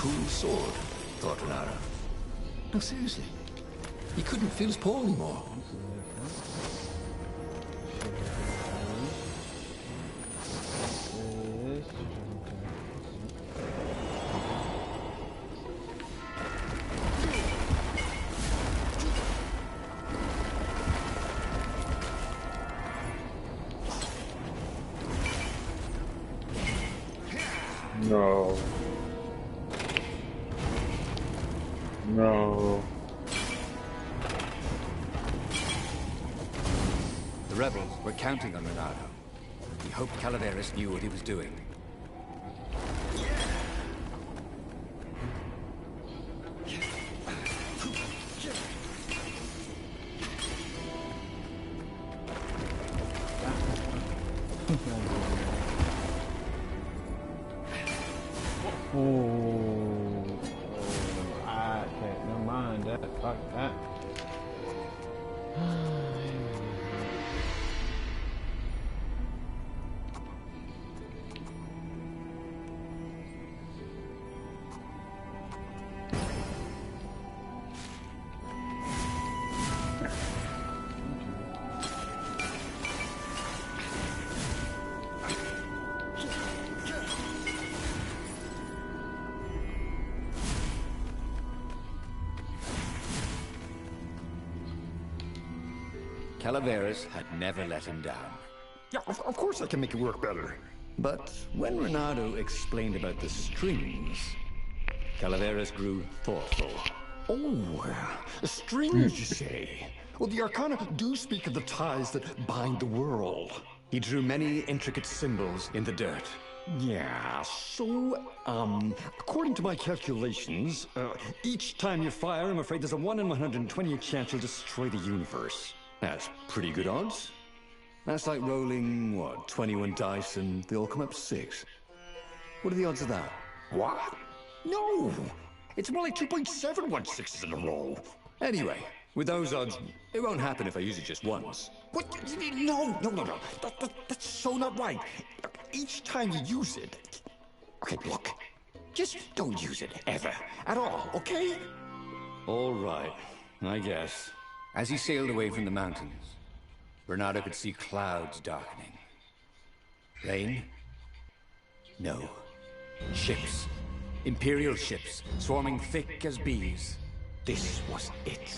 cool sword, thought Renata. No, seriously. He couldn't feel his paw anymore. No. No. The rebels were counting on Renato. He hoped Calaveras knew what he was doing. I can't. Never mind that. Fuck that. Calaveras had never let him down. Yeah, of course I can make it work better. But when Renato explained about the strings, Calaveras grew thoughtful. Oh, strings, you say? Well, the Arcana do speak of the ties that bind the world. He drew many intricate symbols in the dirt. Yeah, so, according to my calculations, each time you fire, I'm afraid there's a 1 in 120 chance you'll destroy the universe. That's pretty good odds. That's like rolling, what, 21 dice and they all come up 6. What are the odds of that? What? No! It's more like 2.716s in a row. Anyway, with those odds, it won't happen if I use it just once. What? No. That's so not right. Each time you use it... Okay, look. Just don't use it, ever. At all, okay? All right, I guess. As he sailed away from the mountains, Renato could see clouds darkening. Rain? No. Ships. Imperial ships, swarming thick as bees. This was it.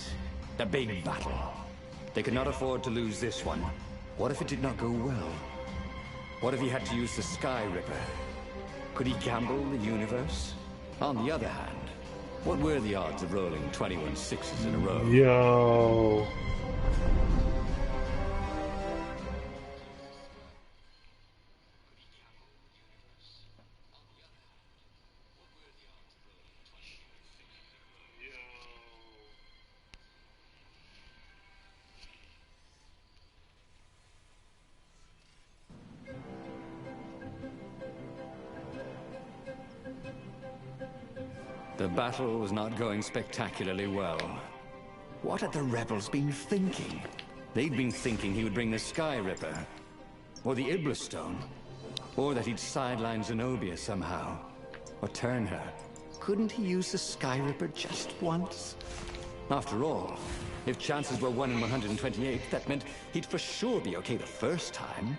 The big battle. They could not afford to lose this one. What if it did not go well? What if he had to use the Sky Ripper? Could he gamble the universe? On the other hand, what were the odds of rolling 21 sixes in a row? Yo. The battle was not going spectacularly well. What had the rebels been thinking? They'd been thinking he would bring the Sky Ripper, or the Iblis Stone, or that he'd sideline Zenobia somehow, or turn her. Couldn't he use the Sky Ripper just once? After all, if chances were 1 in 128, that meant he'd for sure be okay the first time.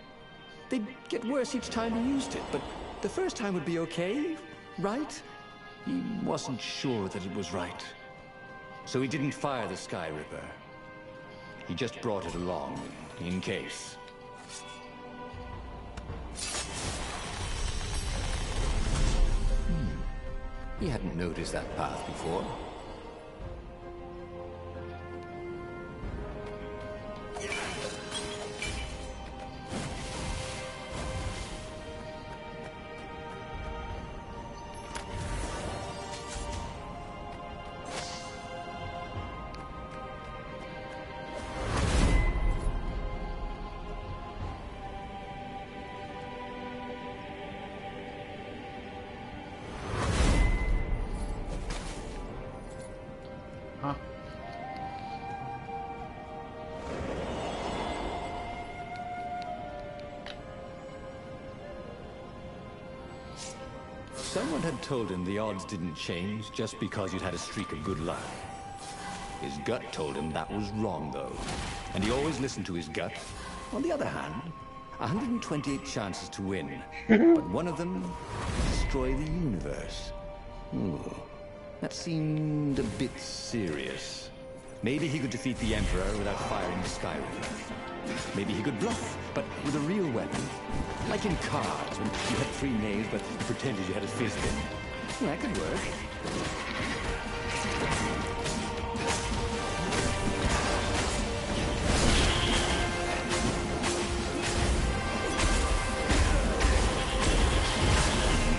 They'd get worse each time he used it, but the first time would be okay, right? He wasn't sure that it was right. So he didn't fire the Sky Ripper. He just brought it along, in case. He hadn't noticed that path before. Someone had told him the odds didn't change just because you'd had a streak of good luck. His gut told him that was wrong, though. And he always listened to his gut. On the other hand, 128 chances to win. But one of them, destroy the universe. Ooh, that seemed a bit serious. Maybe he could defeat the Emperor without firing the Skyrim. Maybe he could bluff, but with a real weapon. Like in cards, when you had 3 knaves, but you pretended you had a fizz-bin. That could work.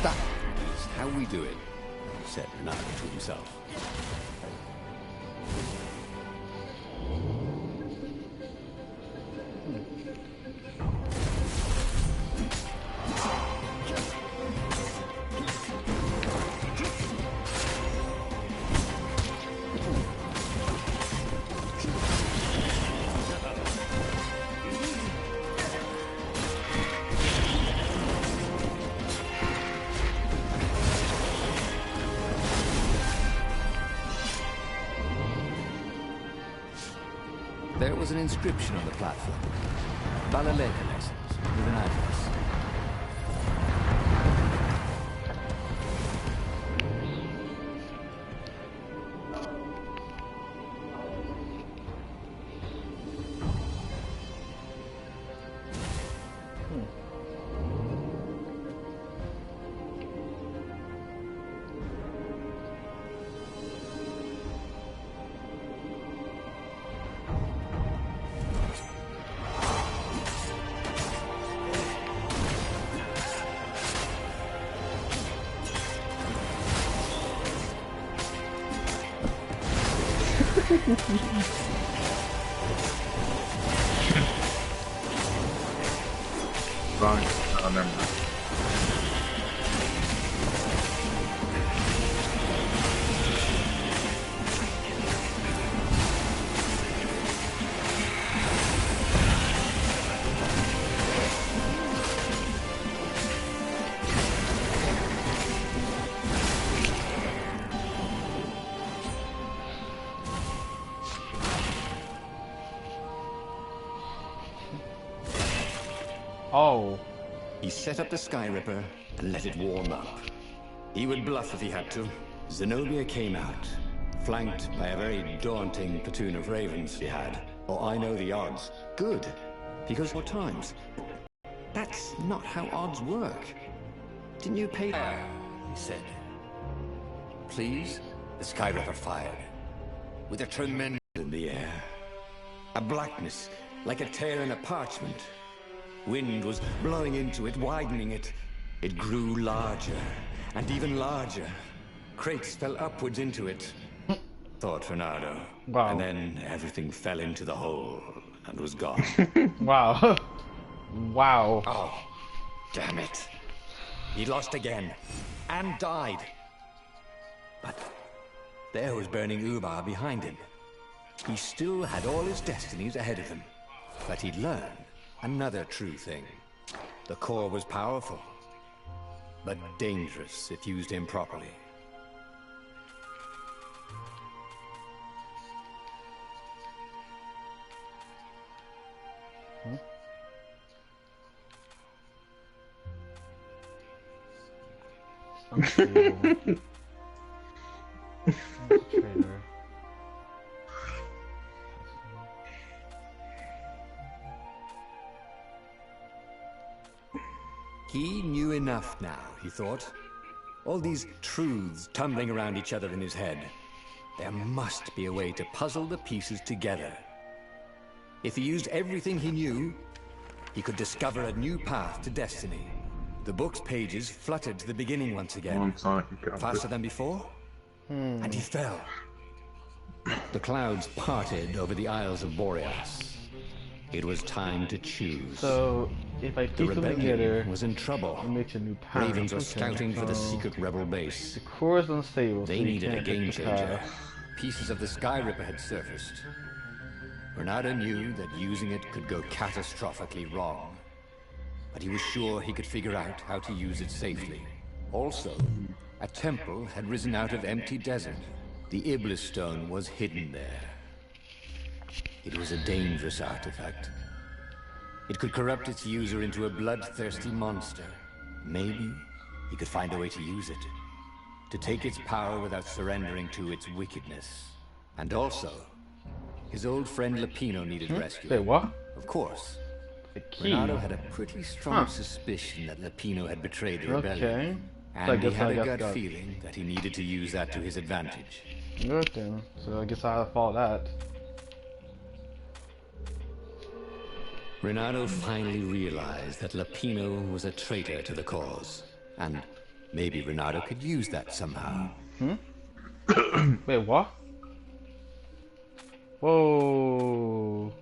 That is how we do it, said Renato to himself. There was an inscription on the platform. Balalaika lessons with an address. Wrong. Oh, never mind. Oh. He set up the Skyripper and let it warm up. He would bluff if he had to. Zenobia came out, flanked by a very daunting platoon of ravens she had. Oh, I know the odds. Good. Because 4 times. That's not how odds work. Didn't you pay? He said. Please? The Skyripper fired. With a tremendous in the air. A blackness, like a tear in a parchment. Wind was blowing into it, widening it. It grew larger, and even larger. Crates fell upwards into it, thought Fernando. Wow. And then everything fell into the hole and was gone. Wow. Wow. Oh, damn it. He lost again, and died. But there was burning Ubar behind him. He still had all his destinies ahead of him. But he'd learned another true thing. The core was powerful, but dangerous if used improperly. Unbelievable. Traitor. He knew enough now, he thought. All these truths tumbling around each other in his head. There must be a way to puzzle the pieces together. If he used everything he knew, he could discover a new path to destiny. The book's pages fluttered to the beginning once again. Faster than before? And he fell. The clouds parted over the Isles of Boreas. It was time to choose. So, if I The piece them together, rebellion was in trouble. it makes a new power. Ravens were Okay, scouting for the so secret rebel base. the core is unstable. They so you needed a can't game get the changer. power. Pieces of the Skyripper had surfaced. Bernardo knew that using it could go catastrophically wrong. But he was sure he could figure out how to use it safely. Also, a temple had risen out of empty desert. The Iblis stone was hidden there. It was a dangerous artifact. It could corrupt its user into a bloodthirsty monster. Maybe he could find a way to use it. To take its power without surrendering to its wickedness. And also, his old friend Lupino needed rescue. Say what? Of course. The key. Renato had a pretty strong suspicion that Lupino had betrayed the rebellion. Okay. And he had a gut feeling that he needed to use that to his advantage. Good then. So I guess I'll follow that. Renato finally realized that Lupino was a traitor to the cause. And maybe Renato could use that somehow. Wait, what? Whoa.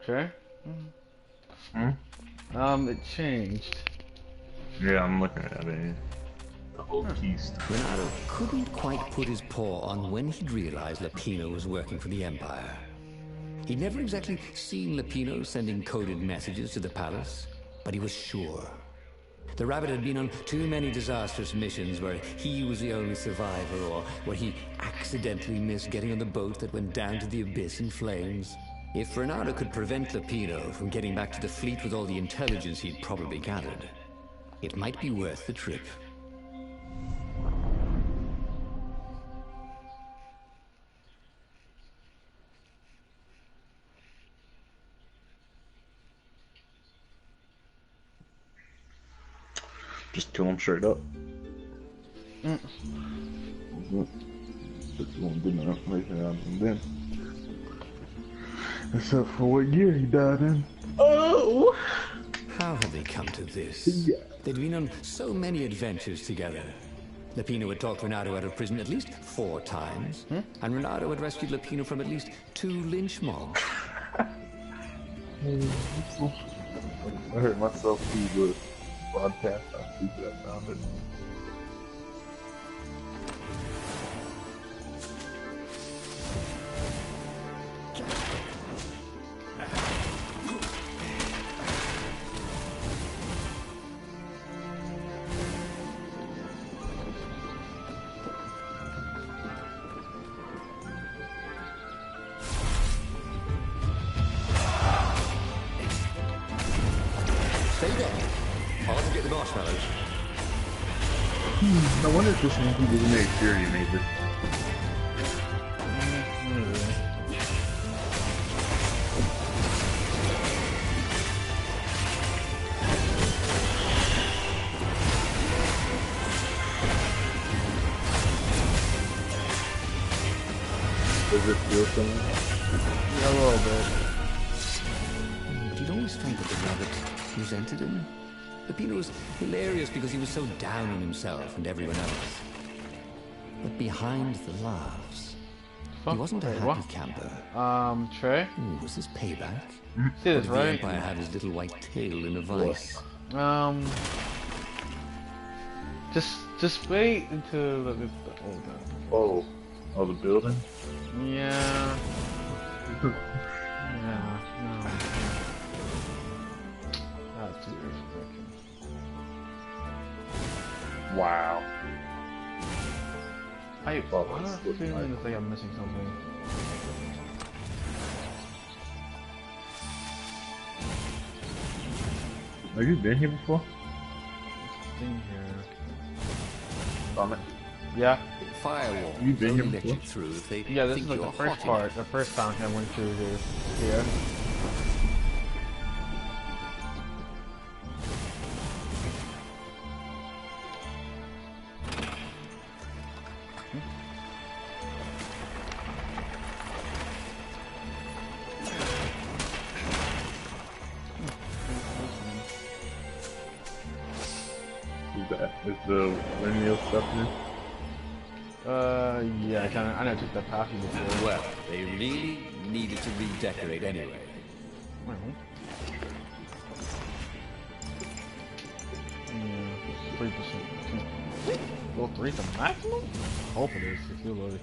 Okay. It changed. Yeah, I'm looking at it. The whole key stuff. Renato couldn't quite put his paw on when he'd realized Lupino was working for the Empire. He'd never exactly seen Lupino sending coded messages to the palace, but he was sure. The rabbit had been on too many disastrous missions where he was the only survivor, or where he accidentally missed getting on the boat that went down to the abyss in flames. If Renato could prevent Lupino from getting back to the fleet with all the intelligence he'd probably gathered, it might be worth the trip. Just kill him straight up. Just won't do nothing out of then. Except for what year he died in. Oh! How had they come to this? Yeah. They'd been on so many adventures together. Lupino had talked Renato out of prison at least 4 times, and Renato had rescued Lupino from at least 2 lynch mobs. I hurt myself too with podcast. I see that I found it. Stay there. I'll get the marshmallows. I wonder if this monkey didn't make sure he made this. Does it feel something? Yeah, a little bit. But he'd always felt that the rabbit resented him. Lupino was hilarious because he was so down on himself and everyone else. But behind the laughs, he wasn't a happy camper. Trey? Was this payback? See this, Did the right? Empire have his little white tail in a vice? Just wait until the Oh, the building? Yeah. Yeah, no. That's weird. Wow. I have Oh, a it's looking feeling like- like I'm missing something. Have you been here before? Thing here. On it. Yeah. Firewall. You've been here only let before? you through if they Yeah, this think is like you're the first hot part, enough. the first time I went through this. Yeah. Who's that? Is the lineal stuff here? Yeah, I never took that path before. Well, they really needed to redecorate anyway. Well. Yeah, 3%. Well, 3 to maximum? I hope it is. It's still loaded.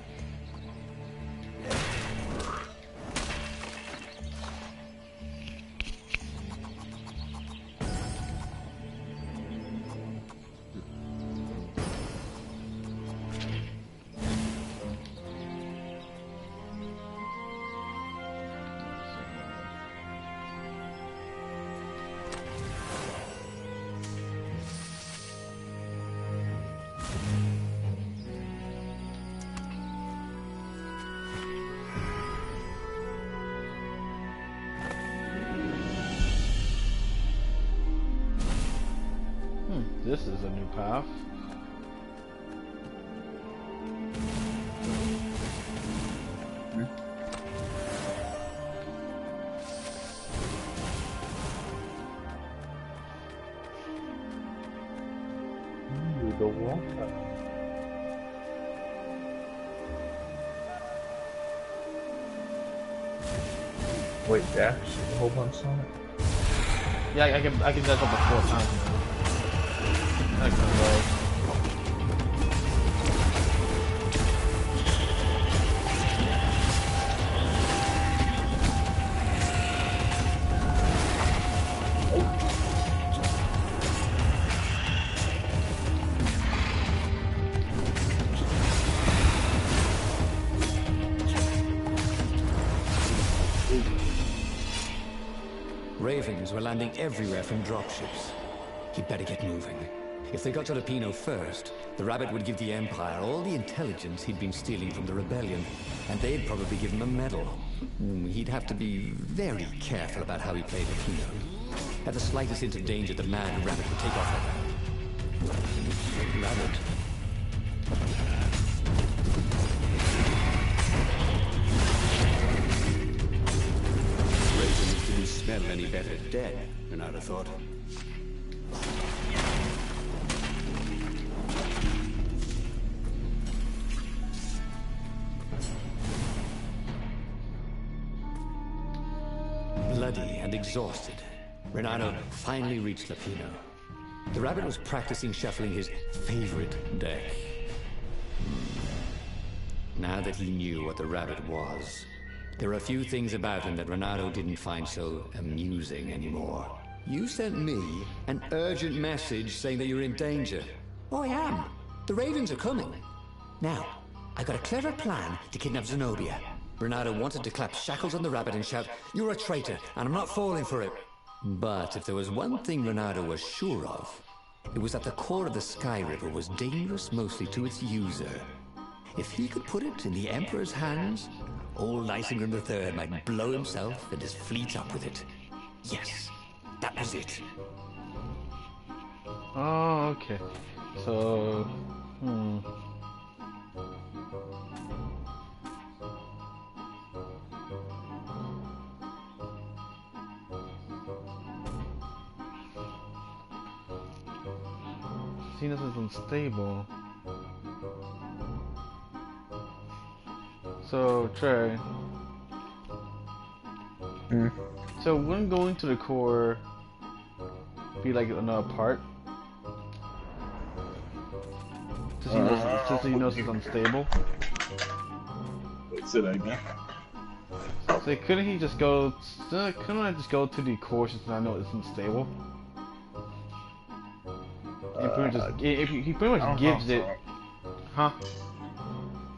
This is a new path. Ooh, the water. Wait, dash a whole bunch on it? Yeah, I can dash up to 4 times now. That kind of low. Ravens were landing everywhere from dropships. He'd better get moving. If they got to Lupino first, the Rabbit would give the Empire all the intelligence he'd been stealing from the Rebellion, and they'd probably give him a medal. He'd have to be very careful about how he played Lupino. At the slightest hint of danger, the mad Rabbit would take off like that. Rabbit. Ravens didn't smell any better dead than I'd have thought. Bloody and exhausted, Renato finally reached Lupino. The Rabbit was practicing shuffling his favorite deck. Now that he knew what the Rabbit was, there were a few things about him that Renato didn't find so amusing anymore. You sent me an urgent message saying that you're in danger. Oh, I am. The Ravens are coming. Now, I got a clever plan to kidnap Zenobia. Renato wanted to clap shackles on the Rabbit and shout, "You're a traitor, and I'm not falling for it." But if there was one thing Renato was sure of, it was that the core of the Sky River was dangerous mostly to its user. If he could put it in the Emperor's hands, old Isengrim III might blow himself and his fleet up with it. Yes, that was it. Oh, okay. So, Venus is unstable. So, Trey. So, wouldn't going to the core be like another part? Since he knows it's unstable? Wait, say that again. So, couldn't he just go? Couldn't I just go to the core since I know it's unstable? He pretty much gives it. Huh?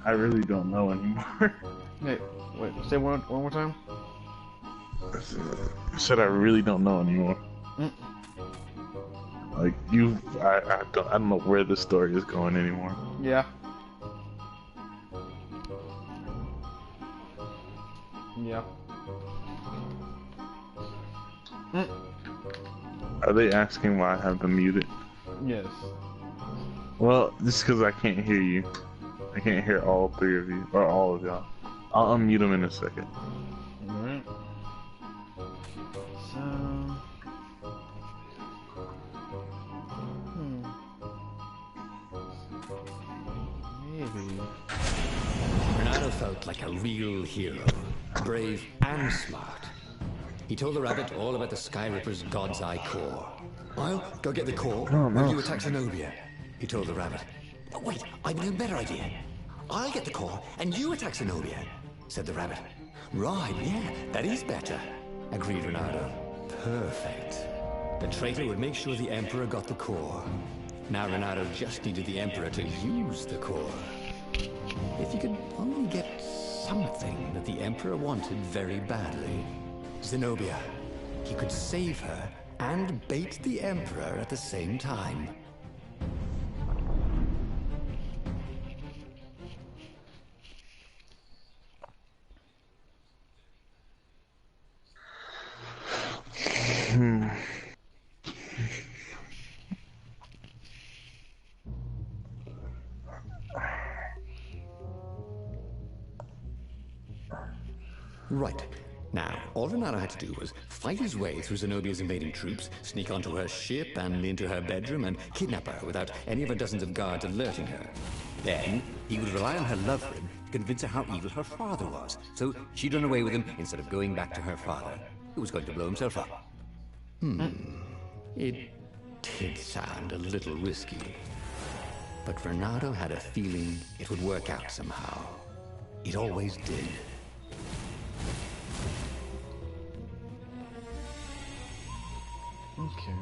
I really don't know anymore. Wait, say one more time. I said I really don't know anymore. Like I don't know where the story is going anymore. Yeah. Yeah. Are they asking why I have them muted? Yes. Well, just because I can't hear you. I can't hear all three of you, or all of y'all. I'll unmute them in a second. Alright. So... Maybe... Renato felt like a real hero, brave and smart. He told the Rabbit all about the Sky Ripper's God's Eye core. I'll go get the core, and you attack Zenobia, he told the Rabbit. But wait, I've an even better idea. I'll get the core, and you attack Zenobia, said the Rabbit. Right, yeah, that is better, agreed Renato. Perfect. The traitor would make sure the Emperor got the core. Now Renato just needed the Emperor to use the core. If he could only get something that the Emperor wanted very badly. Zenobia. He could save her and bait the Emperor at the same time. Right. Now, all Renato had to do was fight his way through Zenobia's invading troops, sneak onto her ship and into her bedroom, and kidnap her without any of her dozens of guards alerting her. Then, he would rely on her love for him to convince her how evil her father was, so she'd run away with him instead of going back to her father, who was going to blow himself up. It did sound a little risky. But Renato had a feeling it would work out somehow. It always did. Okay.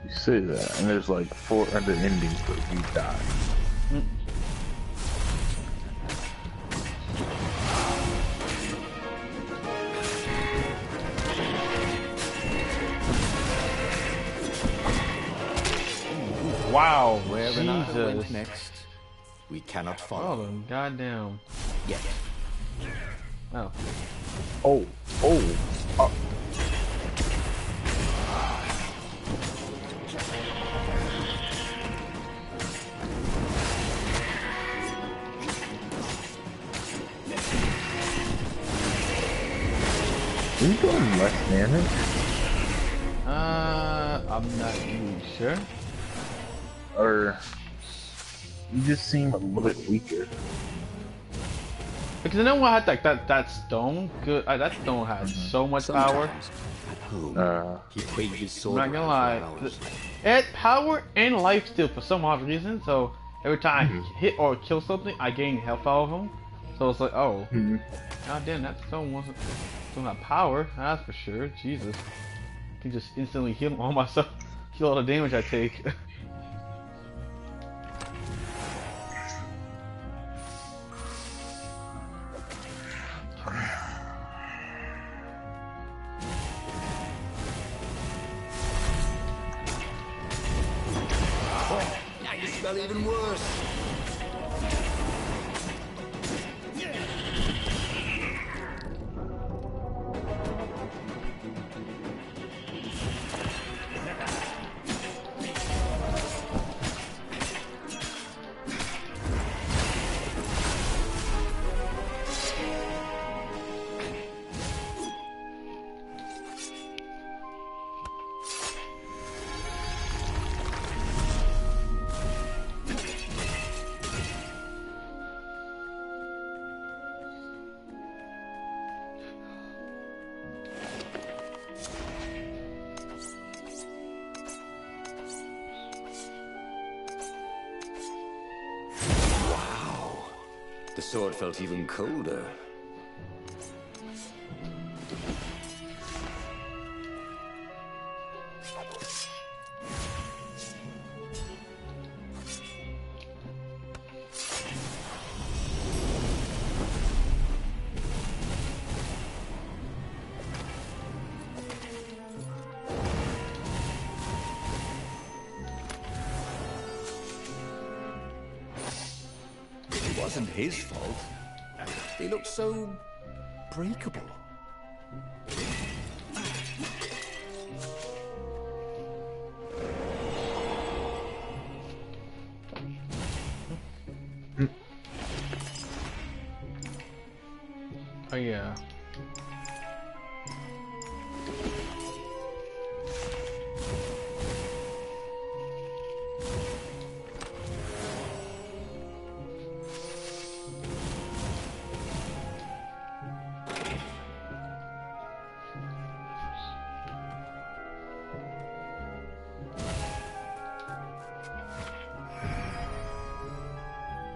You say that, and there's like 4 other endings where you die. Wow, Where Renato went Jesus. next, we cannot Oh, follow. goddamn. Yet. Oh. Oh. Are you doing less damage? I'm not really sure. Or you just seem a little bit weaker? Because I know I had like that stone. Good, that stone had so much power. Sometimes, at home, he waved his I'm sword not gonna around lie. for hours. It had power and life steal for some odd reason. So every time I hit or kill something, I gain health out of them. So it's like, oh, god damn, that stone wasn't still not power. That's for sure. Jesus, I can just instantly heal all myself, heal all the damage I take. Now you smell even worse. The sword felt even colder. It wasn't his fault. They looked so breakable. Oh yeah.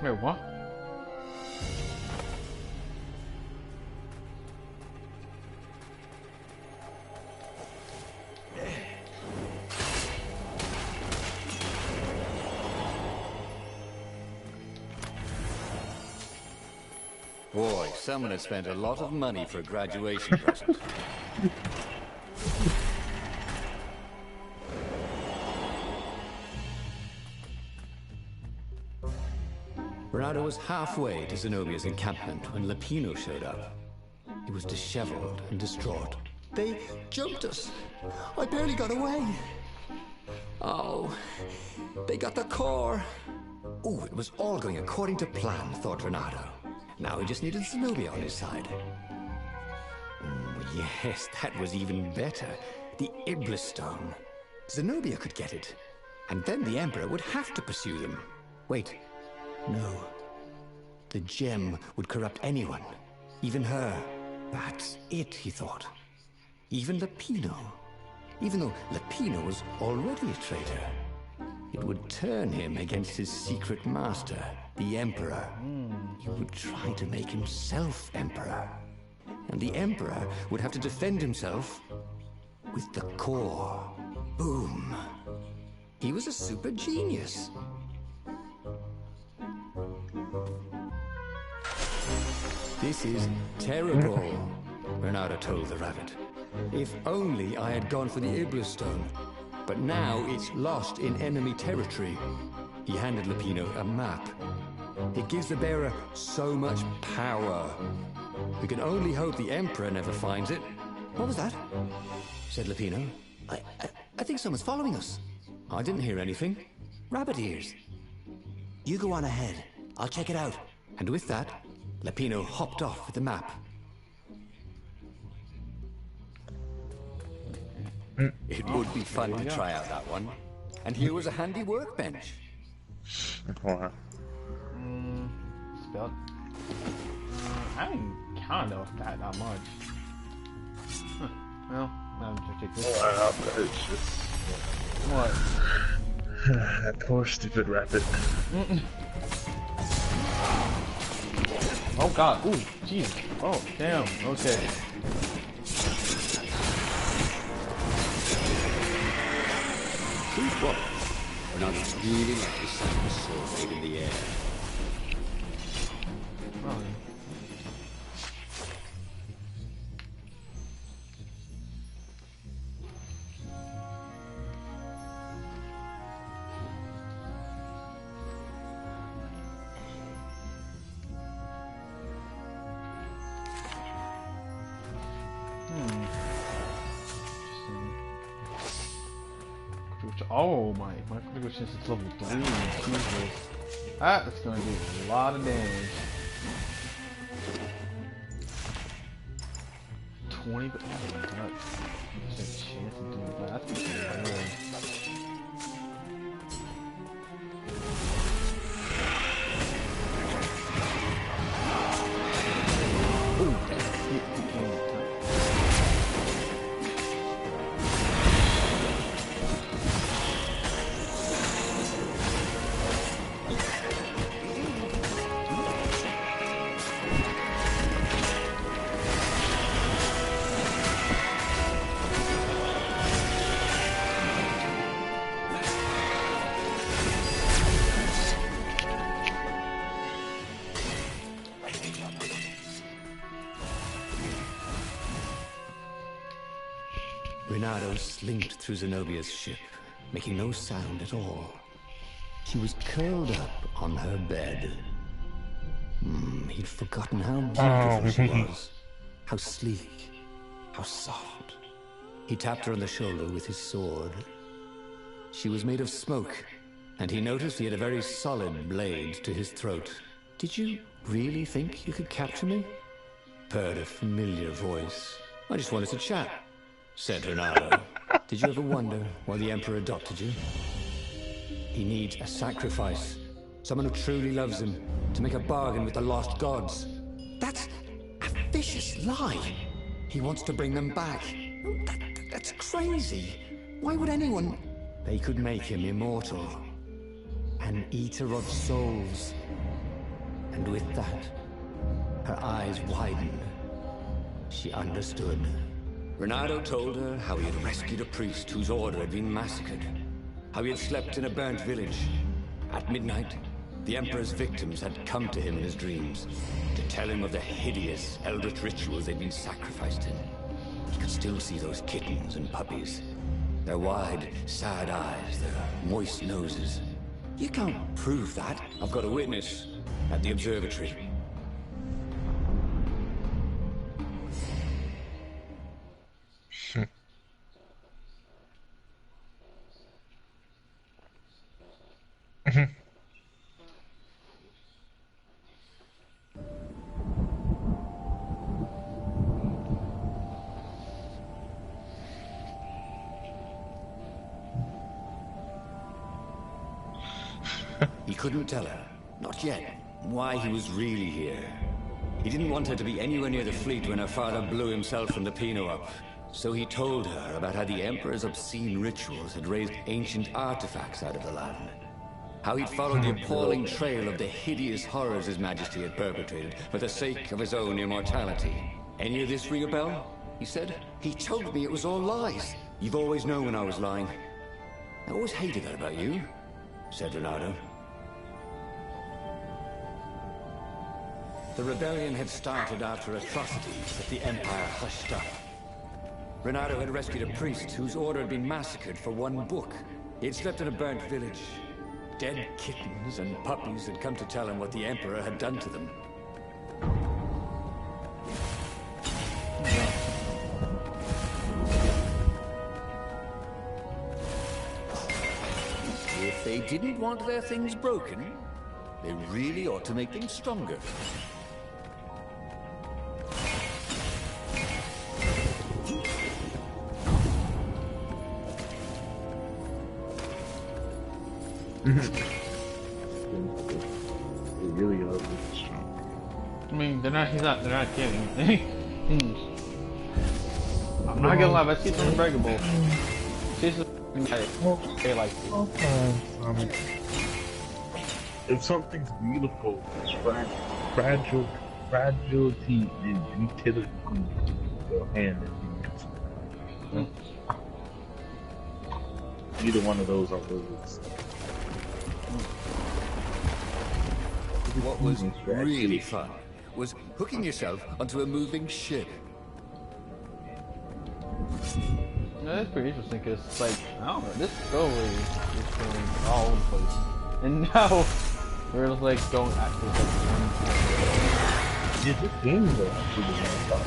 Wait, what? Boy, someone has spent a lot of money for a graduation present. Renato was halfway to Zenobia's encampment when Lupino showed up. He was disheveled and distraught. They jumped us. I barely got away. Oh, they got the core. Oh, it was all going according to plan, thought Renato. Now he just needed Zenobia on his side. Yes, that was even better. The Iblis Stone. Zenobia could get it. And then the Emperor would have to pursue them. Wait. No. The gem would corrupt anyone. Even her. That's it, he thought. Even Lupino. Even though Lupino was already a traitor. It would turn him against his secret master, the Emperor. He would try to make himself Emperor. And the Emperor would have to defend himself with the core. Boom. He was a super genius. This is terrible, Renato told the rabbit. If only I had gone for the Iblis Stone. But now it's lost in enemy territory. He handed Lupino a map. It gives the bearer so much power. We can only hope the Emperor never finds it. What was that? Said Lupino. I think someone's following us. I didn't hear anything. Rabbit ears. You go on ahead. I'll check it out. And with that, Lupino hopped off with the map. It would be fun to try out that one. And here was a handy workbench. Wow. Spelled. I didn't kind of that much. Huh. Well, I'm gonna take this. Wow, it's just... What? That poor stupid rabbit. Oh god, ooh, jeez. Oh, damn, okay. Truth what? We're not really like the sound of a sword made in the air. Oh. Oh my critical chance is level 3. Jesus. That's gonna do a lot of damage. 20, but oh my god. There's a chance of doing that. That's gonna be weird. Renato slinked through Zenobia's ship, making no sound at all. She was curled up on her bed. He'd forgotten how beautiful she was. How sleek. How soft. He tapped her on the shoulder with his sword. She was made of smoke, and he noticed he had a very solid blade to his throat. Did you really think you could capture me? Purred a familiar voice. I just wanted to chat, said Renato. Did you ever wonder why the Emperor adopted you? He needs a sacrifice. Someone who truly loves him, to make a bargain with the lost gods. That's a vicious lie. He wants to bring them back. That's crazy. Why would anyone... They could make him immortal. An eater of souls. And with that, her eyes widened. She understood. Renato told her how he had rescued a priest whose order had been massacred. How he had slept in a burnt village. At midnight, the Emperor's victims had come to him in his dreams to tell him of the hideous eldritch rituals they'd been sacrificed in. He could still see those kittens and puppies. Their wide, sad eyes, their moist noses. You can't prove that. I've got a witness at the observatory. He couldn't tell her, not yet, why he was really here. He didn't want her to be anywhere near the fleet when her father blew himself and Lupino up. So he told her about how the Emperor's obscene rituals had raised ancient artifacts out of the land. How he'd followed the appalling trail of the hideous horrors His Majesty had perpetrated for the sake of his own immortality. Any of this ring a bell? He said. He told me it was all lies. You've always known when I was lying. I always hated that about you, said Renato. The rebellion had started after atrocities that the Empire hushed up. Renato had rescued a priest whose order had been massacred for one book. He had slept in a burnt village. Dead kittens and puppies had come to tell him what the Emperor had done to them. If they didn't want their things broken, they really ought to make things stronger. They really are really strong. I mean, they're not kidding. I'm not gonna lie, but she's unbreakable. She's they like it. If something's beautiful, it's fragility and utility go hand in hand. Either one of those are words. What was really fun was hooking yourself onto a moving ship. Yeah, that's pretty interesting because, like, I don't know, this story is going all over the place. And now, we're just, like, going actually, like, one. Yeah, this game is actually the one.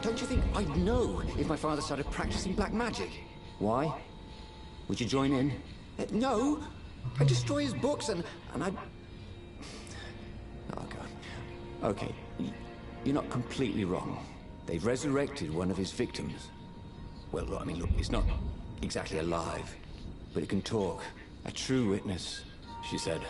Don't you think I'd know if my father started practicing black magic? Why? Would you join in? No! I'd destroy his books and I'd... Oh, God. Okay, you're not completely wrong. They've resurrected one of his victims. Well, I mean, look, it's not exactly alive, but it can talk. A true witness, she said.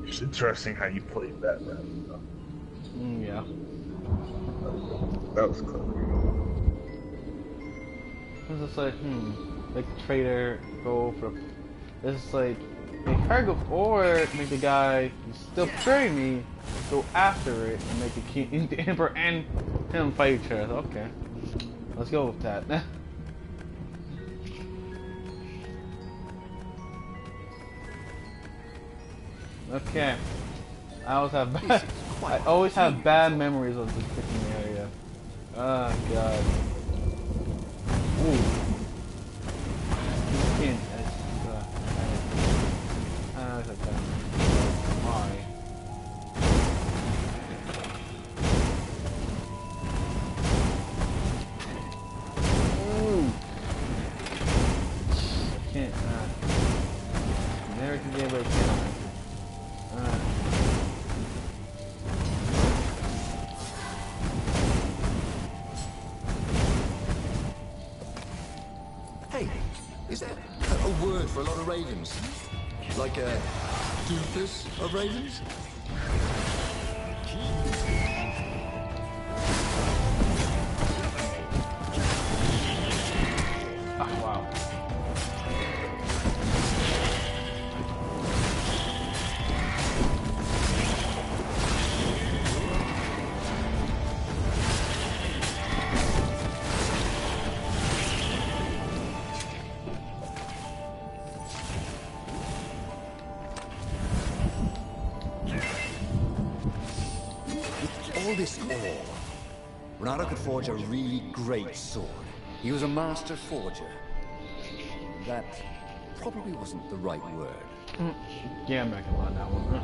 It's interesting how you played that round, though. Yeah. That was clever. It's just like, make the trader go for... It's like, make her go, or make the guy who's still betraying me go after it and make the king, the emperor and him fight each other. Okay. Let's go with that. Okay. I always have bad memories of this freaking area. Oh God. Ooh. Can't. It's okay. Why? Ooh. I can't. Never can get away from it. Hey, is that a word for a lot of ravens? Like a doofus of ravens? Ah, wow. all this ore, Renato could forge a really great sword. He was a master forger. That probably wasn't the right word. Yeah, I'm not gonna lie on that one.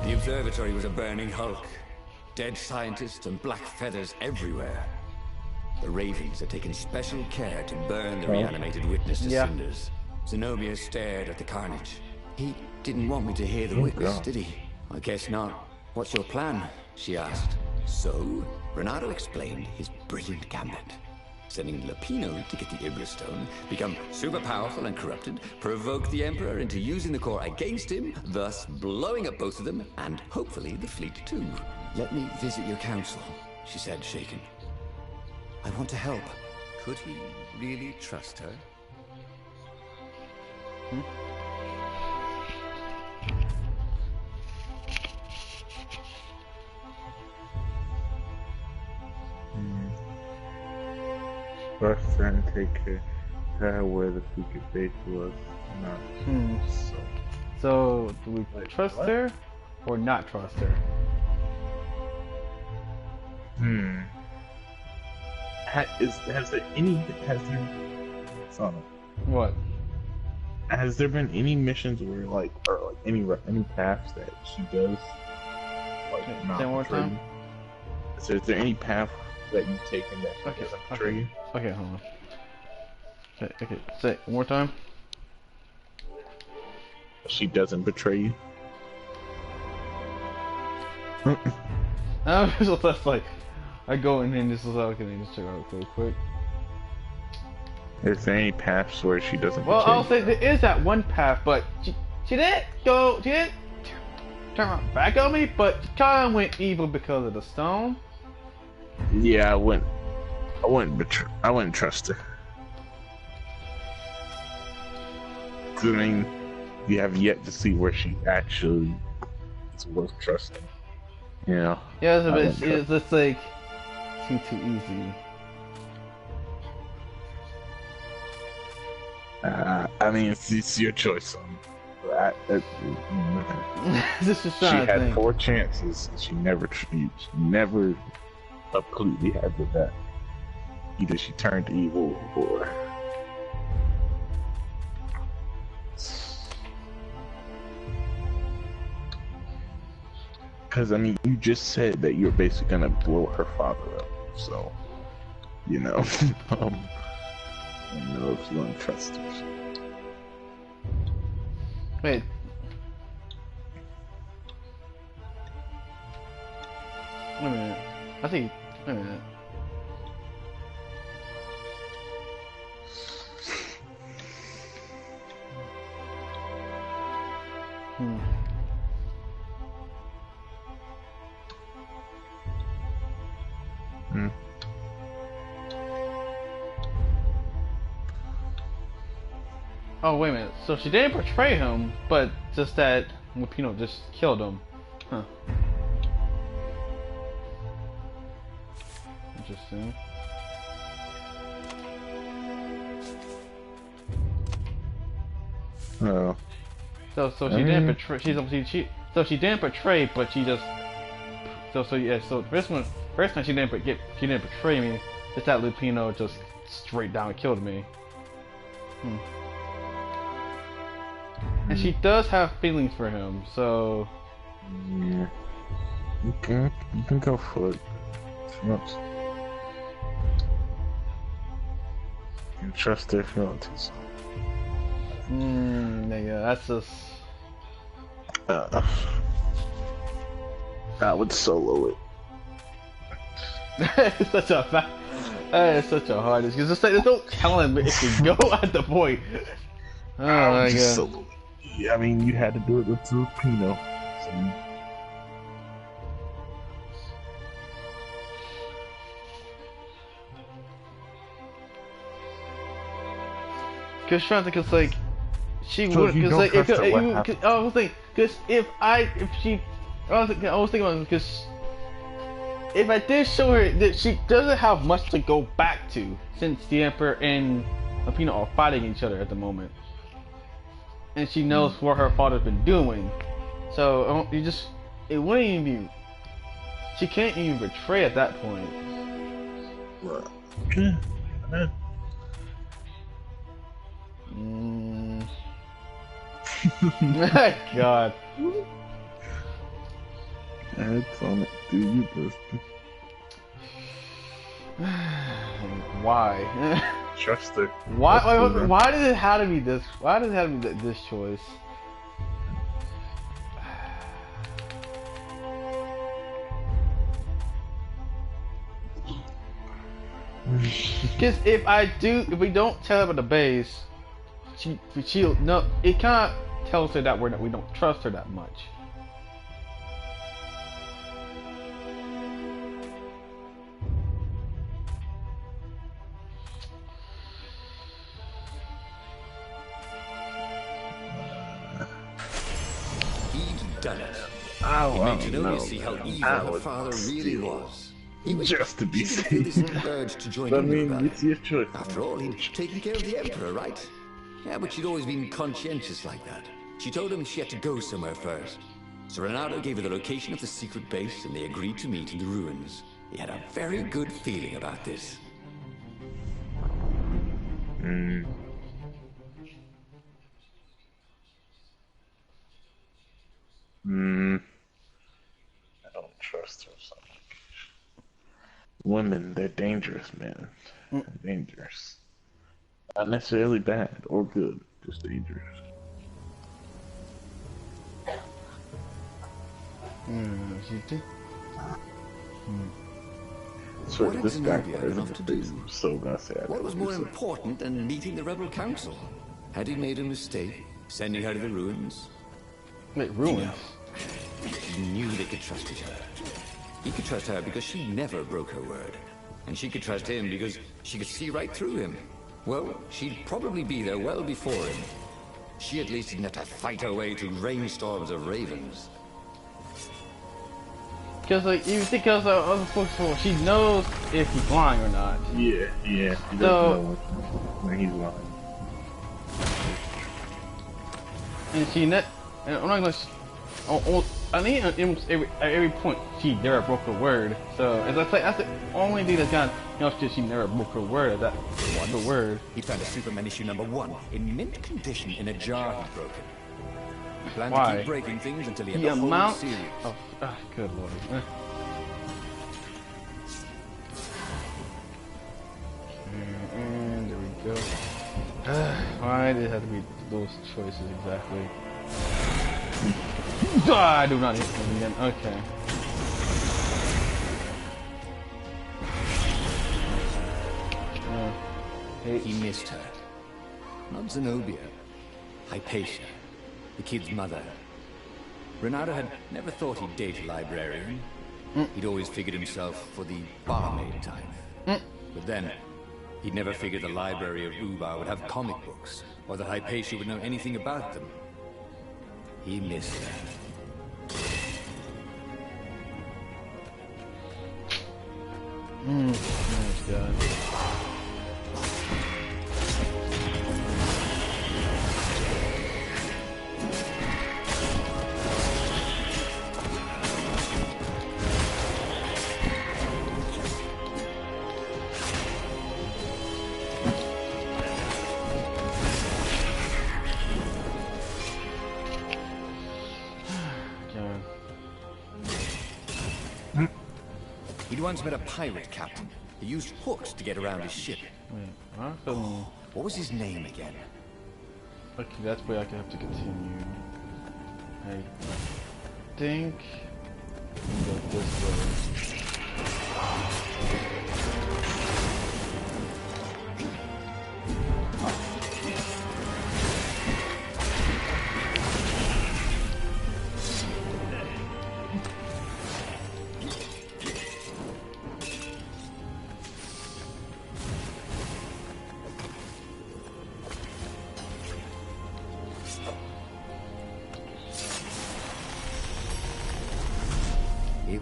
The observatory was a burning hulk. Dead scientists and black feathers everywhere. The Ravens had taken special care to burn the reanimated witness to cinders. Zenobia stared at the carnage. He didn't want me to hear the witness, did he? I guess not. What's your plan? She asked. So, Renato explained his brilliant gambit. Sending Lupino to get the Ibra Stone, become super powerful and corrupted, provoke the Emperor into using the core against him, thus blowing up both of them, and hopefully the fleet too. Let me visit your council, she said, shaken. I want to help. Could he really trust her? First trying to take her where the secret base was. Not So, do we trust her or not trust her? Has there been any missions where or any paths that she does not say one more betray time? you? So is there any path that you've taken that doesn't betray you? Okay, hold on. Okay, say it one more time. She doesn't betray you? So that's like, I go and then this is okay, then just check out real quick. Is there any paths where she doesn't Well, betray I'll say there is that one path, but she didn't turn around back on me, but she kind of went evil because of the stone. you? Yeah, I wouldn't trust her. 'Cause, I mean, you have yet to see where she actually is worth trusting. You know? Yeah, it's just like too easy. I mean, it's your choice. This is She trying to had think. 4 chances, and she never completely had with that. Either she turned evil or. Because, I mean, you just said that you're basically gonna blow her father up, so, you know, I don't know if you don't trust her. Wait. Wait a minute. I think. Wait a minute. Oh, wait a minute. So she didn't betray him, but just that Lupino just killed him. Huh. Interesting. Oh. So she didn't betray. So she didn't betray, but she just. So the first time she didn't betray me. Just that Lupino just straight down killed me. And she does have feelings for him, so. Yeah. You can go for it. If you want to. You can trust her if you want to. So. Nigga, that's just. I would solo it. It's such a that is such a hard because it's like there's no telling if you go at the point. Oh my god. Solo it. Yeah, I mean, you had to do it with Filipino. So. Cause trying to think, it's like she So would, if you because don't like, trust her, what happens? I was thinking, because I was thinking about it, because if I did show her that she doesn't have much to go back to, since the Emperor and Lapino are fighting each other at the moment, and she knows what her father's been doing, so it wouldn't even be. She can't even betray at that point. God. That's on it. Do you, Buster? Why? Trust her. Why did it have to be this? Why did it have to be this choice? Because if we don't tell her about the base, she'll no. It kind of tells her that we don't trust her that much. He'd done it. Oh, He I made don't Zenobia know. see how I evil her would father really still- was. He was Just to be she didn't feel safe. this urge to join I in with mean, rebellion. it's your choice. After all, he'd taken care of the Emperor, right? Yeah, but she'd always been conscientious like that. She told him she had to go somewhere first. So Renato gave her the location of the secret base, and they agreed to meet in the ruins. He had a very good feeling about this. I don't trust her so much. Women, they're dangerous, man. They're dangerous. Not necessarily bad or good, just dangerous. So What had this guy Zenobia been off to do? so gonna say I What was more important than meeting the rebel council? Had he made a mistake, sending her to the ruins? Wait, ruins. He knew they could trust each other. He could trust her because she never broke her word. And she could trust him because she could see right through him. Well, she'd probably be there well before him. She at least didn't have to fight her way through rainstorms of ravens. Because like you think of other folks, she knows if he's lying or not. Yeah, he doesn't So- know when he's lying. And and I'm not gonna. I think at almost every point she never broke a word. So as I say, that's the only thing that's got she never broke her word. That the word. He found a Superman issue #1 in mint condition in a jar he'd broken. He planned to Why? keep breaking things until he had The the whole amount series. of good lord. And there we go. Why did it have to be those choices exactly? I do not hit him again. Okay. He missed her. Not Zenobia. Hypatia, the kid's mother. Renato had never thought he'd date a librarian. He'd always figured himself for the barmaid type. But then, he'd never figured the library of Ubar would have comic books, or that Hypatia would know anything about them. He missed her. Oh God. He'd once met a pirate captain who used hooks to get around his ship. Wait, awesome. What was his name again? Okay, that's where I can have to continue. I think go this way.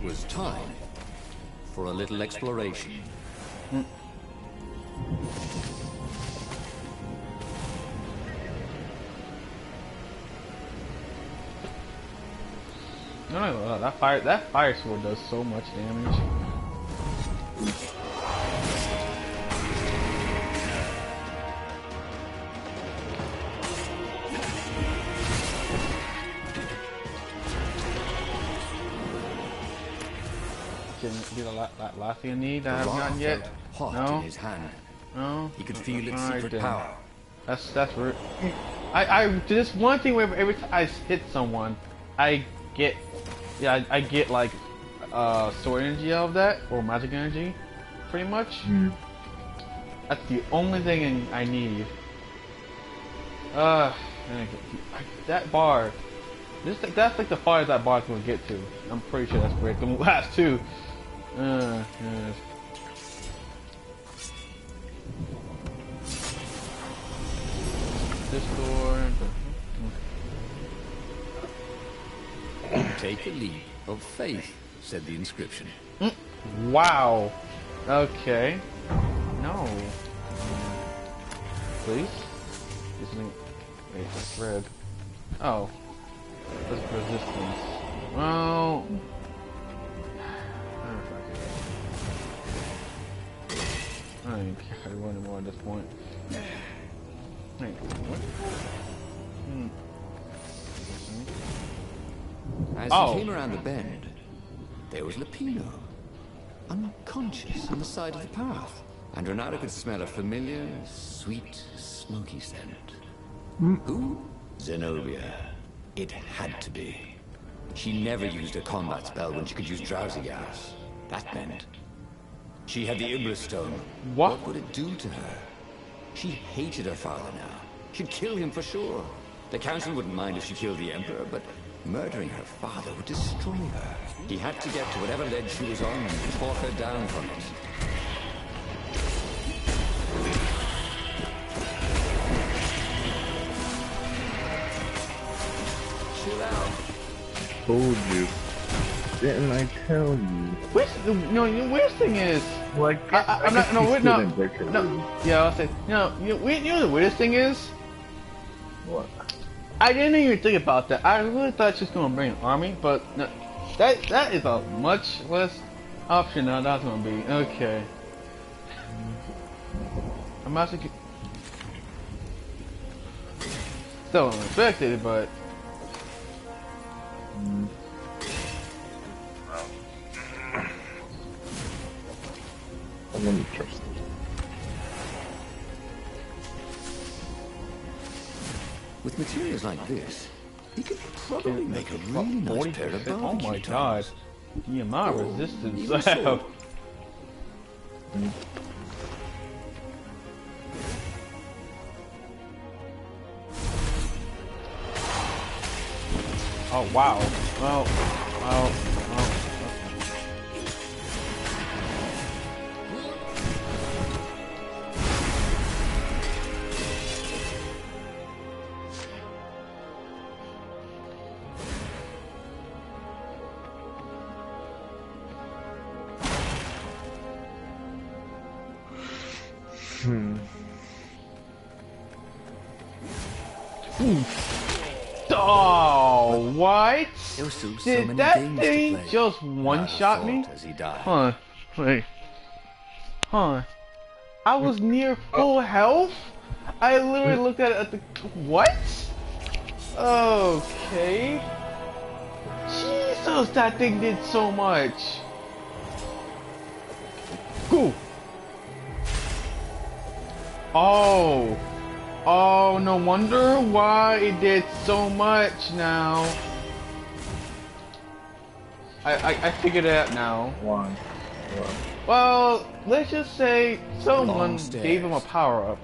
It was time for a little exploration. No, that fire sword does so much damage. Can be the last thing I need that I haven't gotten yet. Hot No. in his hand. No. He could feel its Alright, secret then. power. That's rude. I this one thing where every time I hit someone, I get I get like sword energy out of that or magic energy, pretty much. That's the only thing I need. That bar. That's like the farthest that bar's gonna get to. I'm pretty sure that's where it's gonna last too. Yes. This door. Take a leap of faith, said the inscription. Wow. Okay. No. Please. This thing. Wait, that's red. Oh. That's resistance. Well. I don't know if I don't care anymore at this point. Wait, what? As he came around the bend, there was Lupino, unconscious on the side of the path. And Renato could smell a familiar, sweet, smoky scent. Who? Zenobia. It had to be. She never used a combat spell when she could use drowsy gas. That meant she had the Iblis Stone. What would it do to her? She hated her father now. She'd kill him for sure. The council wouldn't mind if she killed the Emperor, but murdering her father would destroy her. He had to get to whatever ledge she was on and talk her down from it. Chill out. Told you. Didn't I tell you? The weirdest thing is, Like, I'm not. No, wait, no. Yeah, I'll say. No, you know the weirdest thing is. What? I didn't even think about that. I really thought she was gonna bring an army, but no, that is a much less option than that's gonna be. Okay. I'm actually still unexpected, but. I'm gonna trust it. With materials like this, he could probably make a really nice pair of Oh my barbecue god. tongs. The amount of resistance even I so. have. Oh wow. Well. Oh, what? There were still so Did many that games to thing play. just one-shot me? As he died. Huh. Wait. Huh. I was near full health? I literally looked at the... What? Okay. Jesus, that thing did so much. Go. Oh. Oh, no wonder why it did so much now. I figured it out now. Why? Well, let's just say someone stairs. gave him a power-up.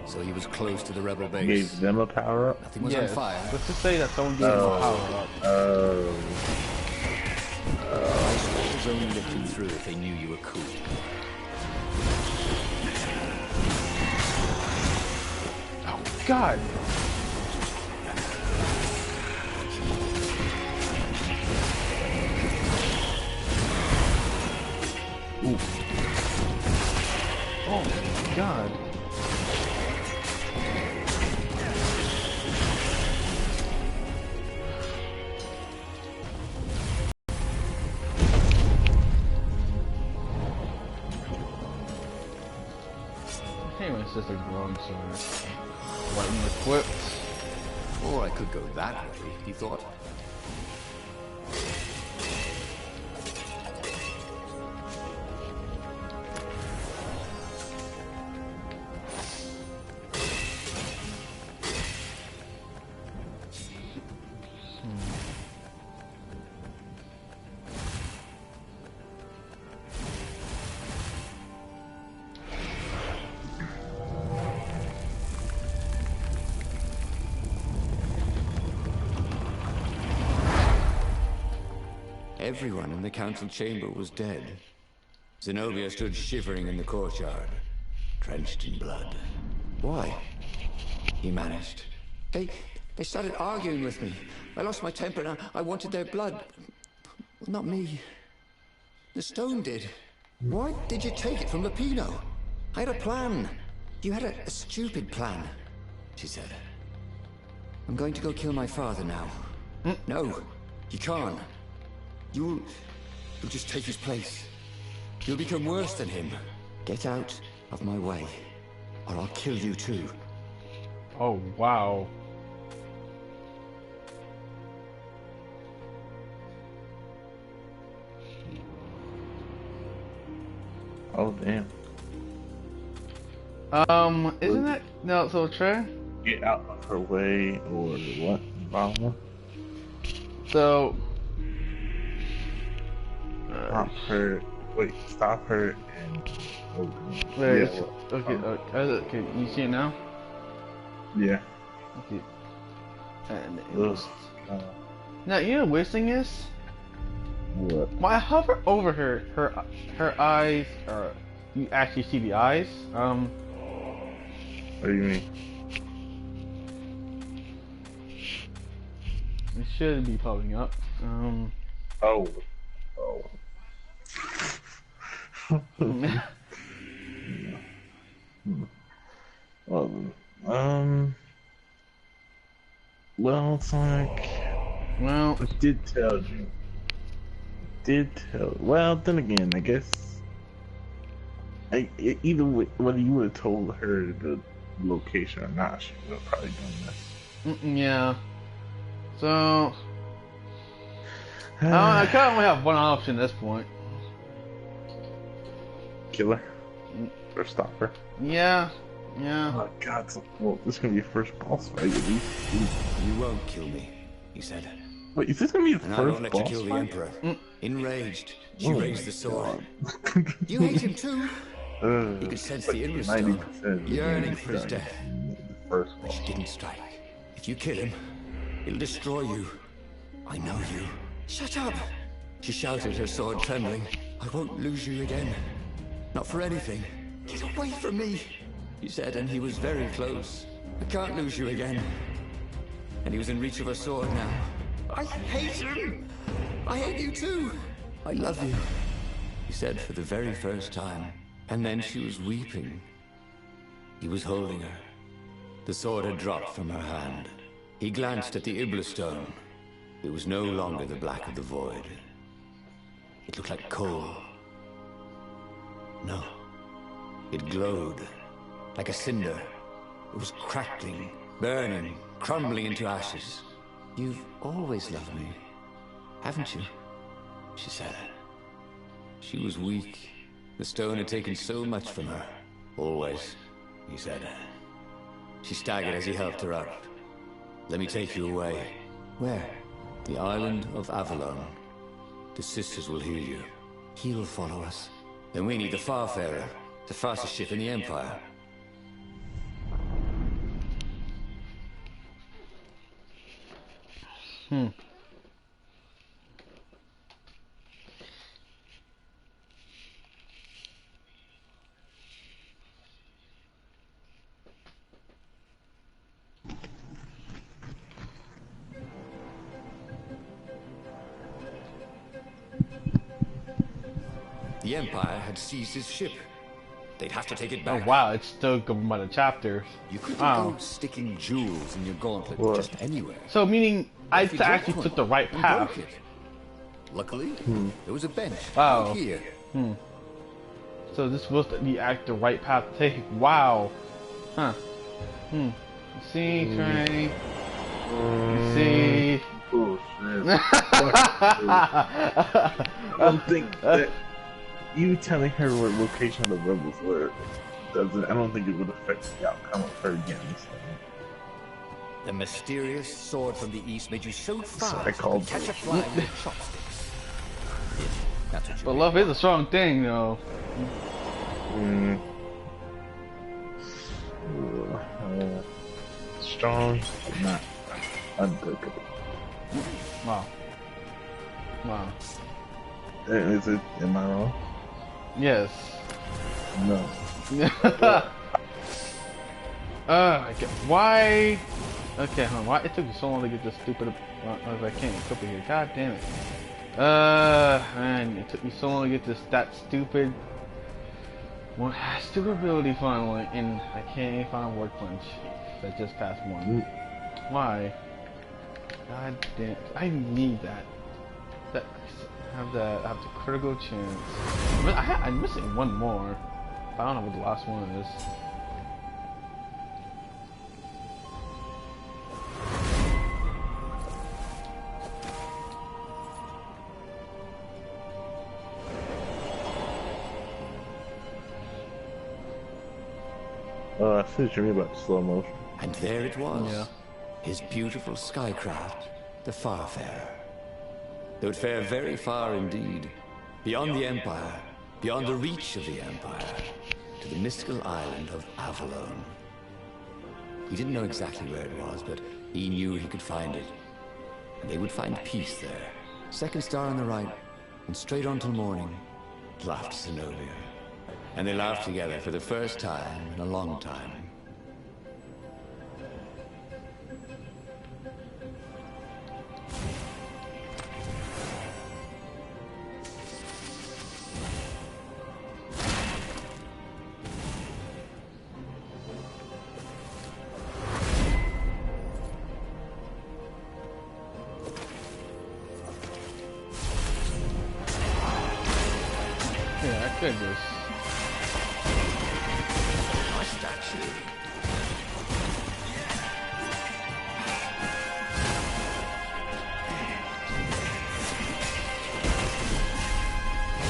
So he was close to the rebel base. Gave them a power up? Nothing was Yes. on fire. Let's just say that someone gave him a power-up. I suppose only let you through if they knew you were cool. Oh, God. Ooh. Oh my god. Hey, my sister's growing sword. Lightning equipped. Or I could go that way, he thought. Everyone in the council chamber was dead. Zenobia stood shivering in the courtyard, drenched in blood. Why? He managed. They started arguing with me. I lost my temper and I wanted their blood. Well, not me. The stone did. Why did you take it from Lupino? I had a plan. You had a stupid plan, she said. I'm going to go kill my father now. No, you can't. You'll just take his place. You'll become worse than him. Get out of my way, or I'll kill you too. Oh, wow. Oh, damn. Isn't that... No, so Trey? Get out of her way, or what? Mama? So... Stop her. Wait, stop her and... Oh, Wait, yeah, okay, okay, you see it now? Yeah. Okay. And it Ugh. was... Now, you know the weird thing is? What? When I hover over her eyes, you actually see the eyes, What do you mean? it should be popping up, Oh. Well, Sonic. well, I did tell you. Well, then again, I guess. Either way, whether you would have told her the location or not, she would have probably done this. yeah. So, I kind of only have one option at this point. Kill her? Or stop her? Yeah. Oh my god, well, this is gonna be your first boss fight at least. You won't kill me, he said. Wait, is this gonna be the And I first won't let you boss kill the fight? Emperor. Enraged, she Oh raised my the sword. God. You hate him too? He He could sense the inner stone, 90% yearning for his death. The first But boss. she didn't strike. If you kill him, it'll destroy you. I know you. Shut up! She shouted, her sword trembling. I won't lose you again. Not for anything. Get away from me, he said, and he was very close. I can't lose you again. And he was in reach of her sword now. I hate him! I hate you too! I love you, he said for the very first time. And then she was weeping. He was holding her. The sword had dropped from her hand. He glanced at the Ibla stone. It was no longer the black of the void. It looked like coal. No. It glowed. Like a cinder. It was crackling, burning, crumbling into ashes. You've always loved me, haven't you? She said. She was weak. The stone had taken so much from her. Always, he said. She staggered as he helped her up. Let me take you away. Where? The island of Avalon. The sisters will heal you. He'll follow us. Then we need the Farfarer, the fastest ship in the Empire. The Empire had seized his ship. They'd have to take it Oh back. wow, it's still going by the chapters. You couldn't Wow. go sticking jewels in your gauntlet What? just anywhere. So meaning I If you dropped actually one took the right and path. broke it. Luckily, there was a bench Wow. out here. So this was the right path to take. Wow. Huh. See, Trey. See. Bullshit. I don't think that you telling her what location of the rebels were doesn't. I don't think it would affect the outcome of her getting this thing. The mysterious sword from the east made you so fast I you called could catch a bullshit. fly with chopsticks. That's what you But mean. love is a strong thing, though. Strong, but not unbreakable. Wow. Wow. Is it? Am I wrong? Yes. No. Why? Okay, hold on. Why it took you so long to get this stupid? I can't equip it here. God damn it. Man, it took me so long to get that stupid ability finally, and I can't even find Word Punch. That just passed one. Why? God damn! I need that. I have the critical chance. I'm missing one more. I don't know what the last one is. I see what you mean about the slow motion. And there it was. Yeah. His beautiful skycraft, the Farfarer. They would fare very far indeed. Beyond the Empire, beyond the reach of the Empire, to the mystical island of Avalon. He didn't know exactly where it was, but he knew he could find it. And they would find peace there. Second star on the right, and straight on till morning, laughed Zenobia. And they laughed together for the first time in a long time. Yeah, I could just. My statue.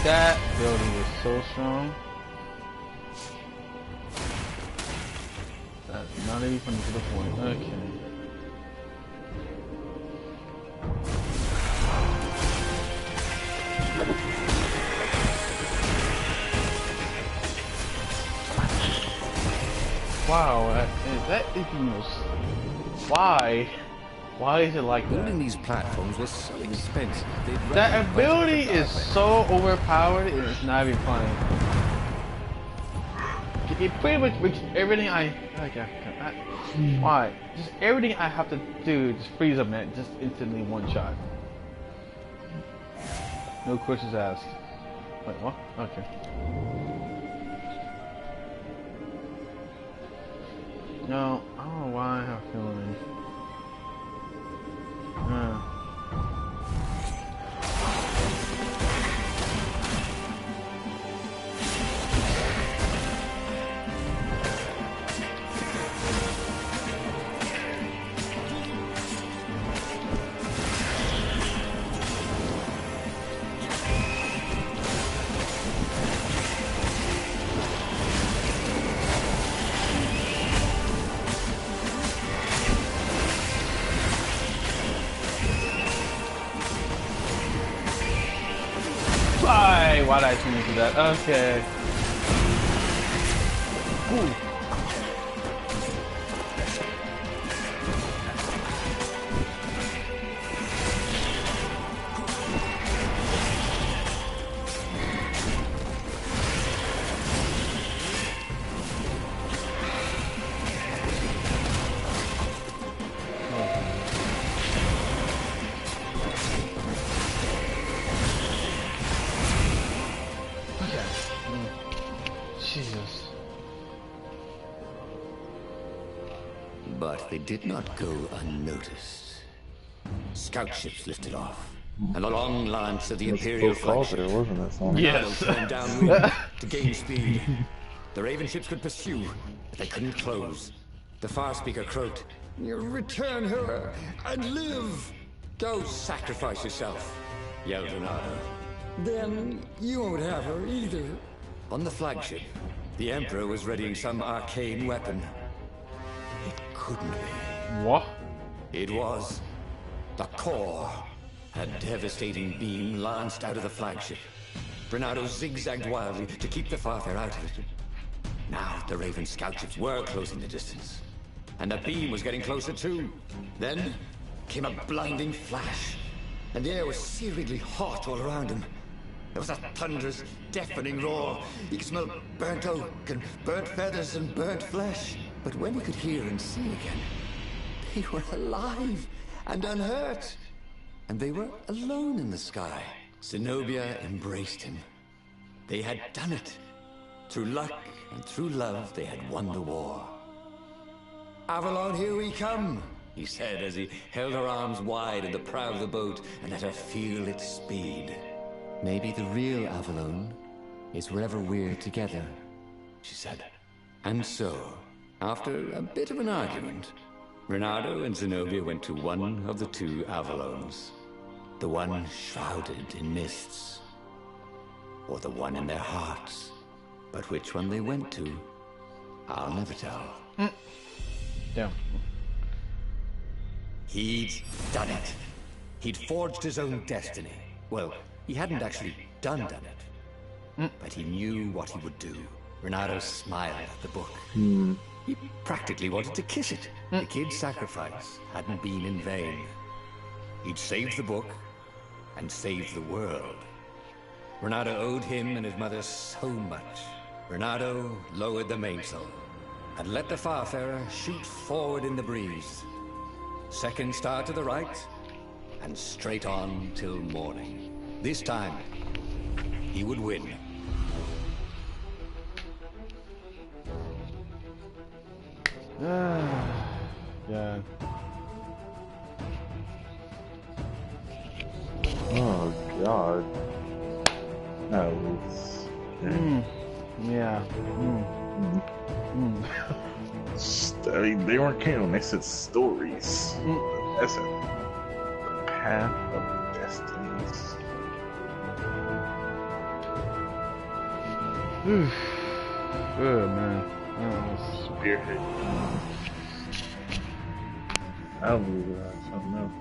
That building is so strong. That's not even to the point. Okay. Wow, that is the most. Why? Why is it like that? Building these platforms was so expensive. they'd run That out of ability budget for is Farfarer. so overpowered, it's not even funny. It pretty much makes everything why? Just everything I have to do just freeze up, man. Just instantly one shot. No questions asked. Wait, what? Okay. No, I don't know why I have a feeling. Why did I turn into that? Okay. Ooh. Jesus. But they did not go unnoticed. Scout ships lifted off, and the long lance of the Imperial flagship wasn't it? Song? Yes. turned downwind to gain speed. The Raven ships could pursue, but they couldn't close. The far speaker croaked, "You return her and live! Go sacrifice yourself," yelled Renato. "Then you won't have her either." On the flagship, the Emperor was readying some arcane weapon. It couldn't be. What? It was the core. A devastating beam lanced out of the flagship. Renato zigzagged wildly to keep the Farfair out of it. Now the Raven scout ships were closing the distance, and the beam was getting closer too. Then came a blinding flash, and the air was searingly hot all around him. There was a thunderous, deafening roar. He could smell burnt oak and burnt feathers and burnt flesh. But when he could hear and see again, they were alive and unhurt. And they were alone in the sky. Zenobia embraced him. They had done it. Through luck and through love, they had won the war. "Avalon, here we come," he said as he held her arms wide in the prow of the boat and let her feel its speed. "Maybe the real Avalon is wherever we're together," she said. And so, after a bit of an argument, Renato and Zenobia went to one of the two Avalons. The one shrouded in mists, or the one in their hearts. But which one they went to, I'll never tell. Damn. He'd done it. He'd forged his own destiny. Well, he hadn't actually done it. But he knew what he would do. Renato smiled at the book. He practically wanted to kiss it. The kid's sacrifice hadn't been in vain. He'd saved the book and saved the world. Renato owed him and his mother so much. Renato lowered the mainsail and let the Farfarer shoot forward in the breeze. Second star to the right, and straight on till morning. This time, he would win. Yeah. Oh God. That was. Yeah. I mean, they weren't canon. They said stories. That's it. The path of destinies. Good man. Spearhead. I don't believe that. Something else.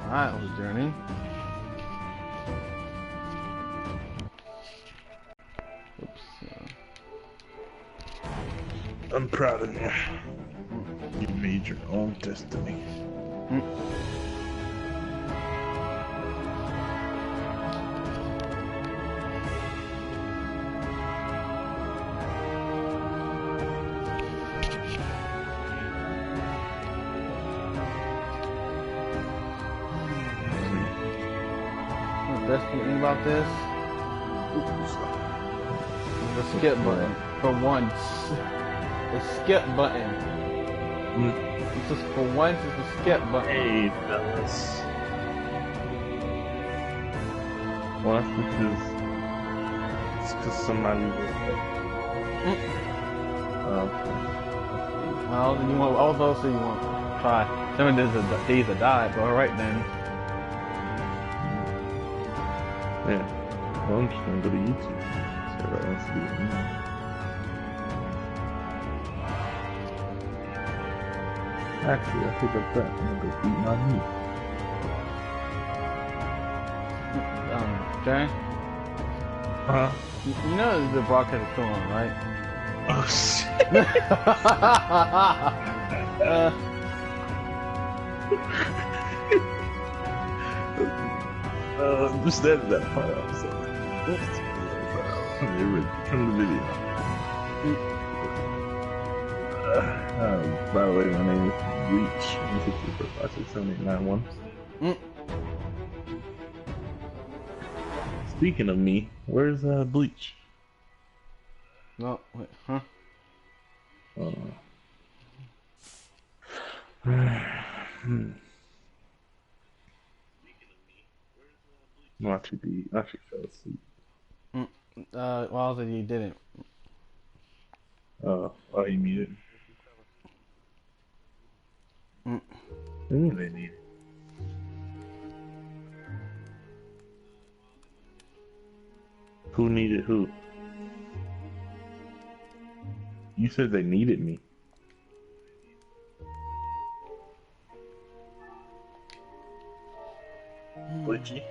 That was a journey. I'm proud of you. You made your own destiny. The best thing about this? The skip button. For once. The skip button. It's just for once it's the skip button. Hey, fellas. What? It's because somebody was Well, then you want all those, so you want to try. Some of these are days of die, but alright then. Yeah. Well, I'm just gonna go to YouTube. See what else to do. Actually, I think of that. I'm gonna go eat my meat. Okay? You know the broadcast is still on, right? Oh shit! Just edit that part out. So. From the video. By the way, my name is Reach. 164567891. Speaking of me, where's Bleach? No, wait, huh? No, I actually fell asleep. Well, that you didn't. Oh, you muted? Mm. Who they need? Who needed who? You said they needed me. Bleachy?